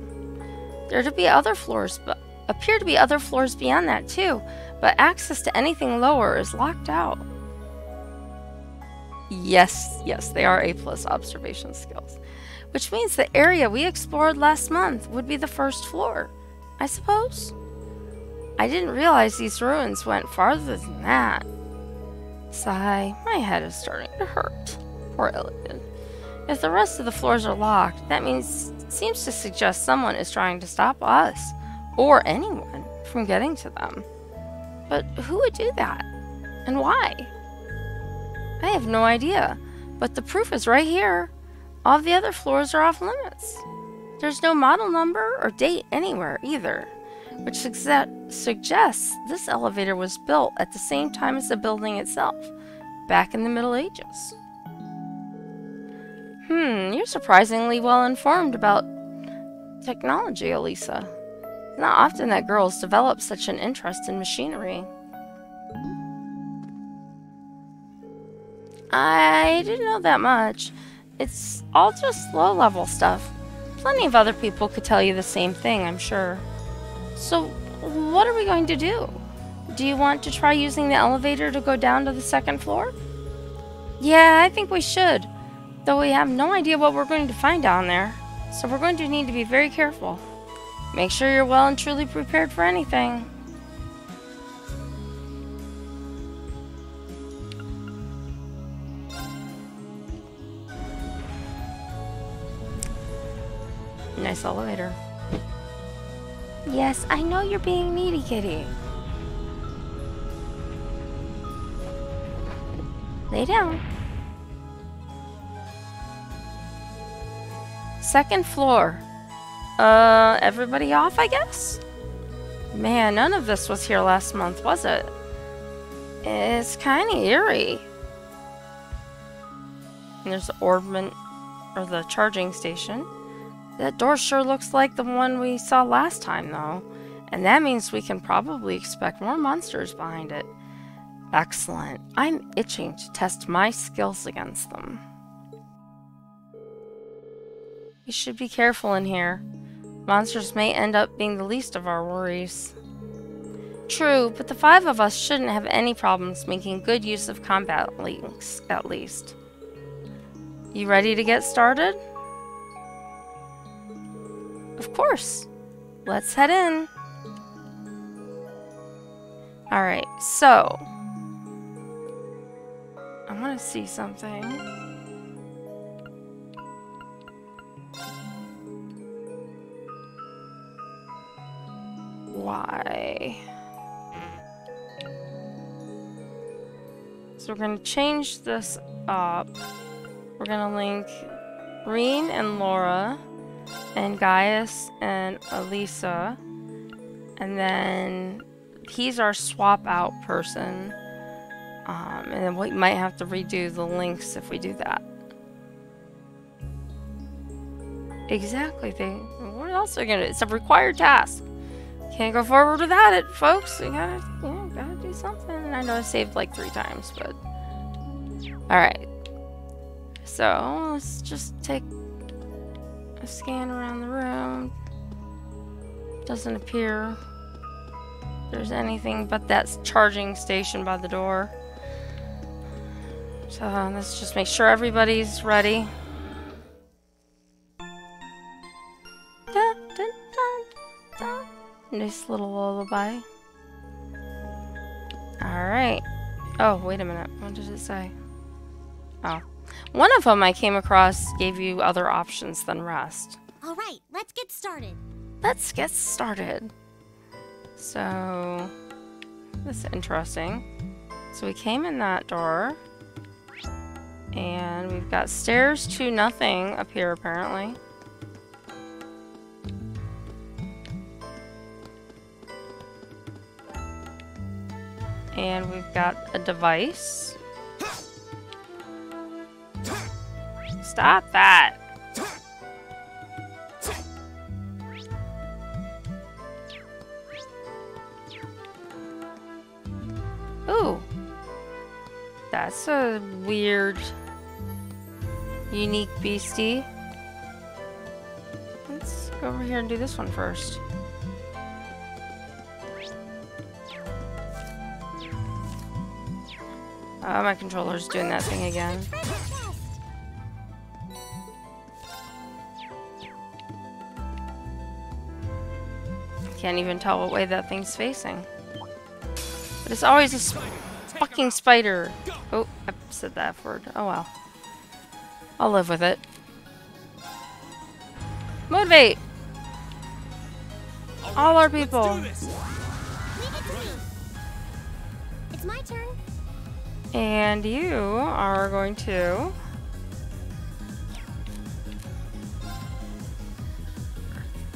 There appear to be other floors beyond that too, but access to anything lower is locked out. Yes, they are A+ observation skills. Which means the area we explored last month would be the first floor, I suppose? I didn't realize these ruins went farther than that. Sigh, my head is starting to hurt. Poor Iliad. If the rest of the floors are locked, that seems to suggest someone is trying to stop us, or anyone, from getting to them. But who would do that? And why? I have no idea, but the proof is right here. All the other floors are off limits. There's no model number or date anywhere either, which suggests this elevator was built at the same time as the building itself, back in the Middle Ages. You're surprisingly well informed about technology, Elisa. It's not often that girls develop such an interest in machinery. I didn't know that much. It's all just low-level stuff. Plenty of other people could tell you the same thing, I'm sure. So, what are we going to do? Do you want to try using the elevator to go down to the second floor? Yeah, I think we should. Though we have no idea what we're going to find down there. So we're going to need to be very careful. Make sure you're well and truly prepared for anything. Nice elevator. Yes, I know you're being needy, kitty. Lay down. Second floor. Everybody off, I guess? Man, none of this was here last month, was it? It's kind of eerie. And there's the orbment, or the charging station. That door sure looks like the one we saw last time, though. And that means we can probably expect more monsters behind it. Excellent. I'm itching to test my skills against them. We should be careful in here. Monsters may end up being the least of our worries. True, but the 5 of us shouldn't have any problems making good use of combat links, at least. You ready to get started? Of course. Let's head in. Alright, so I want to see something. Why? So we're going to change this up. We're going to link Rean and Laura and Gaius and Elisa. And then he's our swap out person. And then we might have to redo the links if we do that. Exactly. What else are we gonna do? It's a required task. Can't go forward without it, folks. You gotta do something. I know I saved like 3 times, but alright. So let's just take a scan around the room. Doesn't appear there's anything but that charging station by the door. So let's just make sure everybody's ready. Dun, dun, dun, dun. Nice little lullaby. Alright. Oh, wait a minute. What did it say? Oh. One of them I came across gave you other options than rest. Alright, let's get started. Let's get started. So, that's interesting. So we came in that door. And we've got stairs to nothing up here, apparently. And we've got a device. Stop that! Ooh. That's a weird, unique beastie. Let's go over here and do this one first. Oh, my controller's doing that thing again. Can't even tell what way that thing's facing. But it's always a fucking spider. Oh, I said that word. Oh well. I'll live with it. Motivate! All our people. It's my turn. And you are going to...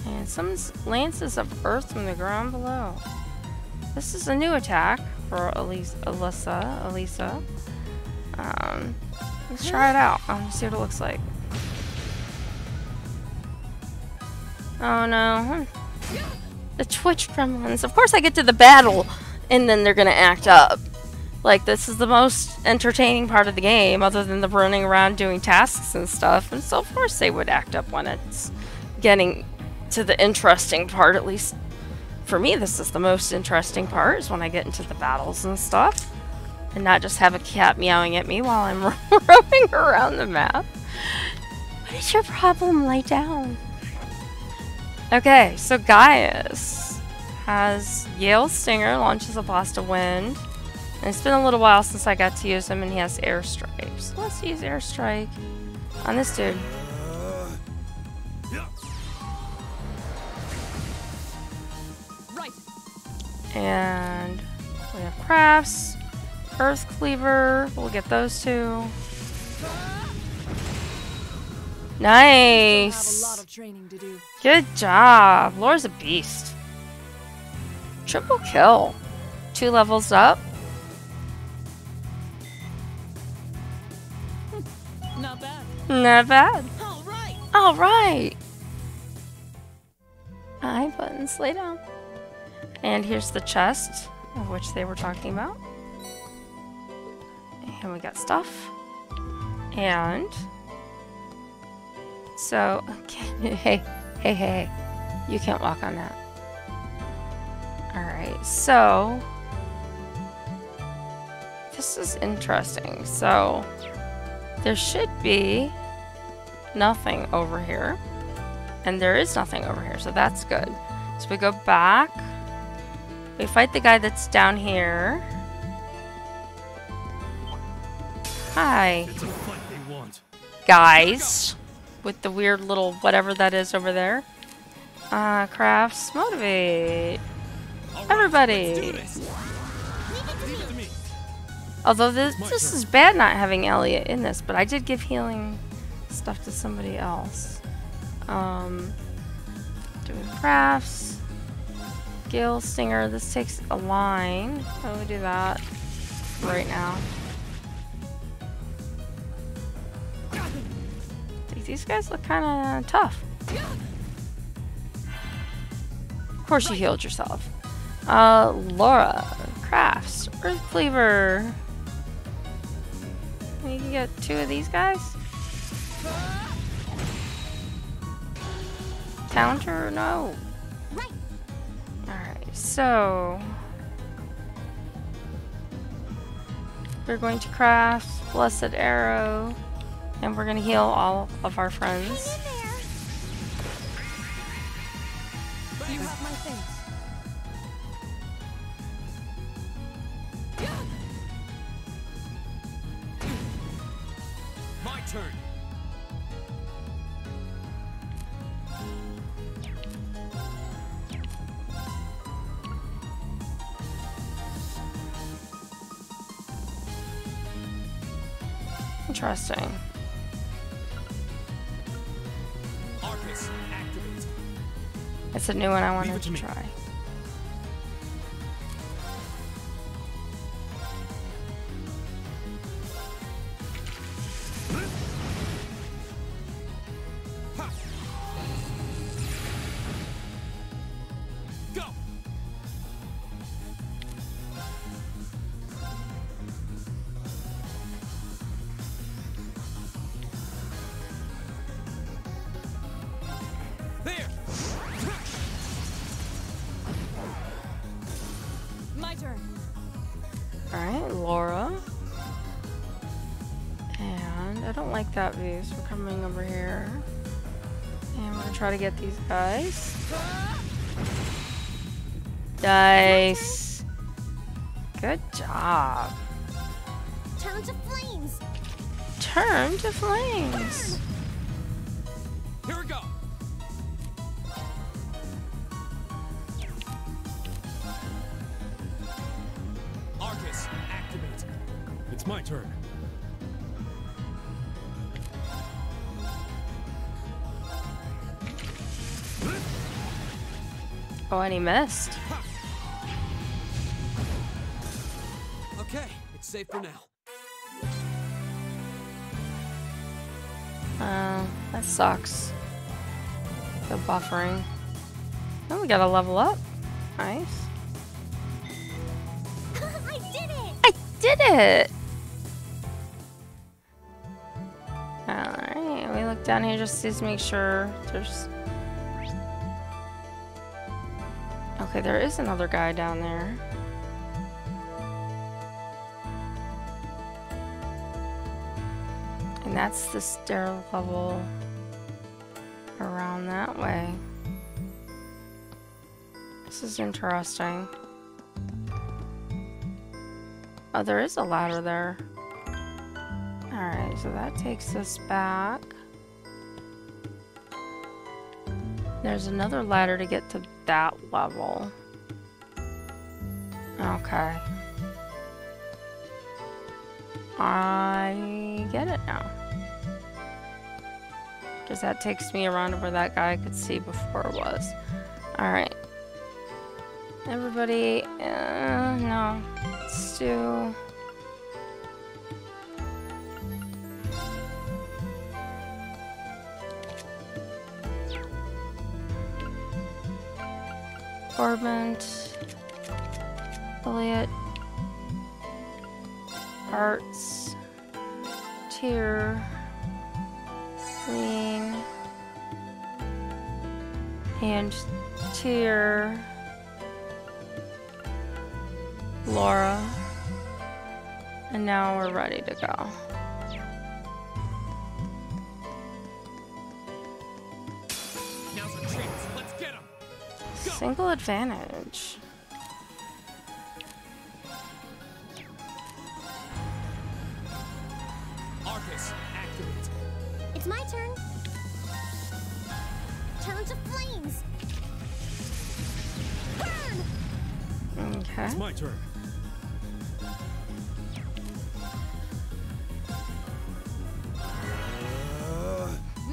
And some lances of earth from the ground below. This is a new attack for Elisa. Let's try it out. Let's see what it looks like. Oh no. The Twitch gremlins. Of course I get to the battle and then they're gonna act up. Like, this is the most entertaining part of the game other than the running around doing tasks and stuff. And so of course they would act up when it's getting to the interesting part. At least for me, this is the most interesting part, is when I get into the battles and stuff. And not just have a cat meowing at me while I'm roaming around the map. What is your problem? Lay down. Okay, so Gaius has Yale's Stinger, launches a blast of wind. And it's been a little while since I got to use him, and he has Airstrike. So let's use Airstrike on this dude. And we have crafts, Earth Cleaver, we'll get those two. Nice! I have a lot of training to do. Good job! Laura's a beast. Triple kill. 2 levels up. Not bad. Not bad. Alright! Alright! Hi, Buttons, lay down. And here's the chest, of which they were talking about. And we got stuff. And... So, hey, you can't walk on that. Alright, so... This is interesting. So, there should be nothing over here. And there is nothing over here, so that's good. So we go back. We fight the guy that's down here. Hi. Guys. With the weird little whatever that is over there. Crafts. Motivate. Everybody. Although this is bad not having Elliot in this, but I did give healing stuff to somebody else. Doing crafts. Gale Stinger. This takes a line. Why don't we do that right now? These guys look kind of tough. Of course you healed yourself. Laura. Crafts. Earth Cleaver. You can get 2 of these guys. Counter? No. Alright, so we're going to craft Blessed Arrow, and we're going to heal all of our friends. You have my things. My turn. Interesting. Arcus, activate. It's a new one I wanted to try. Go. There. My turn. Alright, Laura. And I don't like that view, so we're coming over here. And we're gonna try to get these guys. Nice. Good job. Turn to flames. Turn to flames. Here we go. Arcus, activate. It's my turn. Oh, and he missed. Okay, it's safe for now. That sucks. The buffering. Oh, we gotta level up. Nice. I did it! I did it! Alright, we look down here just to make sure there's... Okay, there is another guy down there. And that's the stair level around that way. This is interesting. Oh, there is a ladder there. Alright, so that takes us back. There's another ladder to get to that level. Okay. I get it now. Because that takes me around to where that guy I could see before was. Alright. Everybody, no. Let's do... Corbent, Elliot, Arts, Tyr, Lean, and Tyr, Laura, and now we're ready to go. Now's our chance. Let's get him. Single advantage. Arcus, activate. It's my turn. Turn to flames. Burn! Okay. It's my turn.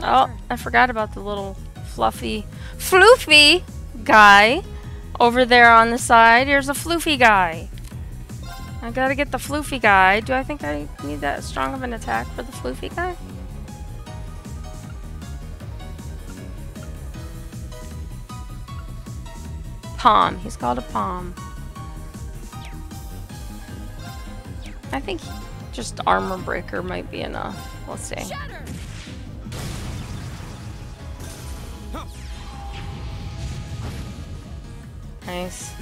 Oh, I forgot about the little fluffy floofy guy over there on the side. Here's a floofy guy. I gotta get the floofy guy. Do I think I need that strong of an attack for the floofy guy? Palm. He's called a palm. I think just armor breaker might be enough. We'll see. Nice.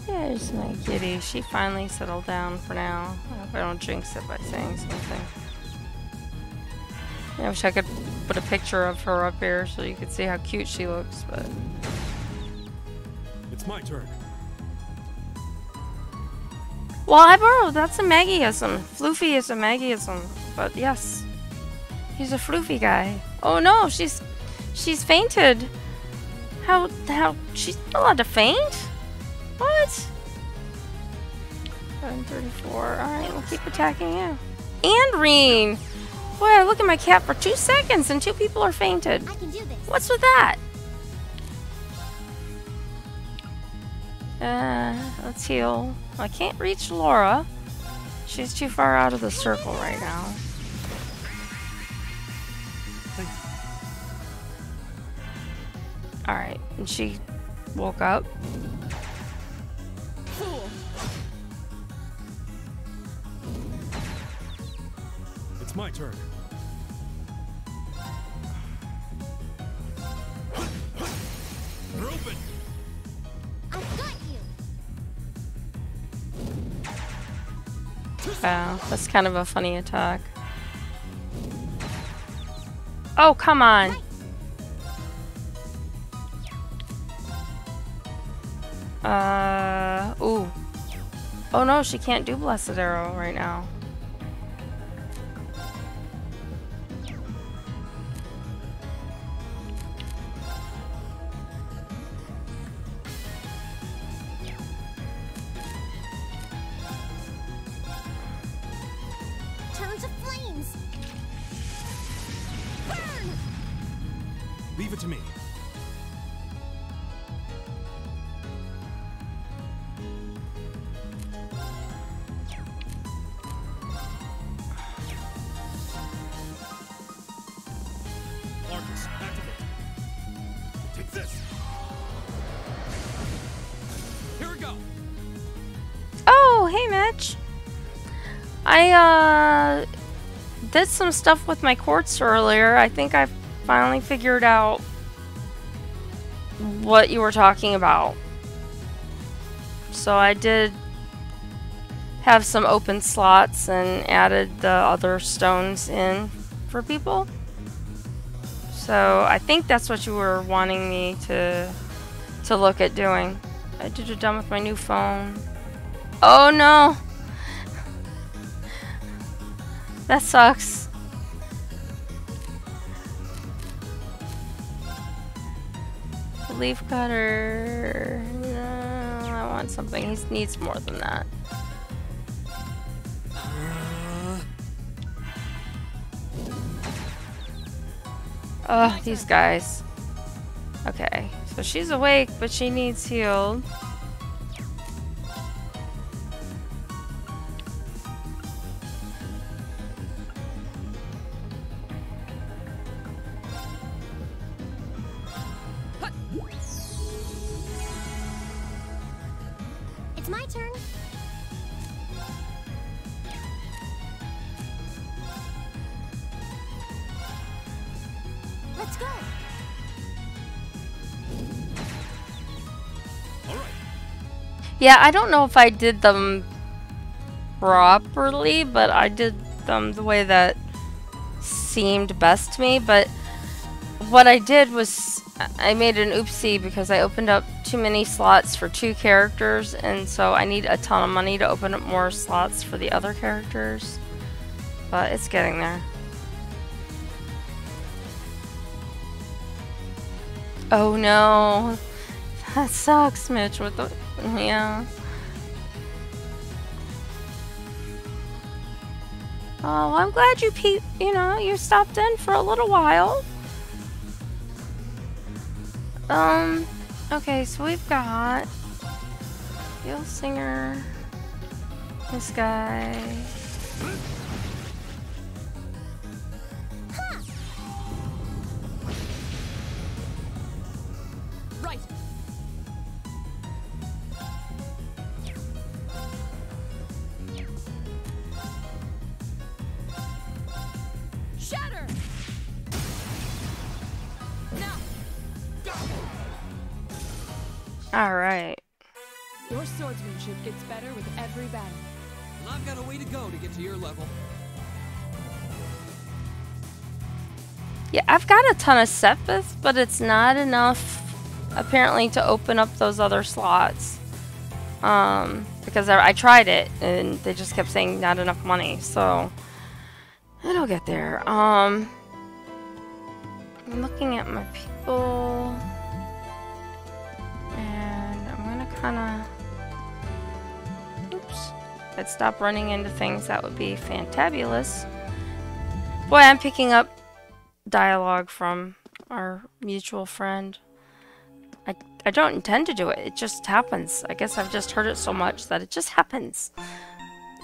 There's my kitty. She finally settled down for now. I hope I don't jinx it by saying something. I wish I could put a picture of her up here so you could see how cute she looks, but... It's my turn. Well, I borrowed. That's a Maggieism. Floofy is a Maggieism, but yes. He's a floofy guy. Oh no, she's fainted. How, she's not allowed to faint? What? 734. Alright, we'll keep attacking you. And Reen! Boy, I look at my cat for 2 seconds and 2 people are fainted. I can do this. What's with that? Let's heal. I can't reach Laura. She's too far out of the circle right now. Alright, and she woke up. It's my turn. I've got you. Wow, that's kind of a funny attack. Oh, come on. Ooh. Oh no, she can't do Blessed Arrow right now. Turn to flames. Burn. Leave it to me. Arcus, activate. Take this. Here we go. Oh, hey Mitch. I did some stuff with my quartz earlier. I think I finally figured out what you were talking about. So I did have some open slots and added the other stones in for people. So I think that's what you were wanting me to look at doing. I did it done with my new phone. Oh no! That sucks. Leaf cutter. No, I want something. He needs more than that. Oh, these guys. Okay, so she's awake, but she needs healed. It's my turn. Let's go. Yeah, I don't know if I did them properly, but I did them the way that seemed best to me. But what I did was I made an oopsie because I opened up too many slots for 2 characters, and so I need a ton of money to open up more slots for the other characters. But it's getting there. Oh no. That sucks, Mitch, with the... yeah. Oh, I'm glad you stopped in for a little while. Okay, so we've got Gale Singer, this guy. Right. Shatter. Now. All right. Your swordsmanship gets better with every battle. And I've got a way to go to get to your level. Yeah, I've got a ton of Sepith, but it's not enough, apparently, to open up those other slots. Because I tried it, and they just kept saying not enough money, so it'll get there. I'm looking at my people, and I'm gonna kind of, oops, if I'd stop running into things, that would be fantabulous. Boy, I'm picking up dialogue from our mutual friend. I don't intend to do it. It just happens. I guess I've just heard it so much that it just happens.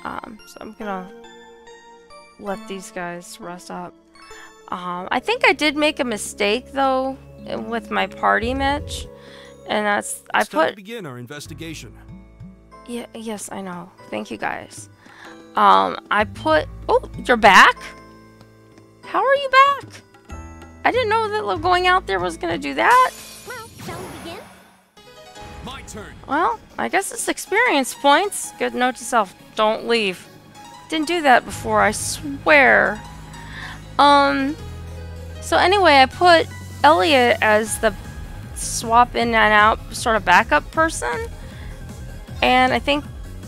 So I'm gonna let these guys rest up. I think I did make a mistake though with my party match, and that's It's time to begin our investigation. Yeah. Yes, I know. Thank you guys. I put. Oh, you're back. How are you back? I didn't know that going out there was gonna do that. Well, shall we begin? My turn. Well, I guess it's experience points. Good note to self. Don't leave. Didn't do that before, I swear. So anyway, I put Elliot as the swap in and out sort of backup person. And I think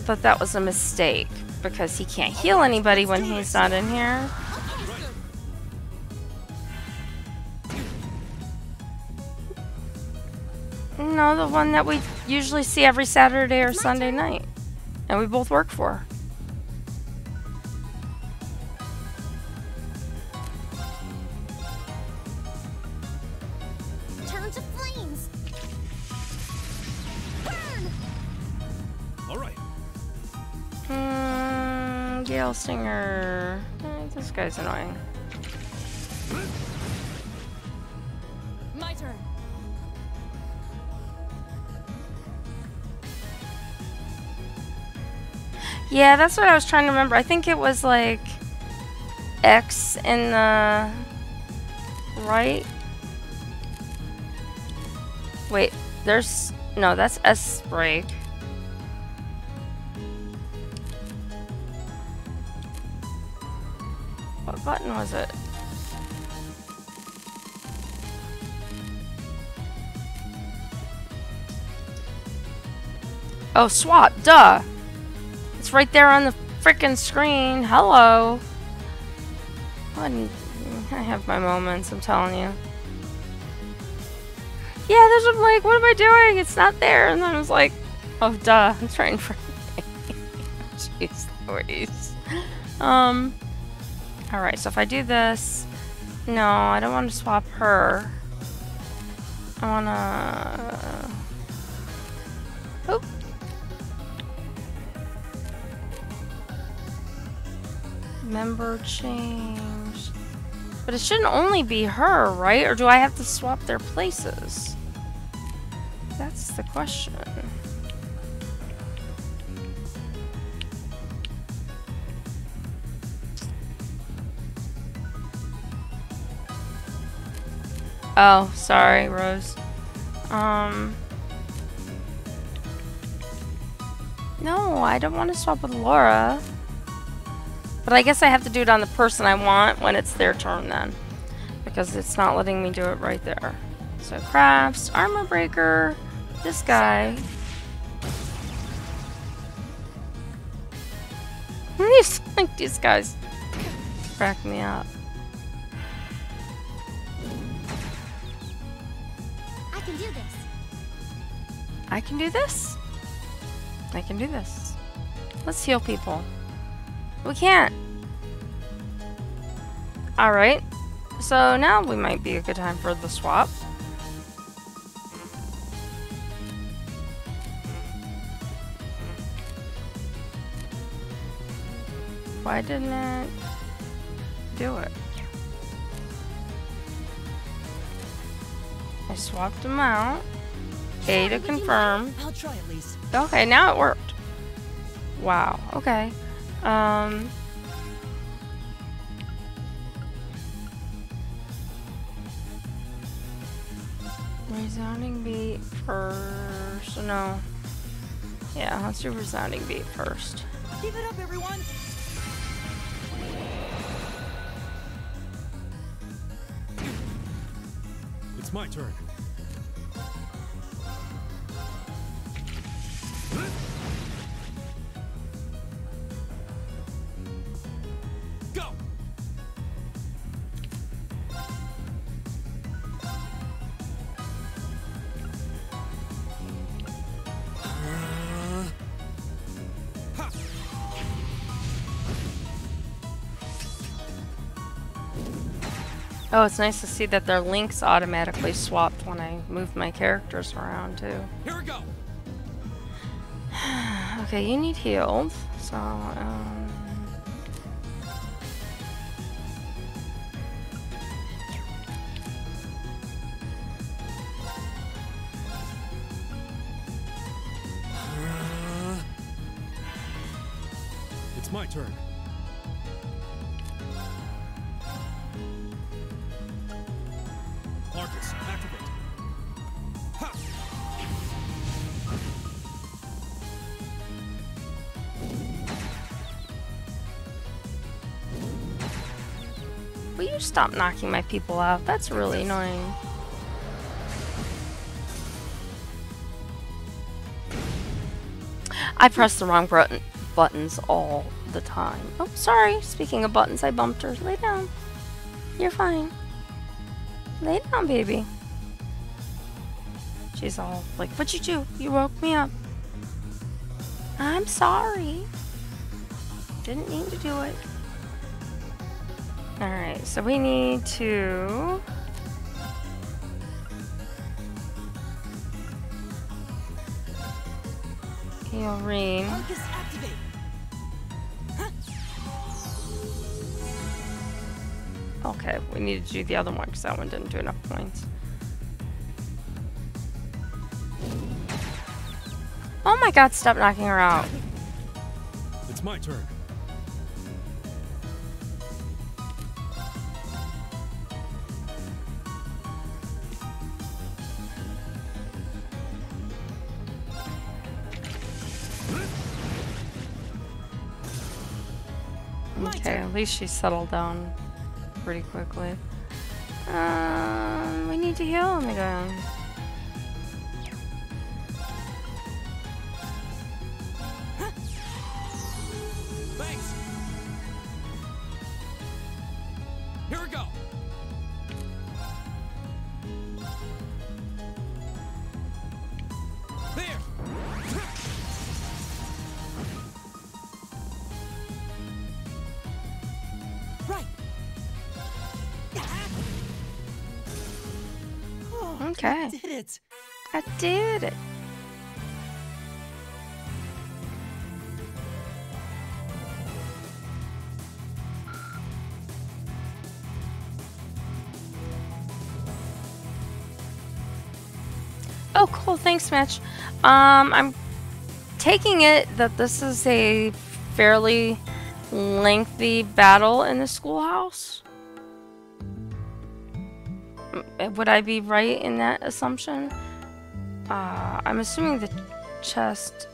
that was a mistake because he can't heal anybody when he's not in here. No, the one that we usually see every Saturday or Sunday night. And we both work for. Turn to flames. Burn. All right. Gale Singer. This guy's annoying. My turn. Yeah, that's what I was trying to remember. I think it was like X in the right. Wait, there's no, that's S break. What button was it? Oh, swap, duh. It's right there on the frickin' screen. Hello. I have my moments, I'm telling you. Yeah, there's I'm like, what am I doing? It's not there. And then I was like, oh, duh. I'm trying for. Jeez Louise. Alright, so if I do this. No, I don't want to swap her. I want to. Oh. Member change. But it shouldn't only be her, right? Or do I have to swap their places? That's the question. Oh, sorry, Rose. No, I don't want to swap with Laura. But I guess I have to do it on the person I want when it's their turn then. Because it's not letting me do it right there. So crafts, armor breaker, this guy. These guys crack me up. I can do this. I can do this? I can do this. Let's heal people. We can't. Alright. So now we might be a good time for the swap. Why didn't it do it? I swapped them out. A to confirm. I'll try at least. Okay, now it worked. Wow, okay. Resounding beat first. No. Yeah, let's do resounding beat first. Give it up, everyone! It's my turn. Go! Oh, it's nice to see that their links automatically swapped when I moved my characters around, too. Here we go. Okay, you need healed, so, It's my turn. Arcus, activate. Ha! will you stop knocking my people out? That's really annoying. I press the wrong buttons all the time. Oh, sorry. Speaking of buttons, I bumped her. Lay down. You're fine. Lay down, baby. She's all like, what'd you do? You woke me up. I'm sorry. Didn't mean to do it. Alright, so we need to... heal Rean. Arcus, activate! Okay, we need to do the other one because that one didn't do enough points. Oh my god, stop knocking her out. It's my turn. Okay, at least she settled down pretty quickly. We need to heal him again. Thanks. Here we go. There. Right. Okay. I did it. I did it. Oh, cool. Thanks, Mitch. I'm taking it that this is a fairly lengthy battle in the schoolhouse. Would I be right in that assumption? I'm assuming the chest...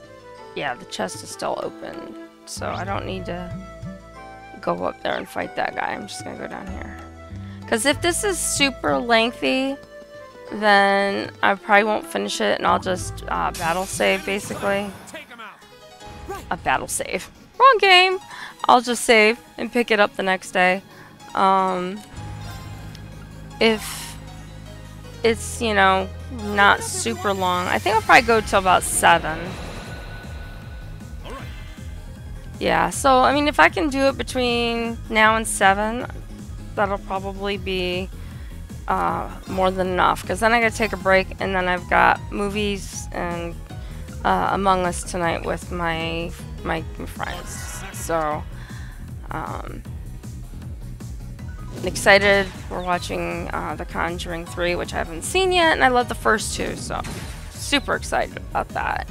yeah, the chest is still open. So I don't need to go up there and fight that guy. I'm just going to go down here. Because if this is super lengthy, then I probably won't finish it and I'll just battle save, basically. A battle save. Wrong game! I'll just save and pick it up the next day. If it's, you know, not super long. I think I'll probably go till about 7. Yeah, so, I mean, if I can do it between now and 7, that'll probably be more than enough, because then I gotta take a break, and then I've got movies and Among Us tonight with my friends. So excited. We're watching The Conjuring 3, which I haven't seen yet, and I love the first two, so super excited about that.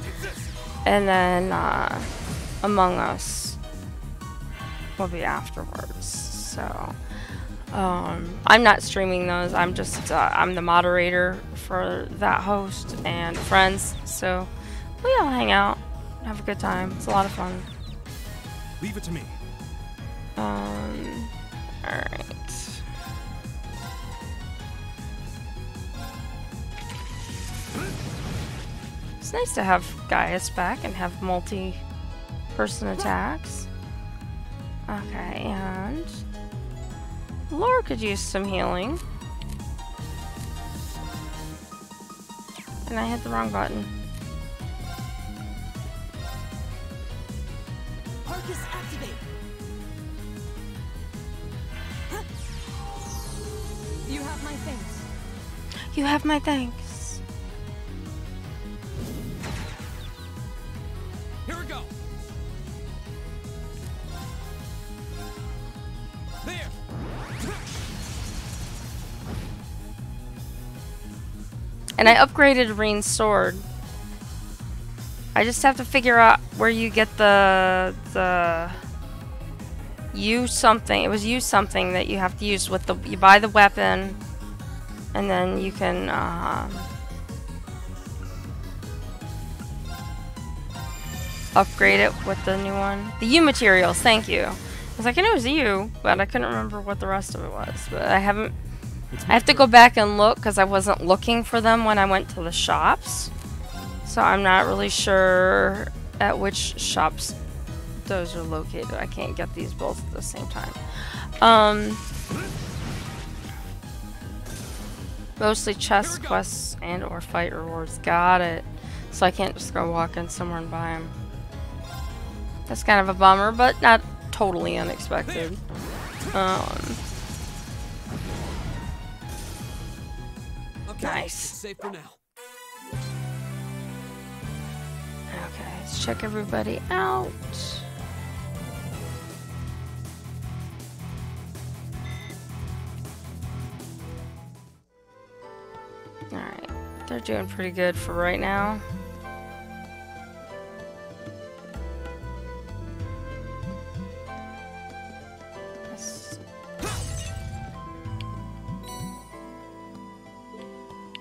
And then Among Us will be afterwards. So I'm not streaming those. I'm just I'm the moderator for that host and friends. So we all hang out, have a good time. It's a lot of fun. Leave it to me. Alright. It's nice to have Gaius back and have multi-person attacks. Okay, and Laura could use some healing. And I hit the wrong button. Arcus activate. You have my thanks. You have my thanks. Here we go. There. And I upgraded Reen's sword. I just have to figure out where you get the use something. It was use something that you have to use with the. You buy the weapon, and then you can upgrade it with the new one. The U materials. Thank you. I was like, I knew it was U, but I couldn't remember what the rest of it was. But I haven't. I have to go back and look because I wasn't looking for them when I went to the shops. So I'm not really sure at which shops those are located. I can't get these both at the same time. Mostly chest quests and or fight rewards. Got it. So I can't just go walk in somewhere and buy them. That's kind of a bummer, but not totally unexpected. Nice. Safe for now. Okay, let's check everybody out. Alright, they're doing pretty good for right now.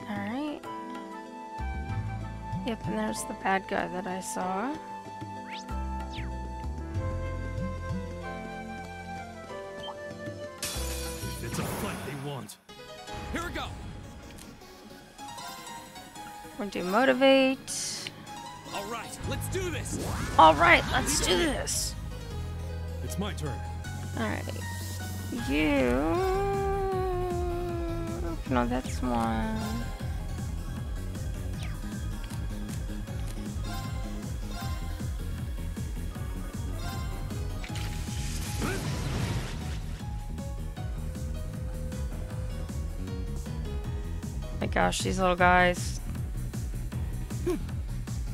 Alright. Yep, and there's the bad guy that I saw. If it's a fight they want. Here we go. We're gonna do motivate. All right, let's do this. All right, let's do this. It's my turn. All right, you. No, that's one. My gosh, these little guys.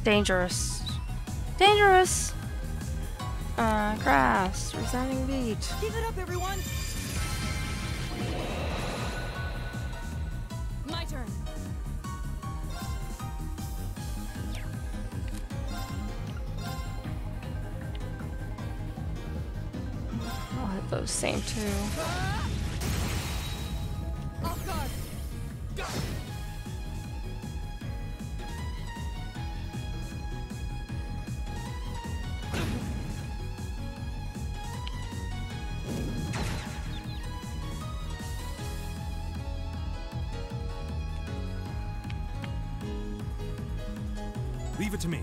Dangerous. Dangerous! Grass. Resounding beat. Give it up, everyone! My turn. I'll hit those same two. Off guard. Go. Leave it to me.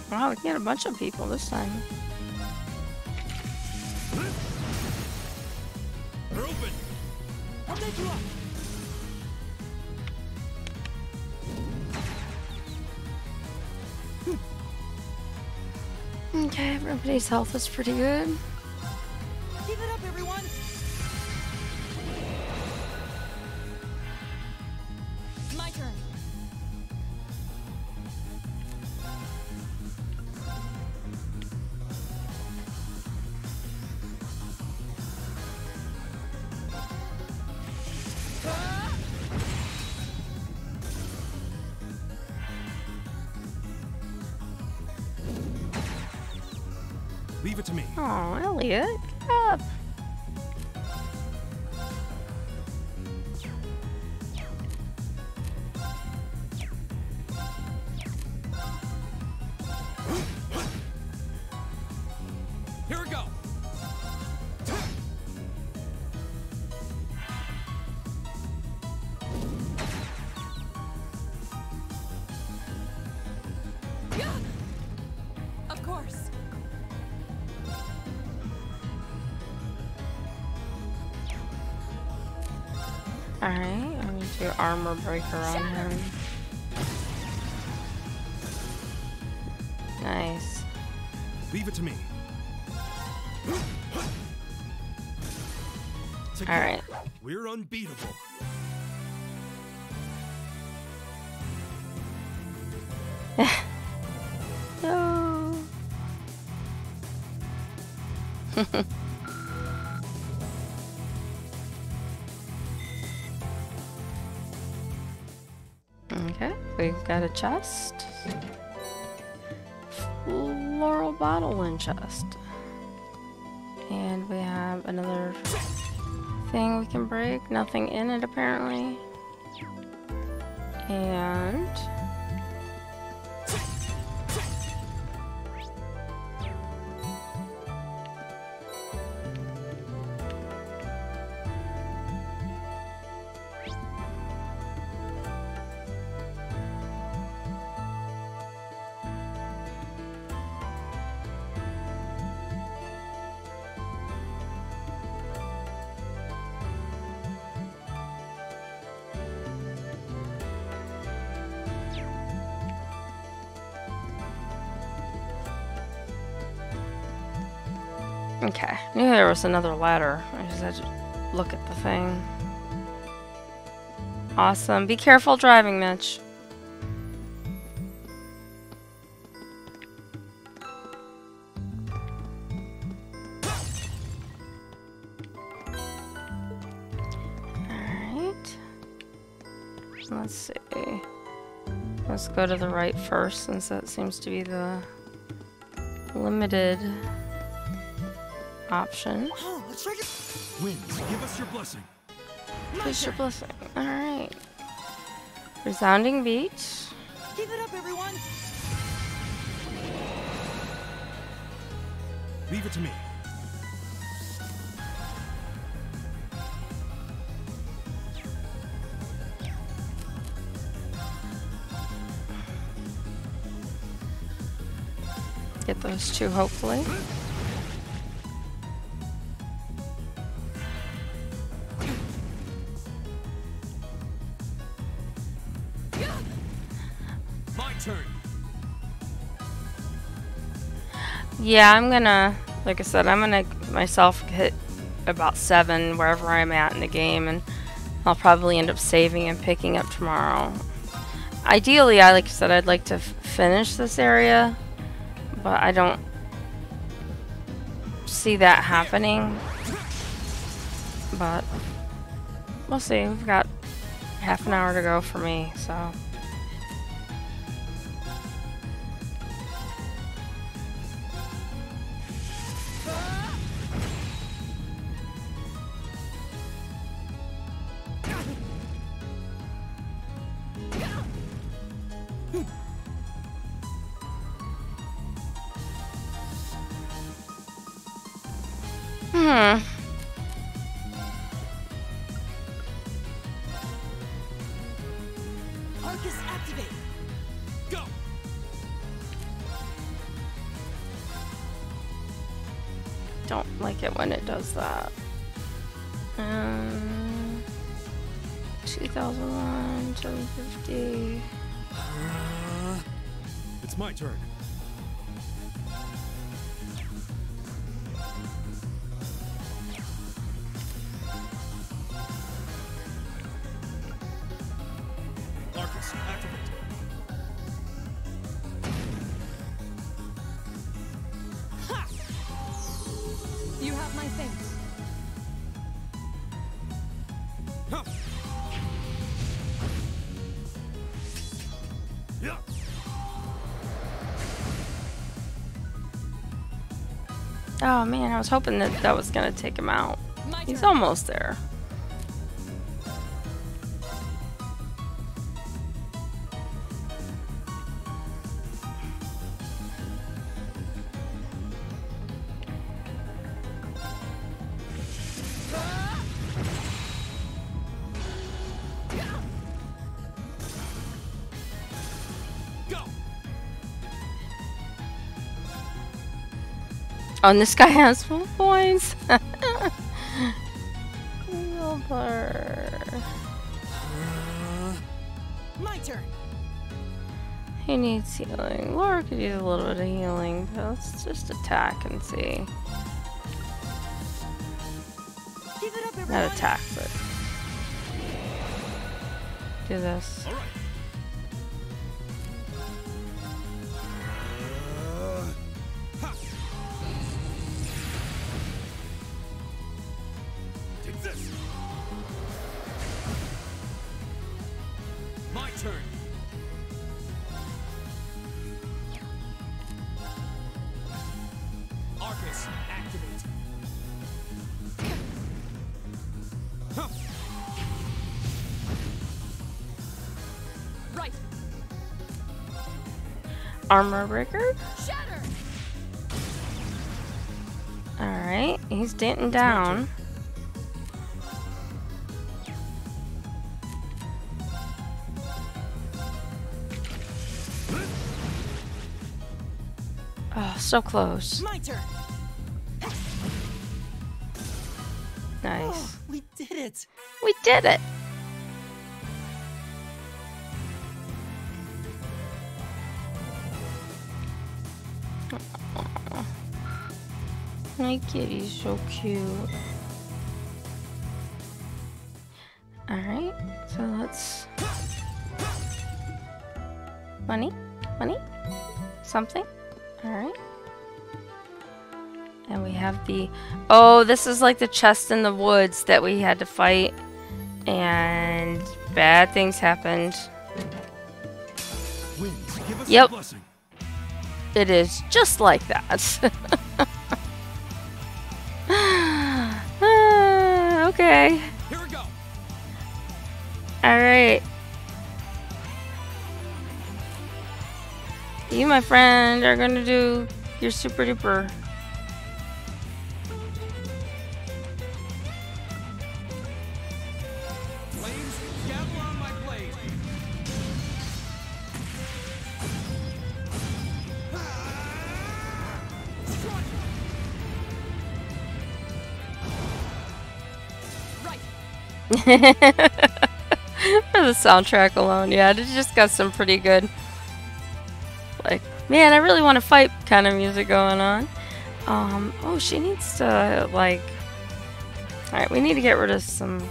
Wow, we can get a bunch of people this time. They're open. I'll take you up. Okay, everybody's health is pretty good. Leave it to me. Oh, Elliot, get up. Here we go. Of course. Alright, I'm gonna do armor breaker on him. Nice. Leave it to me. Alright. We're unbeatable. No. Okay, we've got a chest. Floral bottle and chest. And we have another thing we can break. Nothing in it apparently. And okay, I knew there was another ladder. I just had to look at the thing. Awesome. Be careful driving, Mitch. Alright. Let's see. Let's go to the right first, since that seems to be the limited option. Oh, let's try to Winds, give us your blessing. Push your blessing. Alright. Resounding beat. Give it up, everyone. Leave it to me. Get those two, hopefully. My turn. Yeah, I'm gonna, like I said, I'm gonna myself hit about 7 wherever I'm at in the game, and I'll probably end up saving and picking up tomorrow. Ideally, like I said, I'd like to finish this area, but I don't see that happening. But we'll see. We've got half an hour to go for me, so. Arcus activate. Go. Don't like it when it does that. 2001, 750. It's my turn. Arcus, activate. Ha! You have my thanks. Huh. Yeah. Oh man, I was hoping that that was gonna take him out. He's almost there. Oh, and this guy has full points. My turn. He needs healing. Laura could use a little bit of healing. But let's just attack and see. Give it up, everyone. Not attack, but do this. All right. Take this. My turn. Arcus, activate. Right. Armor breaker. Shatter. Alright, he's denting down. Oh, so close. My turn. Nice. Oh, we did it. We did it. Aw. My kitty's so cute. Alright, so let's... Money? Money? Something? Alright. And we have the... Oh, this is like the chest in the woods that we had to fight. And bad things happened. Winds, give us Yep. a blessing. It is just like that. Okay. Here we go. Alright. You, my friend, are gonna do your super duper. Flames, gavel on my blade. For the soundtrack alone, yeah, it just got some pretty good, like, man, I really want to fight kind of music going on. Oh, she needs to, like, alright, we need to get rid of some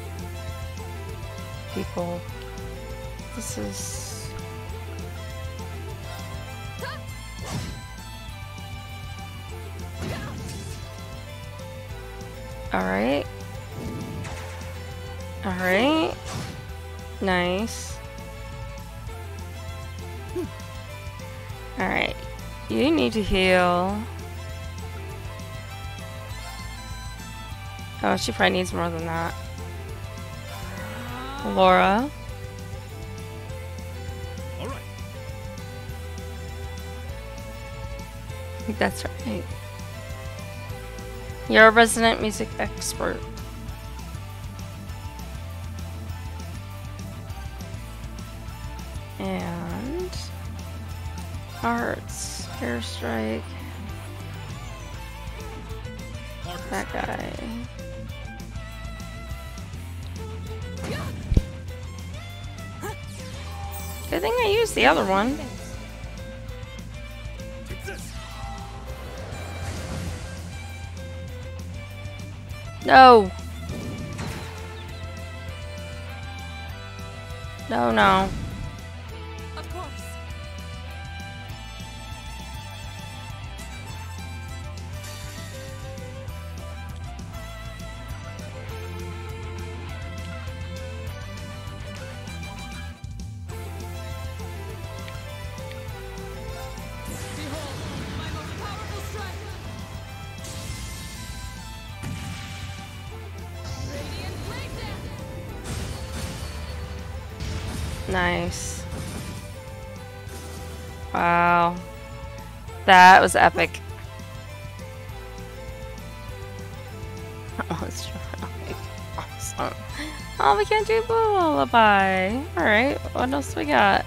people. This is... Alright. Alright. Nice. Alright. You need to heal. Oh, she probably needs more than that. Laura. Alright. That's right. You're a resident music expert. And arts, airstrike. That guy. Good thing I used the other one. No. No, no. Of course. Nice. Wow. That was epic. Oh, it's really awesome. Oh, we can't do Blue Lullaby. Alright, what else we got?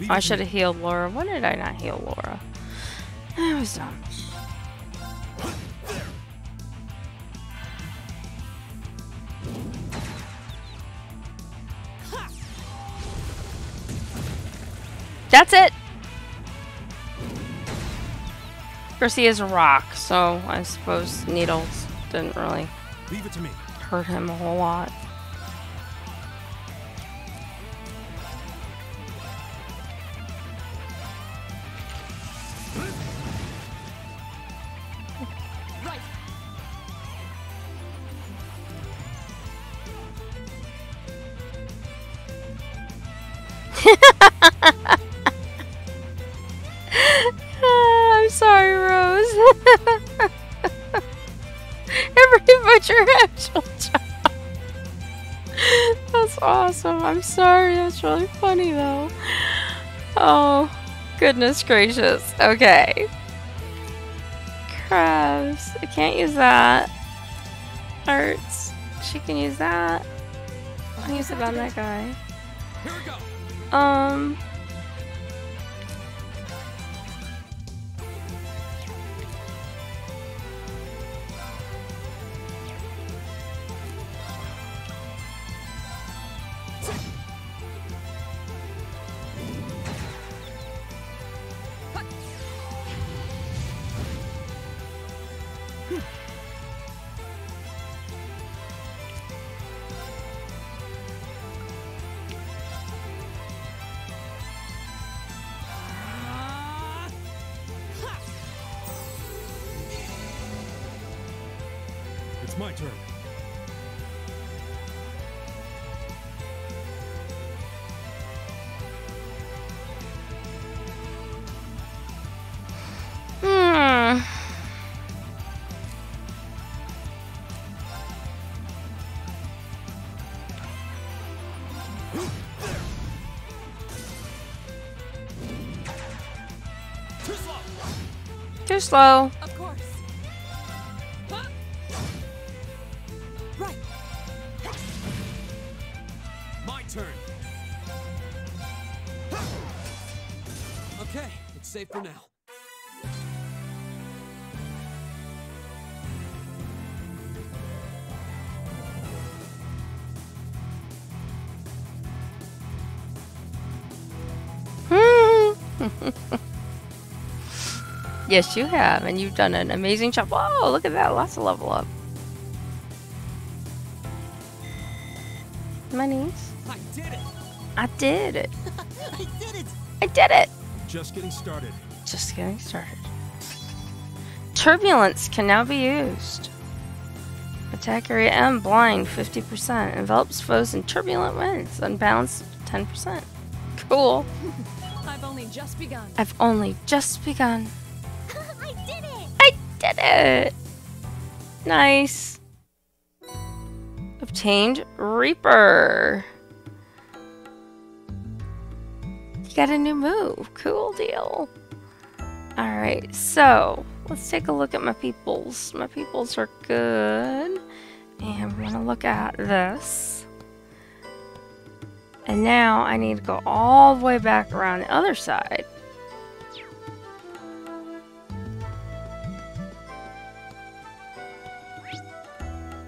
I should have healed Laura. Why did I not heal Laura? I was dumb. That's it! Of course, he is a rock, so I suppose needles didn't really Leave it to me. hurt him a whole lot. I'm sorry, Rose. Every butcher actual job. That's awesome. I'm sorry. That's really funny, though. Oh, goodness gracious. Okay. Crabs. I can't use that. Hurts. She can use that. I can use it on that guy. Here we go. It's my turn. Too slow. Of course. Right. My turn. Okay, it's safe for now. Yes, you have, and you've done an amazing job. Whoa, look at that. Lots of level up. My niece. I did it. I did it. I did it. I did it. Just getting started. Just getting started. Turbulence can now be used. Attack area M blind 50%. Envelops foes in turbulent winds. Unbalanced 10%. Cool. I've only just begun. I've only just begun. I did it! I did it! Nice. Obtained Reaper. You got a new move. Cool deal. Alright, so let's take a look at my peoples. My peoples are good. And we're gonna look at this. And now I need to go all the way back around the other side.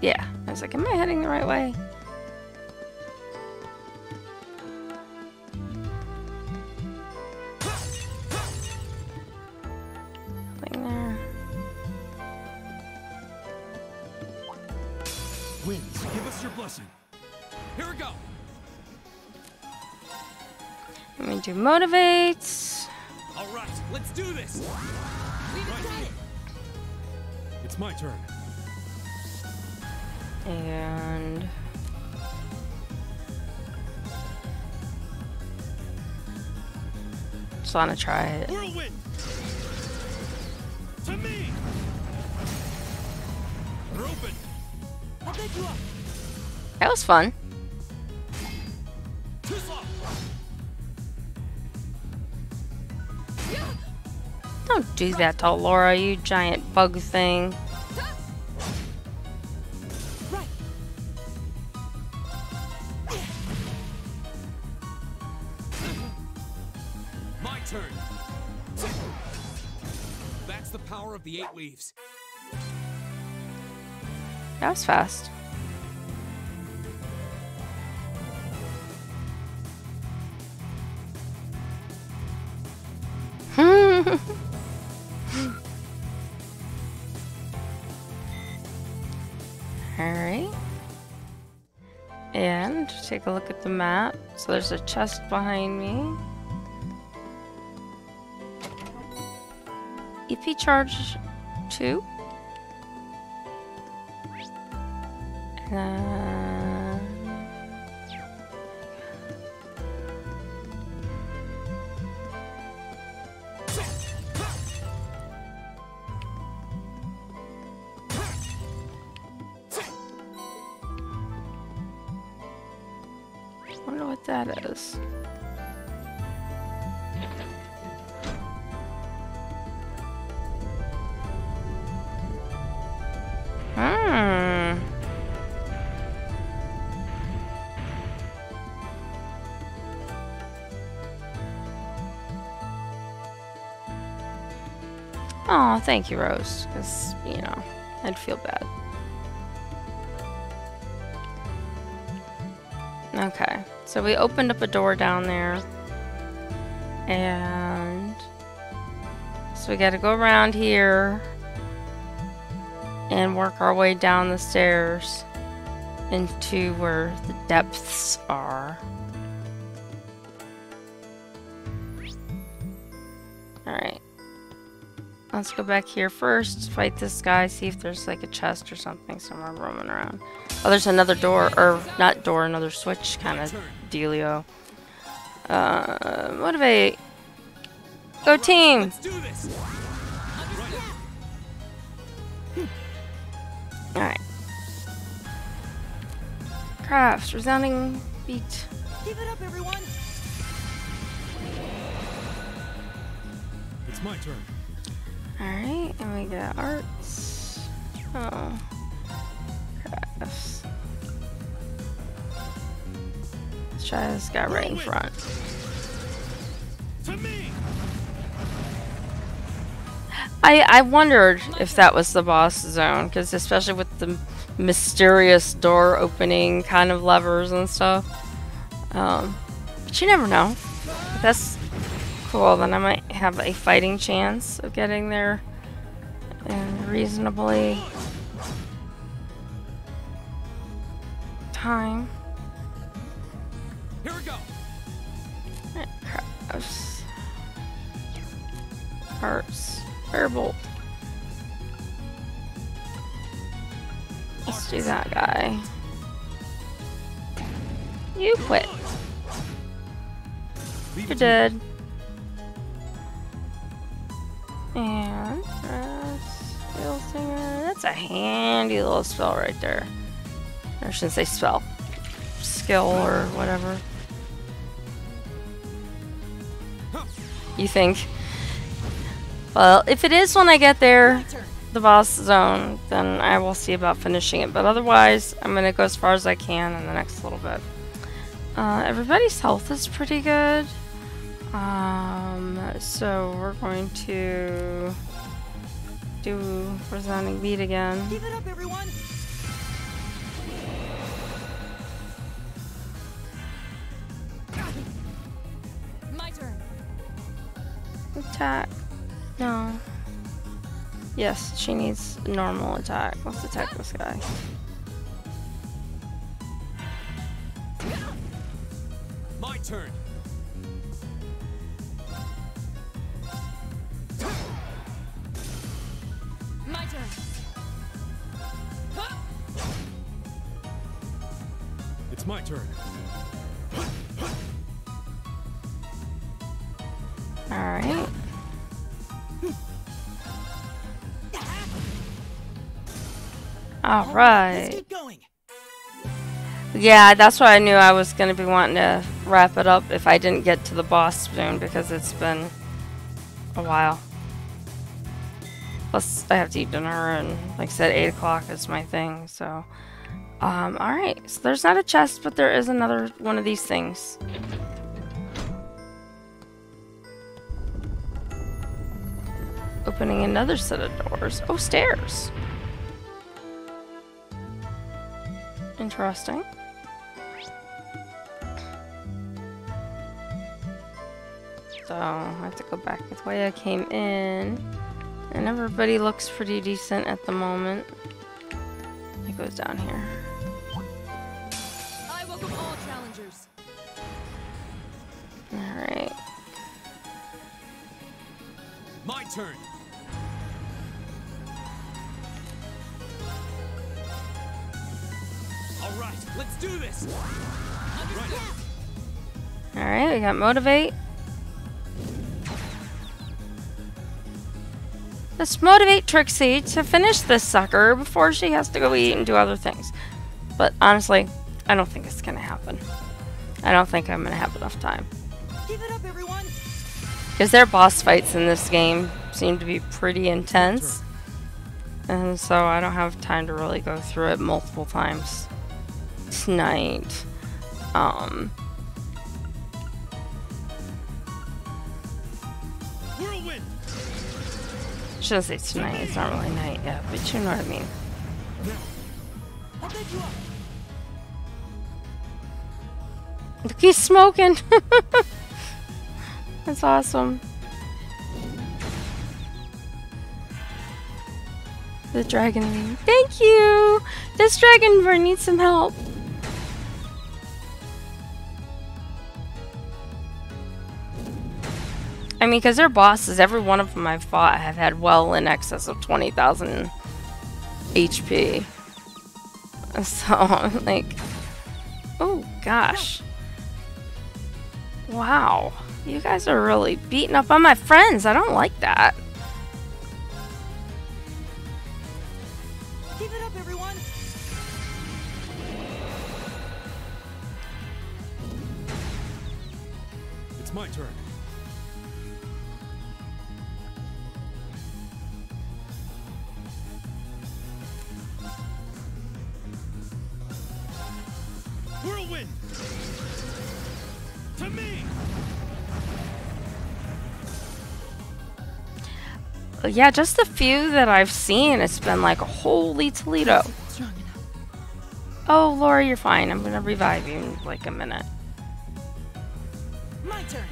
Yeah, I was like, am I heading the right way? Nothing there. Winds, give us your blessing. Here we go. Let me do motivates. All right, let's do this. Right here. It's my turn. And just want to try it. Whirlwind! To me! They're open! I'll take you up! That was fun. Don't do that to Laura, you giant bug thing. Right. My turn. That's the power of the 8 leaves. That was fast. Alright. And take a look at the map. So there's a chest behind me. EP charge 2. Wonder what that is. Oh, thank you, Rose, because, you know, I'd feel bad. Okay, so we opened up a door down there, and so we gotta go around here and work our way down the stairs into where the depths are. Alright. Let's go back here first, fight this guy, see if there's like a chest or something somewhere roaming around. Oh, there's another door, or not door, another switch kind of dealio. Motivate. Go team! Let's do this. Alright. Crafts, resounding beat. Keep it up, everyone. It's my turn. Alright, and we got arts. Oh. Crafts. Let's try this guy right in front. To me. I wondered if that was the boss zone, because especially with the mysterious door opening kind of levers and stuff. But you never know. If that's cool, then I might have a fighting chance of getting there in reasonably time. Here we go. Crafts. Hearts. Firebolt. Let's do that guy. You quit. You're dead. And Skill Singer. That's a handy little spell right there. Or I shouldn't say spell. Skill or whatever. You think? Well, if it is when I get there, the boss zone, then I will see about finishing it. But otherwise, I'm going to go as far as I can in the next little bit. Everybody's health is pretty good. So we're going to do Resounding Beat again. Keep it up, everyone. My turn. Attack. No. Yes, she needs normal attack. Let's attack this guy. My turn. My turn. It's my turn. Alright. Alright. Yeah, that's why I knew I was going to be wanting to wrap it up if I didn't get to the boss soon, because it's been a while. Plus, I have to eat dinner, and like I said, 8 o'clock is my thing, so... alright, so there's not a chest, but there is another one of these things. Opening another set of doors. Oh, stairs! Interesting. So, I have to go back the way I came in. And everybody looks pretty decent at the moment. It goes down here. I welcome all challengers. Alright. My turn. All right, let's do this. Alright, we got Motivate. Let's motivate Trixie to finish this sucker before she has to go eat and do other things. But honestly, I don't think it's gonna happen. I don't think I'm gonna have enough time. Give it up, everyone. Because their boss fights in this game seem to be pretty intense. And so I don't have time to really go through it multiple times tonight. Shouldn't say tonight, it's not really night yet, but you know what I mean. I'll take you up. Look, he's smoking! That's awesome. The dragon. Thank you! This dragon needs some help. I mean, because they're bosses, every one of them I've fought have had well in excess of 20,000 HP. So, I'm like, oh gosh. Wow. You guys are really beating up on my friends. I don't like that. Give it up, everyone. It's my turn. Whirlwind! To me! Yeah, just the few that I've seen, it's been like, holy Toledo. Oh, Laura, you're fine. I'm gonna revive you in like a minute. My turn.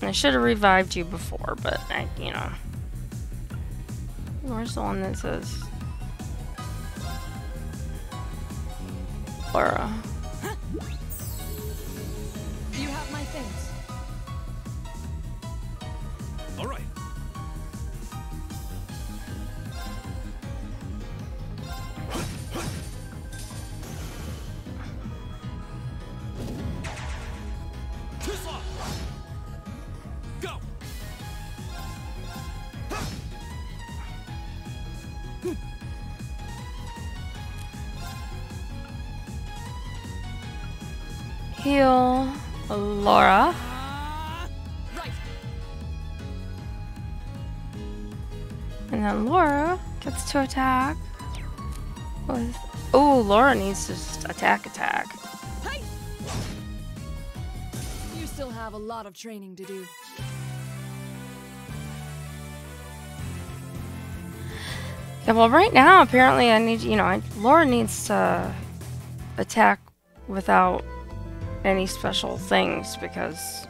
I should have revived you before, but I, you know. Where's the one that says Laura? You have my things. All right. Go. Heal Laura. And then Laura gets to attack with... Oh, Laura needs to just attack. You still have a lot of training to do. Yeah, well, right now, apparently I need, you know, Laura needs to attack without any special things, because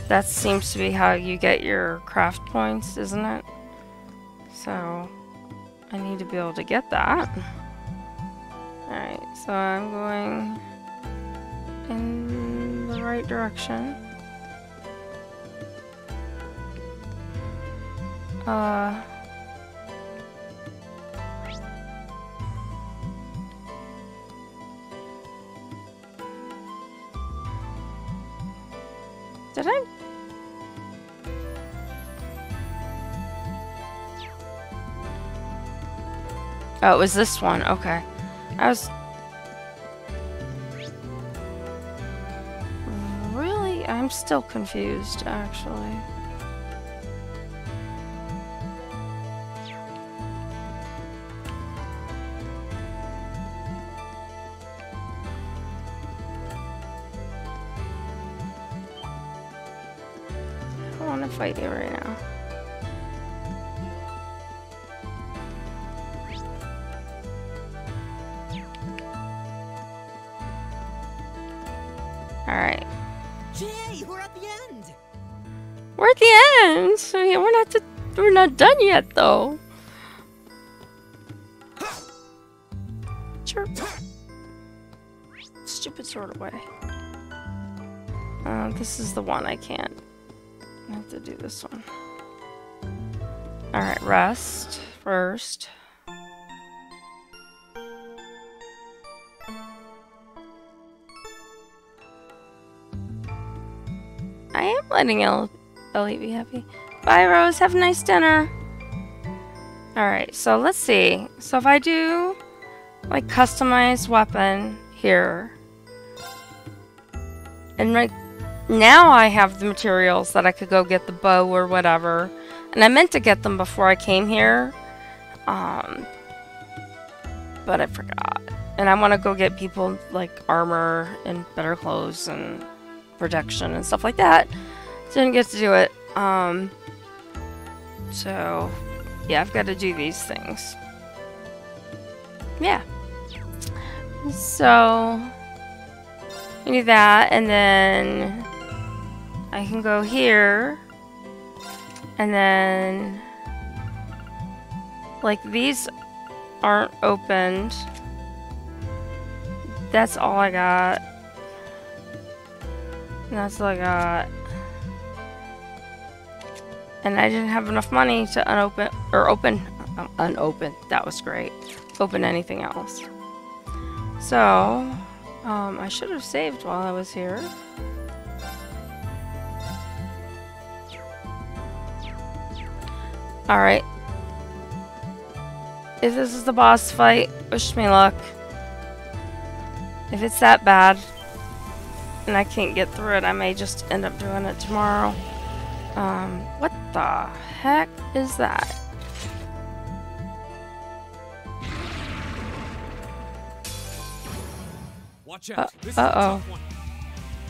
that seems to be how you get your craft points, isn't it? So, I need to be able to get that. Alright, so I'm going in the right direction. Did I? Oh, it was this one. Okay. I was... Really? I'm still confused, actually. I don't want to fight you right now. Alright. Jay, we're at the end. We're at the end. So yeah, we're not done yet though. Sure. Stupid sort of way. This is the one I can't. I have to do this one. Alright, rest first. I am letting Ellie be happy. Bye, Rose. Have a nice dinner. Alright, so let's see. So if I do, like, customized weapon here. And right now I have the materials that I could go get the bow or whatever. And I meant to get them before I came here. But I forgot. And I want to go get people, like, armor and better clothes and protection and stuff like that. Didn't get to do it. So yeah, I've got to do these things. Yeah. So we do that, and then I can go here, and then like these aren't opened. That's all I got. And that's all I got. And I didn't have enough money to unopen. That was great. Open anything else. So, I should have saved while I was here. Alright. If this is the boss fight, wish me luck. If it's that bad and I can't get through it, I may just end up doing it tomorrow. What the heck is that? Watch out. Uh-oh.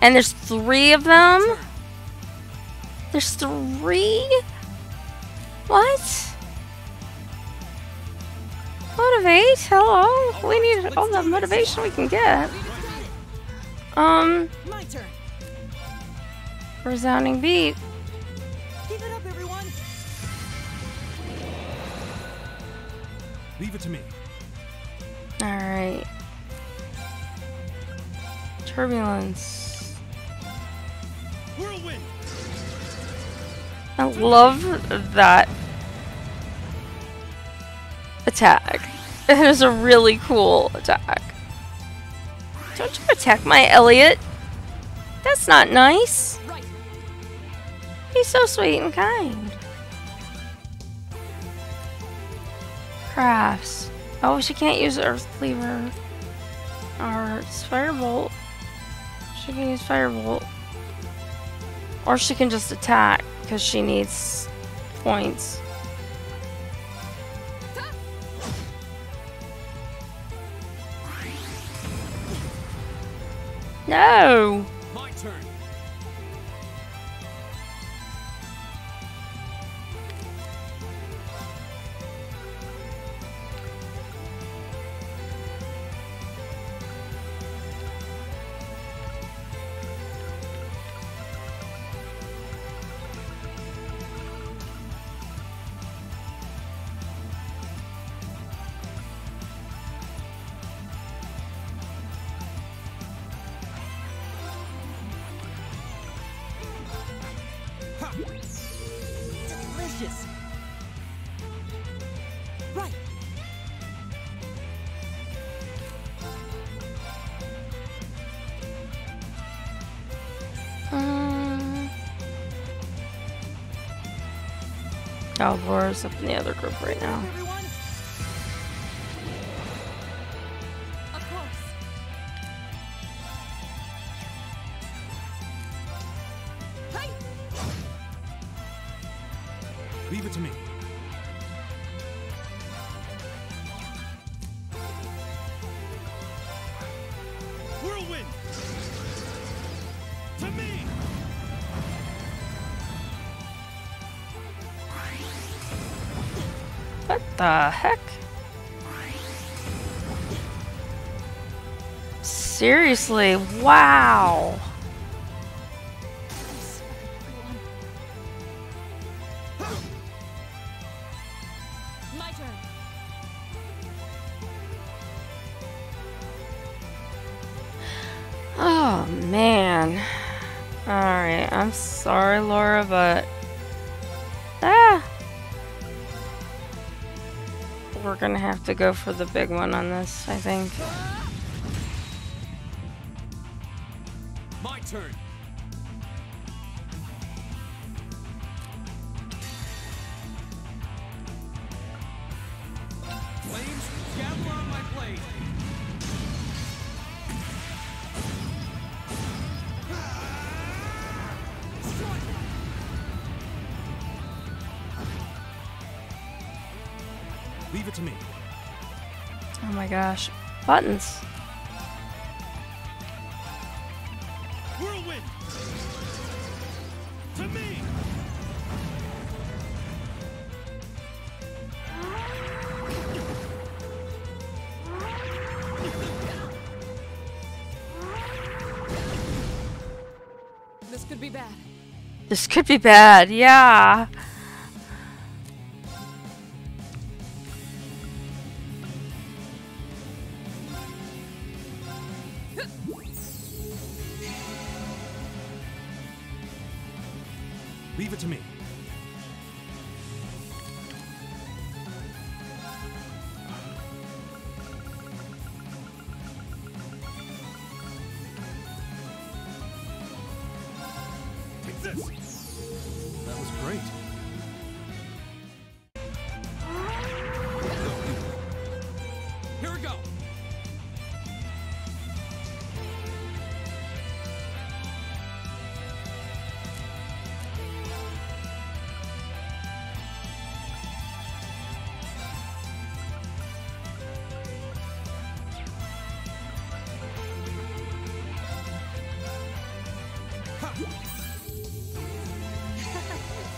And there's 3 of them? There's 3? What? Motivate? Hello? We need all the motivation we can get. My turn. Resounding beat. Give it up, everyone. Leave it to me. Alright. Turbulence. Whirlwind. I love that attack. It is a really cool attack. Don't you attack my Elliot. That's not nice. He's so sweet and kind. Crafts. Oh, she can't use Earth Cleaver. Or it's Firebolt. She can use Firebolt. Or she can just attack because she needs points. No! My turn. Delicious. Right. Oh, Laura's up in the other group right now. The heck? Seriously, wow. My turn. Oh man. Alright, I'm sorry, Laura, but we're gonna have to go for the big one on this, I think. My turn. Flames, gather on my blade. Leave it to me. Oh my gosh. Buttons. Whirlwind! To me! This could be bad. This could be bad, yeah. Leave it to me. Take this. That was great. Here we go.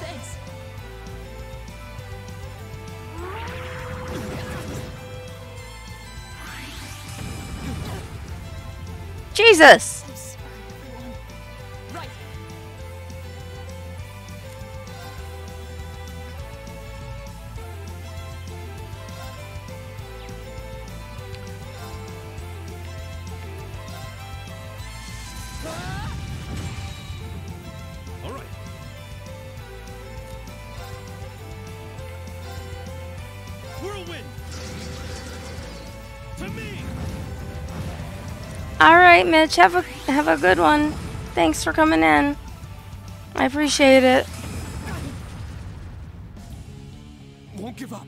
Thanks. Jesus! I'm sorry, everyone. Right. All right. Whirlwind. To me. All right, Mitch, have a good one. Thanks for coming in. I appreciate it. Won't give up.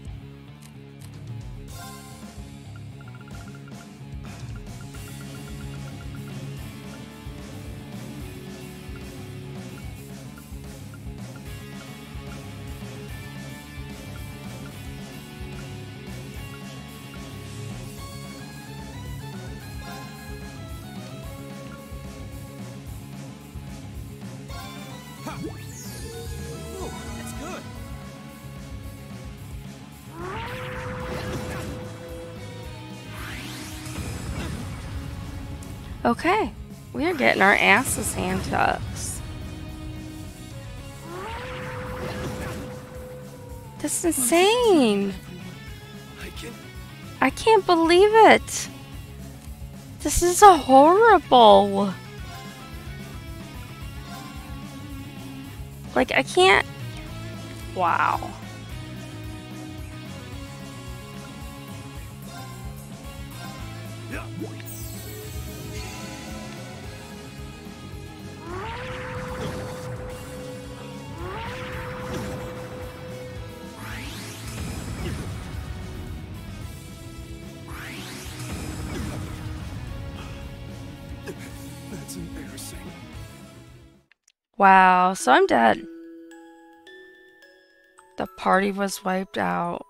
Ha! Ooh, that's good. Okay, we are getting our asses handed to us. That's insane. I can't believe it. This is horrible. Like, I can't. Wow. That's embarrassing. Wow, so I'm dead. The party was wiped out.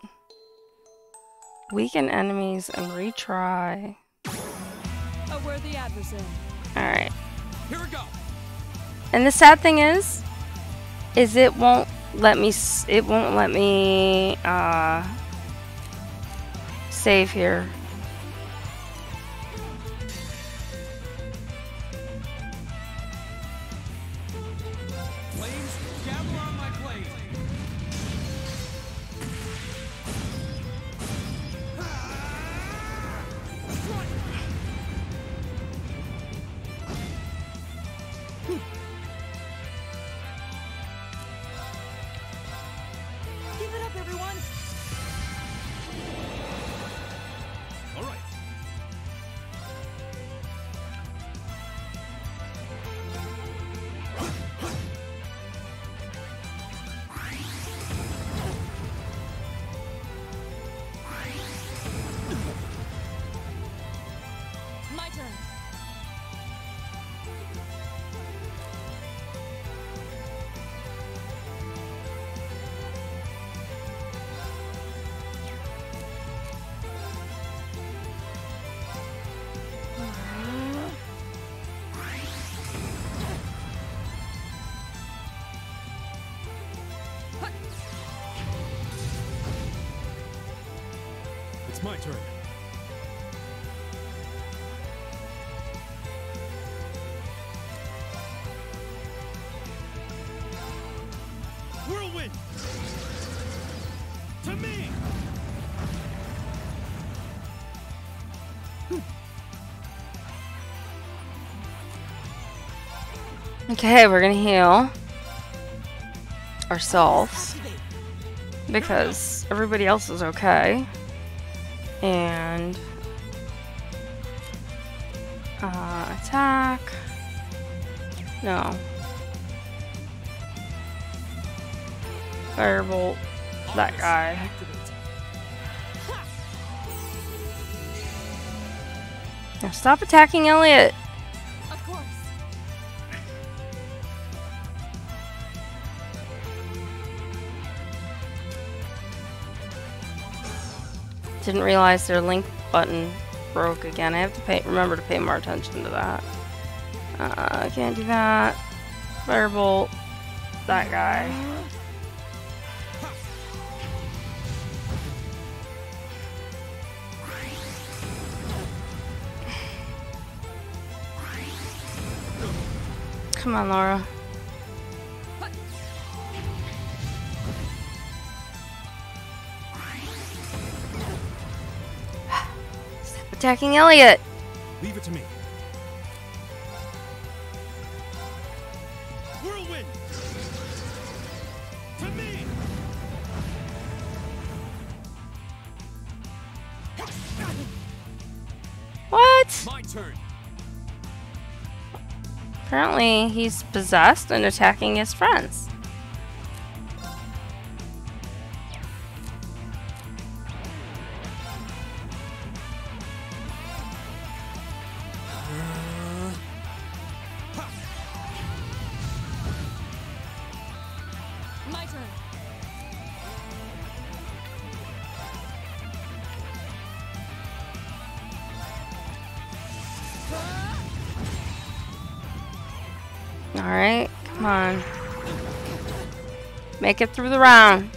Weaken enemies and retry. A worthy adversary. Alright. Here we go. And the sad thing is it won't let me save here. Give it up, everyone! All right. My turn. It's my turn. Whirlwind! To me! Okay, we're gonna heal ourselves because everybody else is okay. And attack. No. Firebolt that guy. Now stop attacking Elliot. Of course. Didn't realize their link button broke again. I have to remember to pay more attention to that. I can't do that. Firebolt that guy. Come on, Laura. Stop attacking Elliot. Leave it to me. Whirlwind! To me! What? My turn. Apparently, he's possessed and attacking his friends. My turn. Alright, come on. Make it through the round.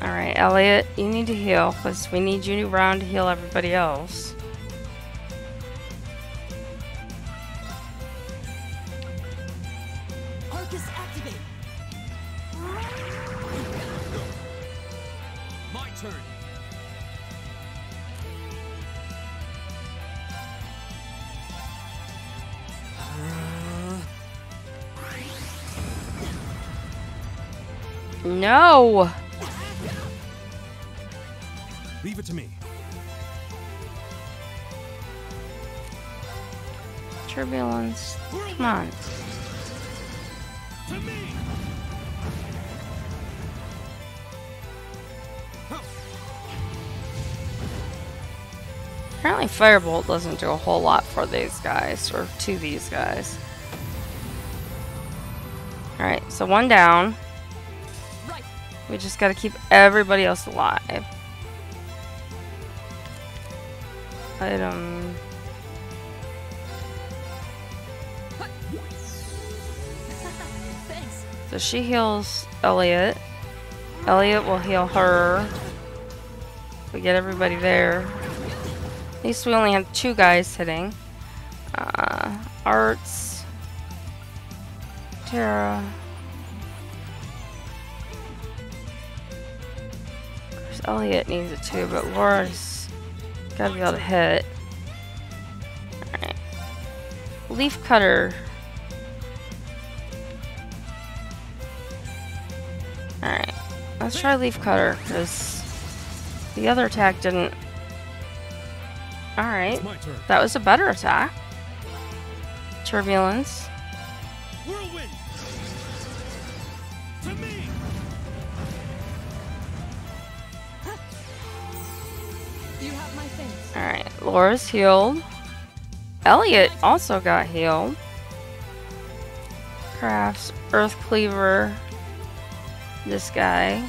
Alright, Elliot, you need to heal, because we need you around to heal everybody else. Arcus activate! My turn. No! Leave it to me. Turbulence. Come on. To me! Apparently Firebolt doesn't do a whole lot for these guys, or to these guys. Alright, so one down. We just gotta keep everybody else alive. Item. Thanks. So she heals Elliot. Elliot will heal her. We get everybody there. At least we only have 2 guys hitting. Arts. Terra. Of course, Elliot needs it too, but Laura's gotta be able to hit. Alright. Leaf Cutter. Alright. Let's try Leaf Cutter, because the other attack didn't... Alright. That was a better attack. Turbulence. Whirlwind. To me. You have my things. Alright, Laura's healed. Elliot also got healed. Crafts, Earth Cleaver. This guy.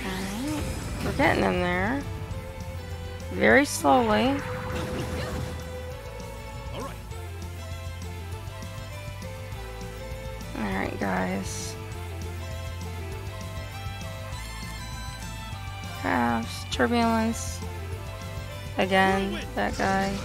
Alright, we're getting in there. Very slowly. Alright, guys. Crafts, Turbulence. Again, that guy.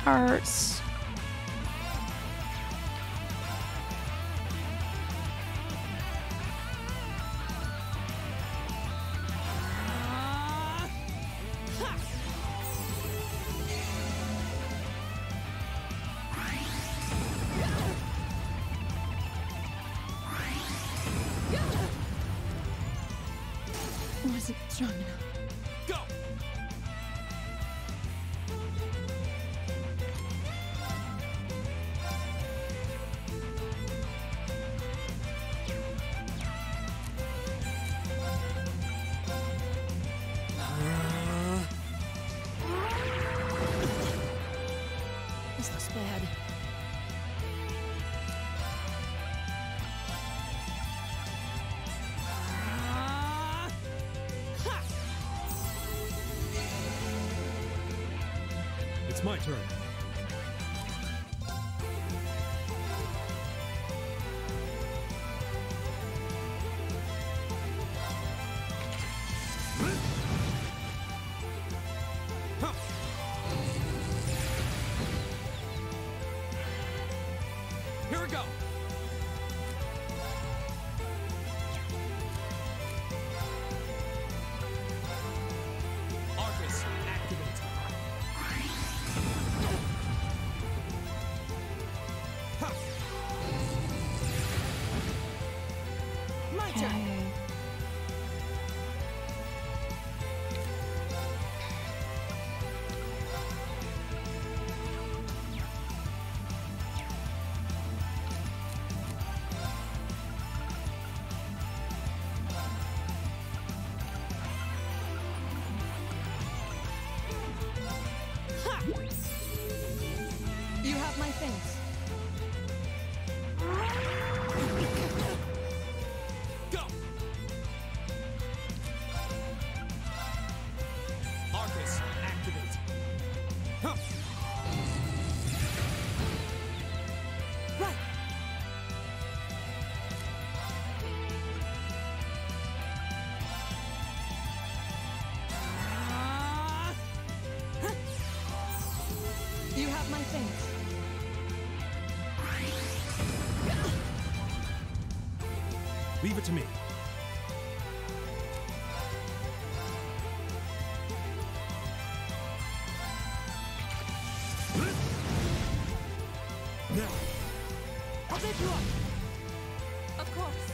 Hearts. Wasn't strong enough. Go. This looks bad. It's my turn. Here we go. Arcus, activate. My turn. You have my things. Go. Arcus, activate. Right. You have my things. Leave it to me. Now. I'll pick you up. Of course.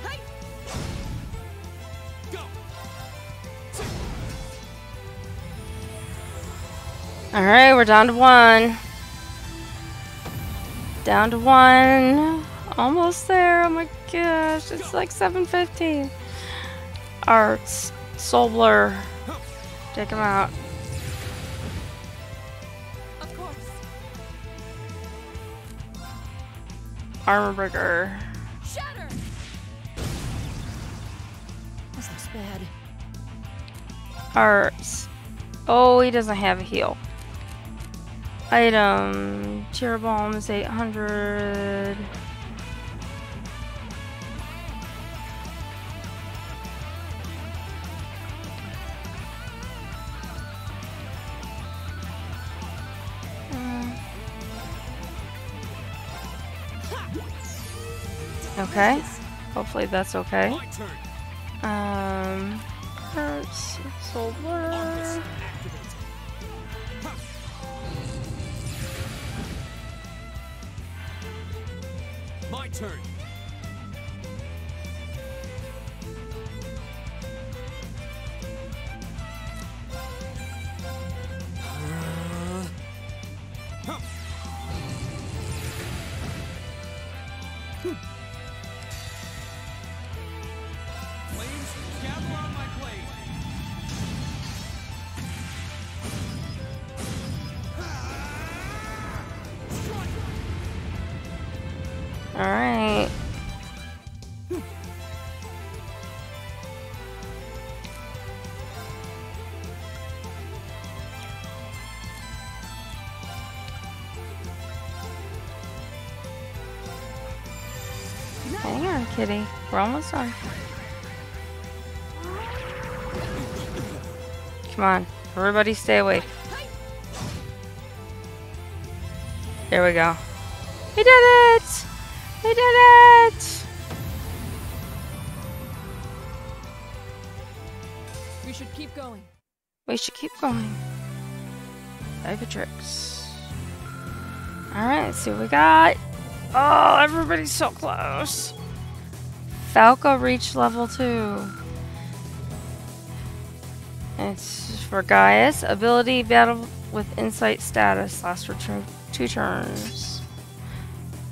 Hey! Go. Alright, we're down to 1. Down to 1. Almost there. Oh my gosh. It's like 7:15. Arts. Soul Blur. Take him out. Of course. Armor Breaker. Shatter. This looks bad. Arts. Oh, he doesn't have a heal. Item. Tear Bomb is 800. Okay. Hopefully that's okay. Hurts. Soul Blur. My turn. Flames, gather on my blade. All right. Hang on, kitty. We're almost done. Come on. Everybody stay awake. There we go. We did it! We did it! We should keep going. We should keep going. Vibratrix. Alright, let's see what we got. Oh, everybody's so close. Falco reached level 2. It's for Gaius. Ability battle with insight status. Lasts for two turns.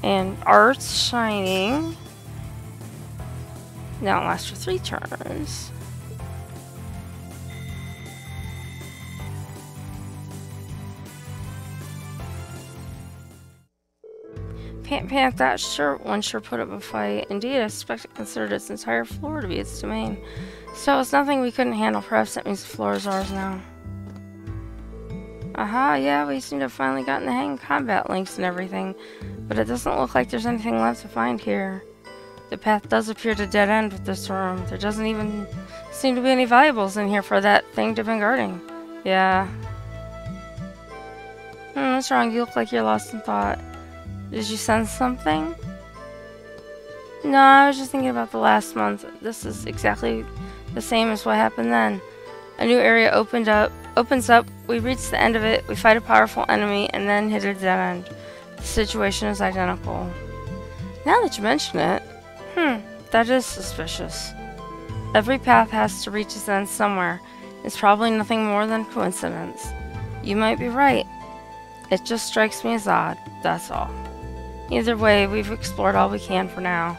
And Arts Shining. Now it lasts for 3 turns. Pant, that shirt one sure put up a fight. Indeed, I suspect it considered its entire floor to be its domain. So it's nothing we couldn't handle. Perhaps that means the floor is ours now. Aha, yeah, we seem to have finally gotten the hang of combat links and everything. But it doesn't look like there's anything left to find here. The path does appear to dead end with this room. There doesn't even seem to be any valuables in here for that thing to have been guarding. Yeah. What's wrong? You look like you're lost in thought. Did you sense something? No, I was just thinking about the last month. This is exactly the same as what happened then. A new area opens up, we reach the end of it, we fight a powerful enemy, and then hit a dead end. The situation is identical. Now that you mention it, that is suspicious. Every path has to reach its end somewhere. It's probably nothing more than coincidence. You might be right. It just strikes me as odd, that's all. Either way, we've explored all we can for now.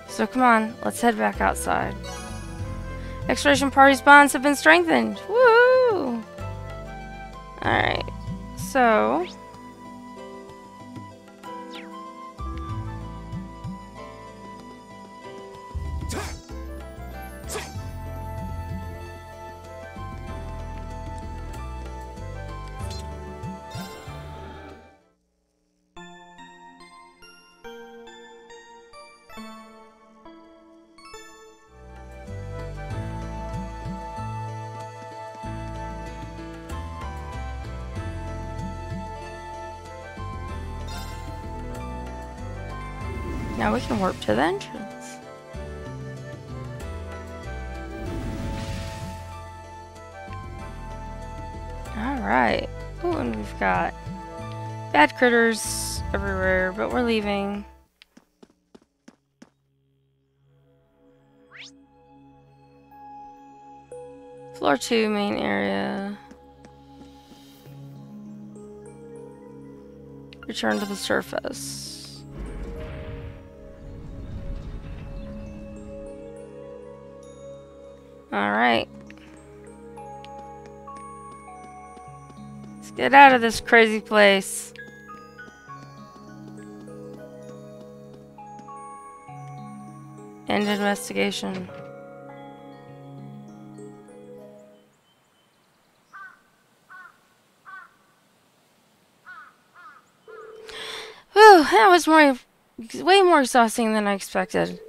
So come on, let's head back outside. Exploration party's bonds have been strengthened! Woo! Alright, so... now we can warp to the entrance. Alright. Ooh, and we've got bad critters everywhere, but we're leaving. Floor 2, main area. Return to the surface. Alright. Let's get out of this crazy place. End investigation. Whew, that was way more exhausting than I expected.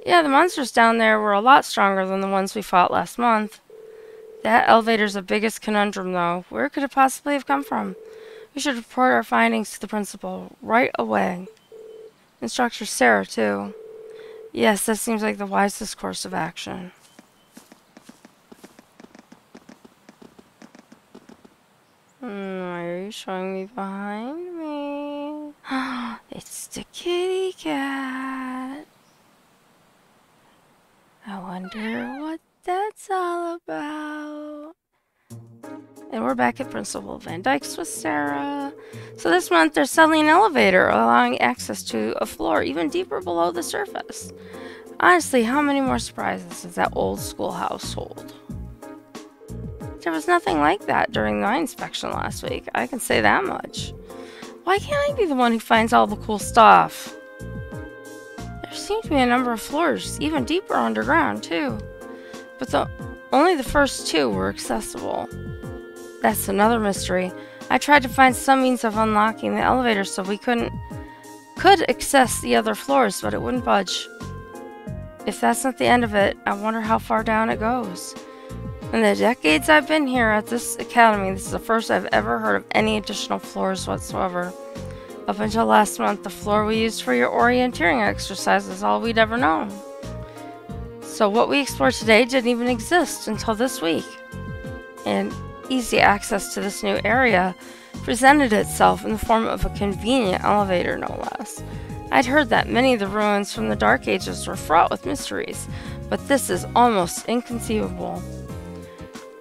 Yeah, the monsters down there were a lot stronger than the ones we fought last month. That elevator's the biggest conundrum, though. Where could it possibly have come from? We should report our findings to the principal right away. Instructor Sarah, too. Yes, that seems like the wisest course of action. Why are you showing me behind me? It's the kitty cat. I wonder what that's all about. And we're back at Principal Van Dyke's with Sarah. So this month they're selling an elevator, allowing access to a floor even deeper below the surface. Honestly, how many more surprises does that old schoolhouse hold? There was nothing like that during my inspection last week. I can say that much. Why can't I be the one who finds all the cool stuff? There seem to be a number of floors, even deeper underground, too. But only the first two were accessible. That's another mystery. I tried to find some means of unlocking the elevator so we could access the other floors, but it wouldn't budge. If that's not the end of it, I wonder how far down it goes. In the decades I've been here at this academy, this is the first I've ever heard of any additional floors whatsoever. Up until last month, the floor we used for your orienteering exercise is all we'd ever known. So what we explored today didn't even exist until this week. And easy access to this new area presented itself in the form of a convenient elevator, no less. I'd heard that many of the ruins from the Dark Ages were fraught with mysteries, but this is almost inconceivable.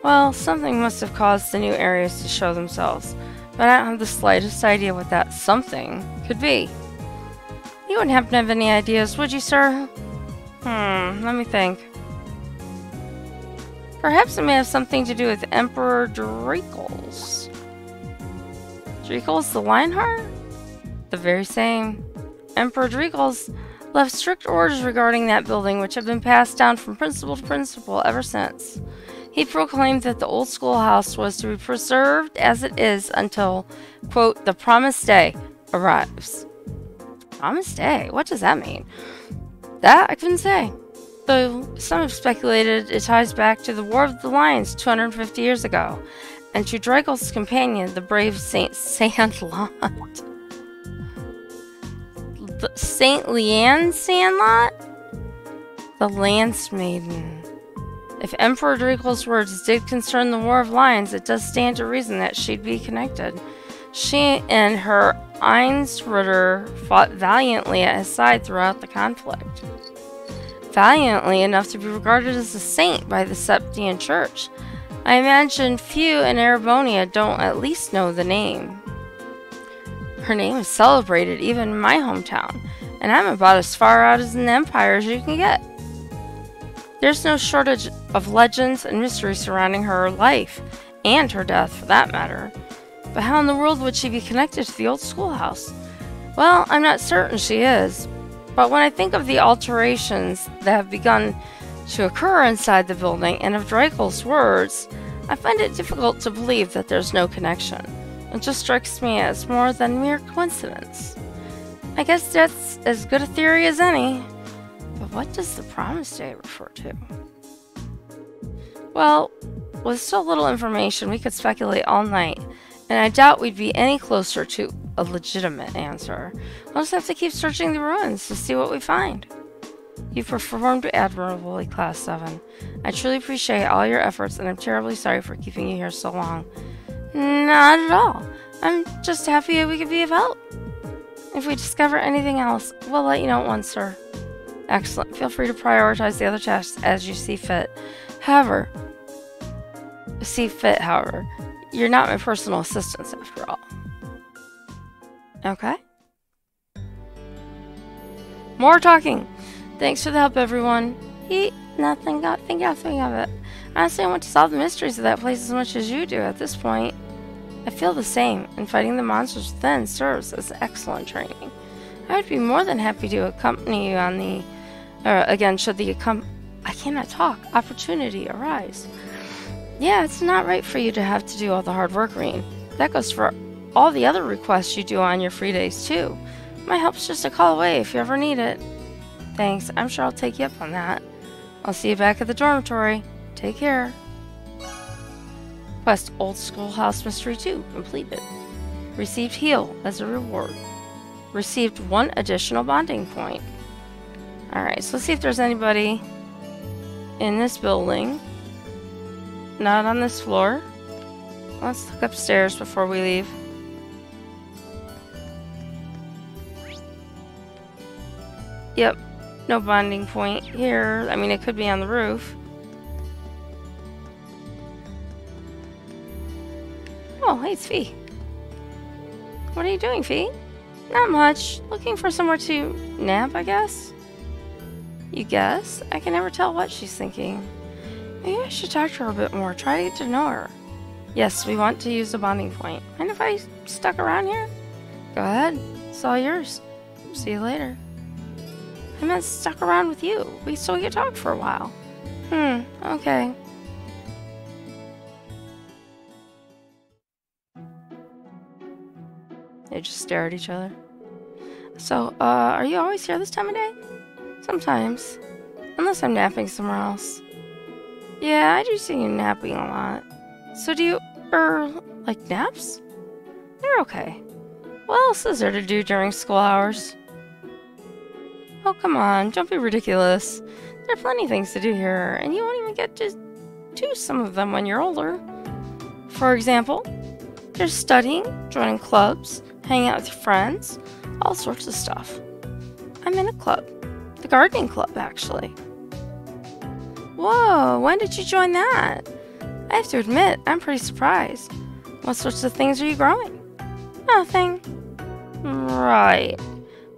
Well, something must have caused the new areas to show themselves, but I don't have the slightest idea what that something could be. You wouldn't happen to have any ideas, would you, sir? Let me think. Perhaps it may have something to do with Emperor Dracos. Dracos the Lionheart? The very same. Emperor Dracos left strict orders regarding that building, which have been passed down from principal to principal ever since. He proclaimed that the old schoolhouse was to be preserved as it is until, quote, the promised day arrives. Promised day? What does that mean? That I couldn't say. Though some have speculated it ties back to the War of the Lions 250 years ago, and to Dracos' companion, the brave Saint Sandlot. Saint Leanne Sandlot? The Lance Maiden. If Emperor Dracos' words did concern the War of Lions, it does stand to reason that she'd be connected. She and her Einsritter fought valiantly at his side throughout the conflict. Valiantly enough to be regarded as a saint by the Septian Church. I imagine few in Erebonia don't at least know the name. Her name is celebrated even in my hometown, and I'm about as far out as an empire as you can get. There's no shortage of legends and mysteries surrounding her life, and her death for that matter. But how in the world would she be connected to the old schoolhouse? Well, I'm not certain she is. But when I think of the alterations that have begun to occur inside the building and of Dracos' words, I find it difficult to believe that there's no connection. It just strikes me as more than mere coincidence. I guess that's as good a theory as any. But what does the promised day refer to? Well, with so little information, we could speculate all night, and I doubt we'd be any closer to a legitimate answer. We'll just have to keep searching the ruins to see what we find. You've performed admirably, Class 7. I truly appreciate all your efforts, and I'm terribly sorry for keeping you here so long. Not at all. I'm just happy we could be of help. If we discover anything else, we'll let you know at once, sir. Excellent. Feel free to prioritize the other tasks as you see fit. However, you're not my personal assistant after all. Okay. More talking. Thanks for the help, everyone. Think nothing of it. Honestly, I want to solve the mysteries of that place as much as you do at this point. I feel the same, and fighting the monsters within serves as excellent training. I would be more than happy to accompany you on the... again, should the I cannot talk. Opportunity arise. Yeah, it's not right for you to have to do all the hard work, Rean. That goes for all the other requests you do on your free days, too. My help's just a call away if you ever need it. Thanks. I'm sure I'll take you up on that. I'll see you back at the dormitory. Take care. Quest Old Schoolhouse Mystery 2 completed. Received heal as a reward. Received 1 additional bonding point. Alright, so let's see if there's anybody in this building. Not on this floor. Let's look upstairs before we leave. Yep, no bonding point here. I mean, it could be on the roof. Oh, hey, it's Fee. What are you doing, Fee? Not much. Looking for somewhere to nap, I guess? You guess? I can never tell what she's thinking. Maybe I should talk to her a bit more. Try to get to know her. Yes, we want to use the bonding point. Mind if I stuck around here? Go ahead. It's all yours. See you later. I meant stuck around with you. We could talk for a while. Okay. They just stare at each other. So, are you always here this time of day? Sometimes. Unless I'm napping somewhere else. Yeah, I do see you napping a lot. So do you, like naps? They're okay. What else is there to do during school hours? Oh, come on, don't be ridiculous. There are plenty of things to do here, and you won't even get to do some of them when you're older. For example, there's studying, joining clubs, hanging out with your friends, all sorts of stuff. I'm in a club. The gardening club, actually. Whoa, when did you join that? I have to admit, I'm pretty surprised. What sorts of things are you growing? Nothing. Right.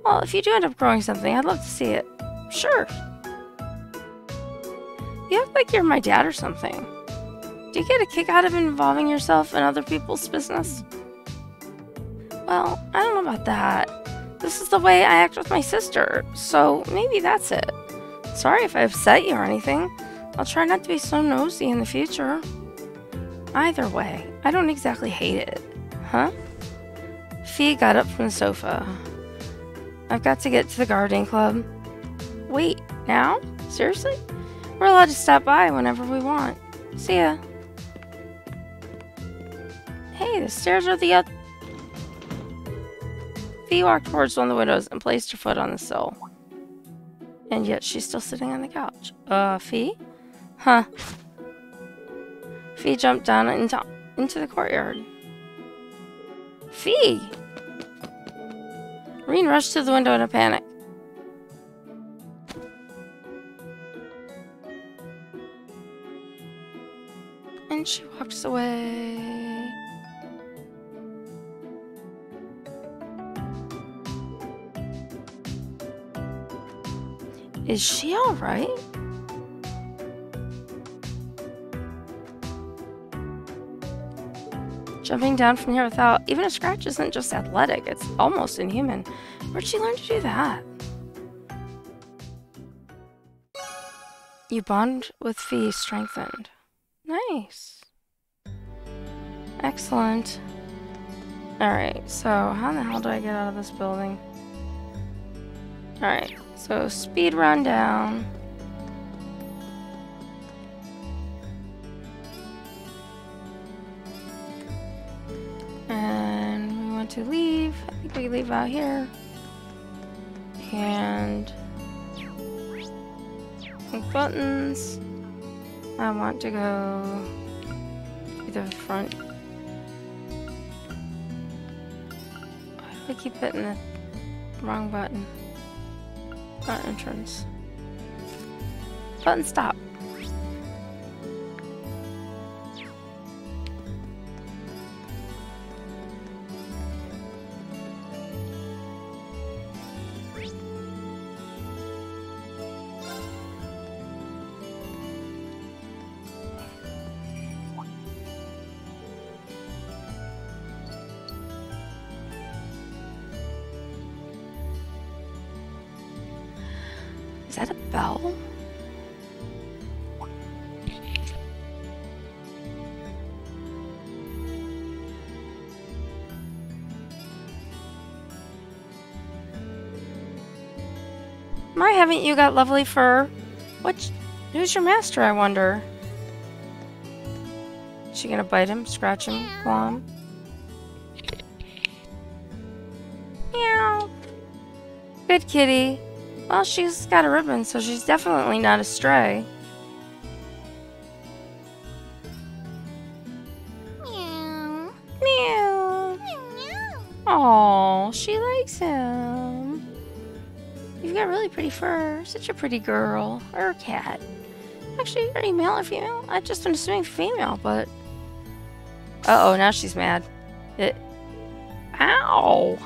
Well, if you do end up growing something, I'd love to see it. Sure. You act like you're my dad or something. Do you get a kick out of involving yourself in other people's business? Well, I don't know about that. This is the way I act with my sister, so maybe that's it. Sorry if I upset you or anything. I'll try not to be so nosy in the future. Either way, I don't exactly hate it. Huh? Fee got up from the sofa. I've got to get to the gardening club. Wait, now? Seriously? We're allowed to stop by whenever we want. See ya. Hey, the stairs are the Fee walked towards one of the windows and placed her foot on the sill. And yet she's still sitting on the couch. Fee? Huh. Fee jumped down into the courtyard. Fee! Rean rushed to the window in a panic. And she walks away. Is she alright? Jumping down from here without even a scratch isn't just athletic, it's almost inhuman. Where'd she learn to do that? You bond with Fee strengthened. Nice. Excellent. Alright, so how the hell do I get out of this building? Alright, so speed run down. And we want to leave. I think we leave out here. And buttons. I want to go to the front. Why do I keep hitting the wrong button? Front entrance. Button stop. Is that a bell? Why haven't you got lovely fur? Who's your master, I wonder? Is she gonna bite him, scratch him, claw him? Meow. Good kitty. Well, she's got a ribbon, so she's definitely not a stray. Meow. Meow. Aw, she likes him. You've got really pretty fur. Such a pretty girl. Or a cat. Actually, are you male or female? I've just been assuming female, but... Uh-oh, now she's mad. Ow!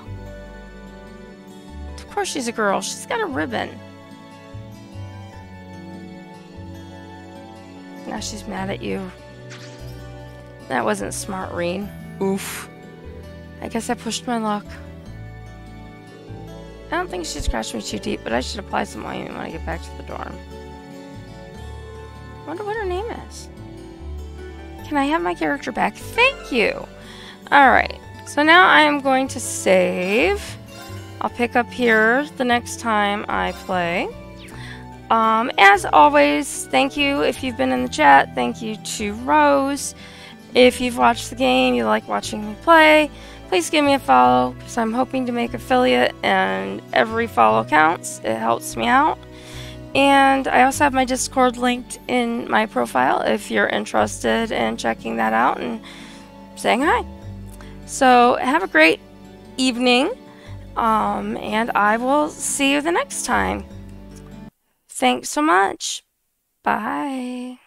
Of course she's a girl. She's got a ribbon. Now she's mad at you. That wasn't smart, Reen. Oof. I guess I pushed my luck. I don't think she scratched me too deep, but I should apply some ointment when I get back to the dorm. I wonder what her name is. Can I have my character back? Thank you! Alright, so now I am going to save. I'll pick up here the next time I play. As always, thank you if you've been in the chat. Thank you to Rose. If you've watched the game, you like watching me play, please give me a follow, because I'm hoping to make affiliate, and every follow counts. It helps me out. And I also have my Discord linked in my profile if you're interested in checking that out and saying hi. So have a great evening, and I will see you the next time. Thanks so much. Bye.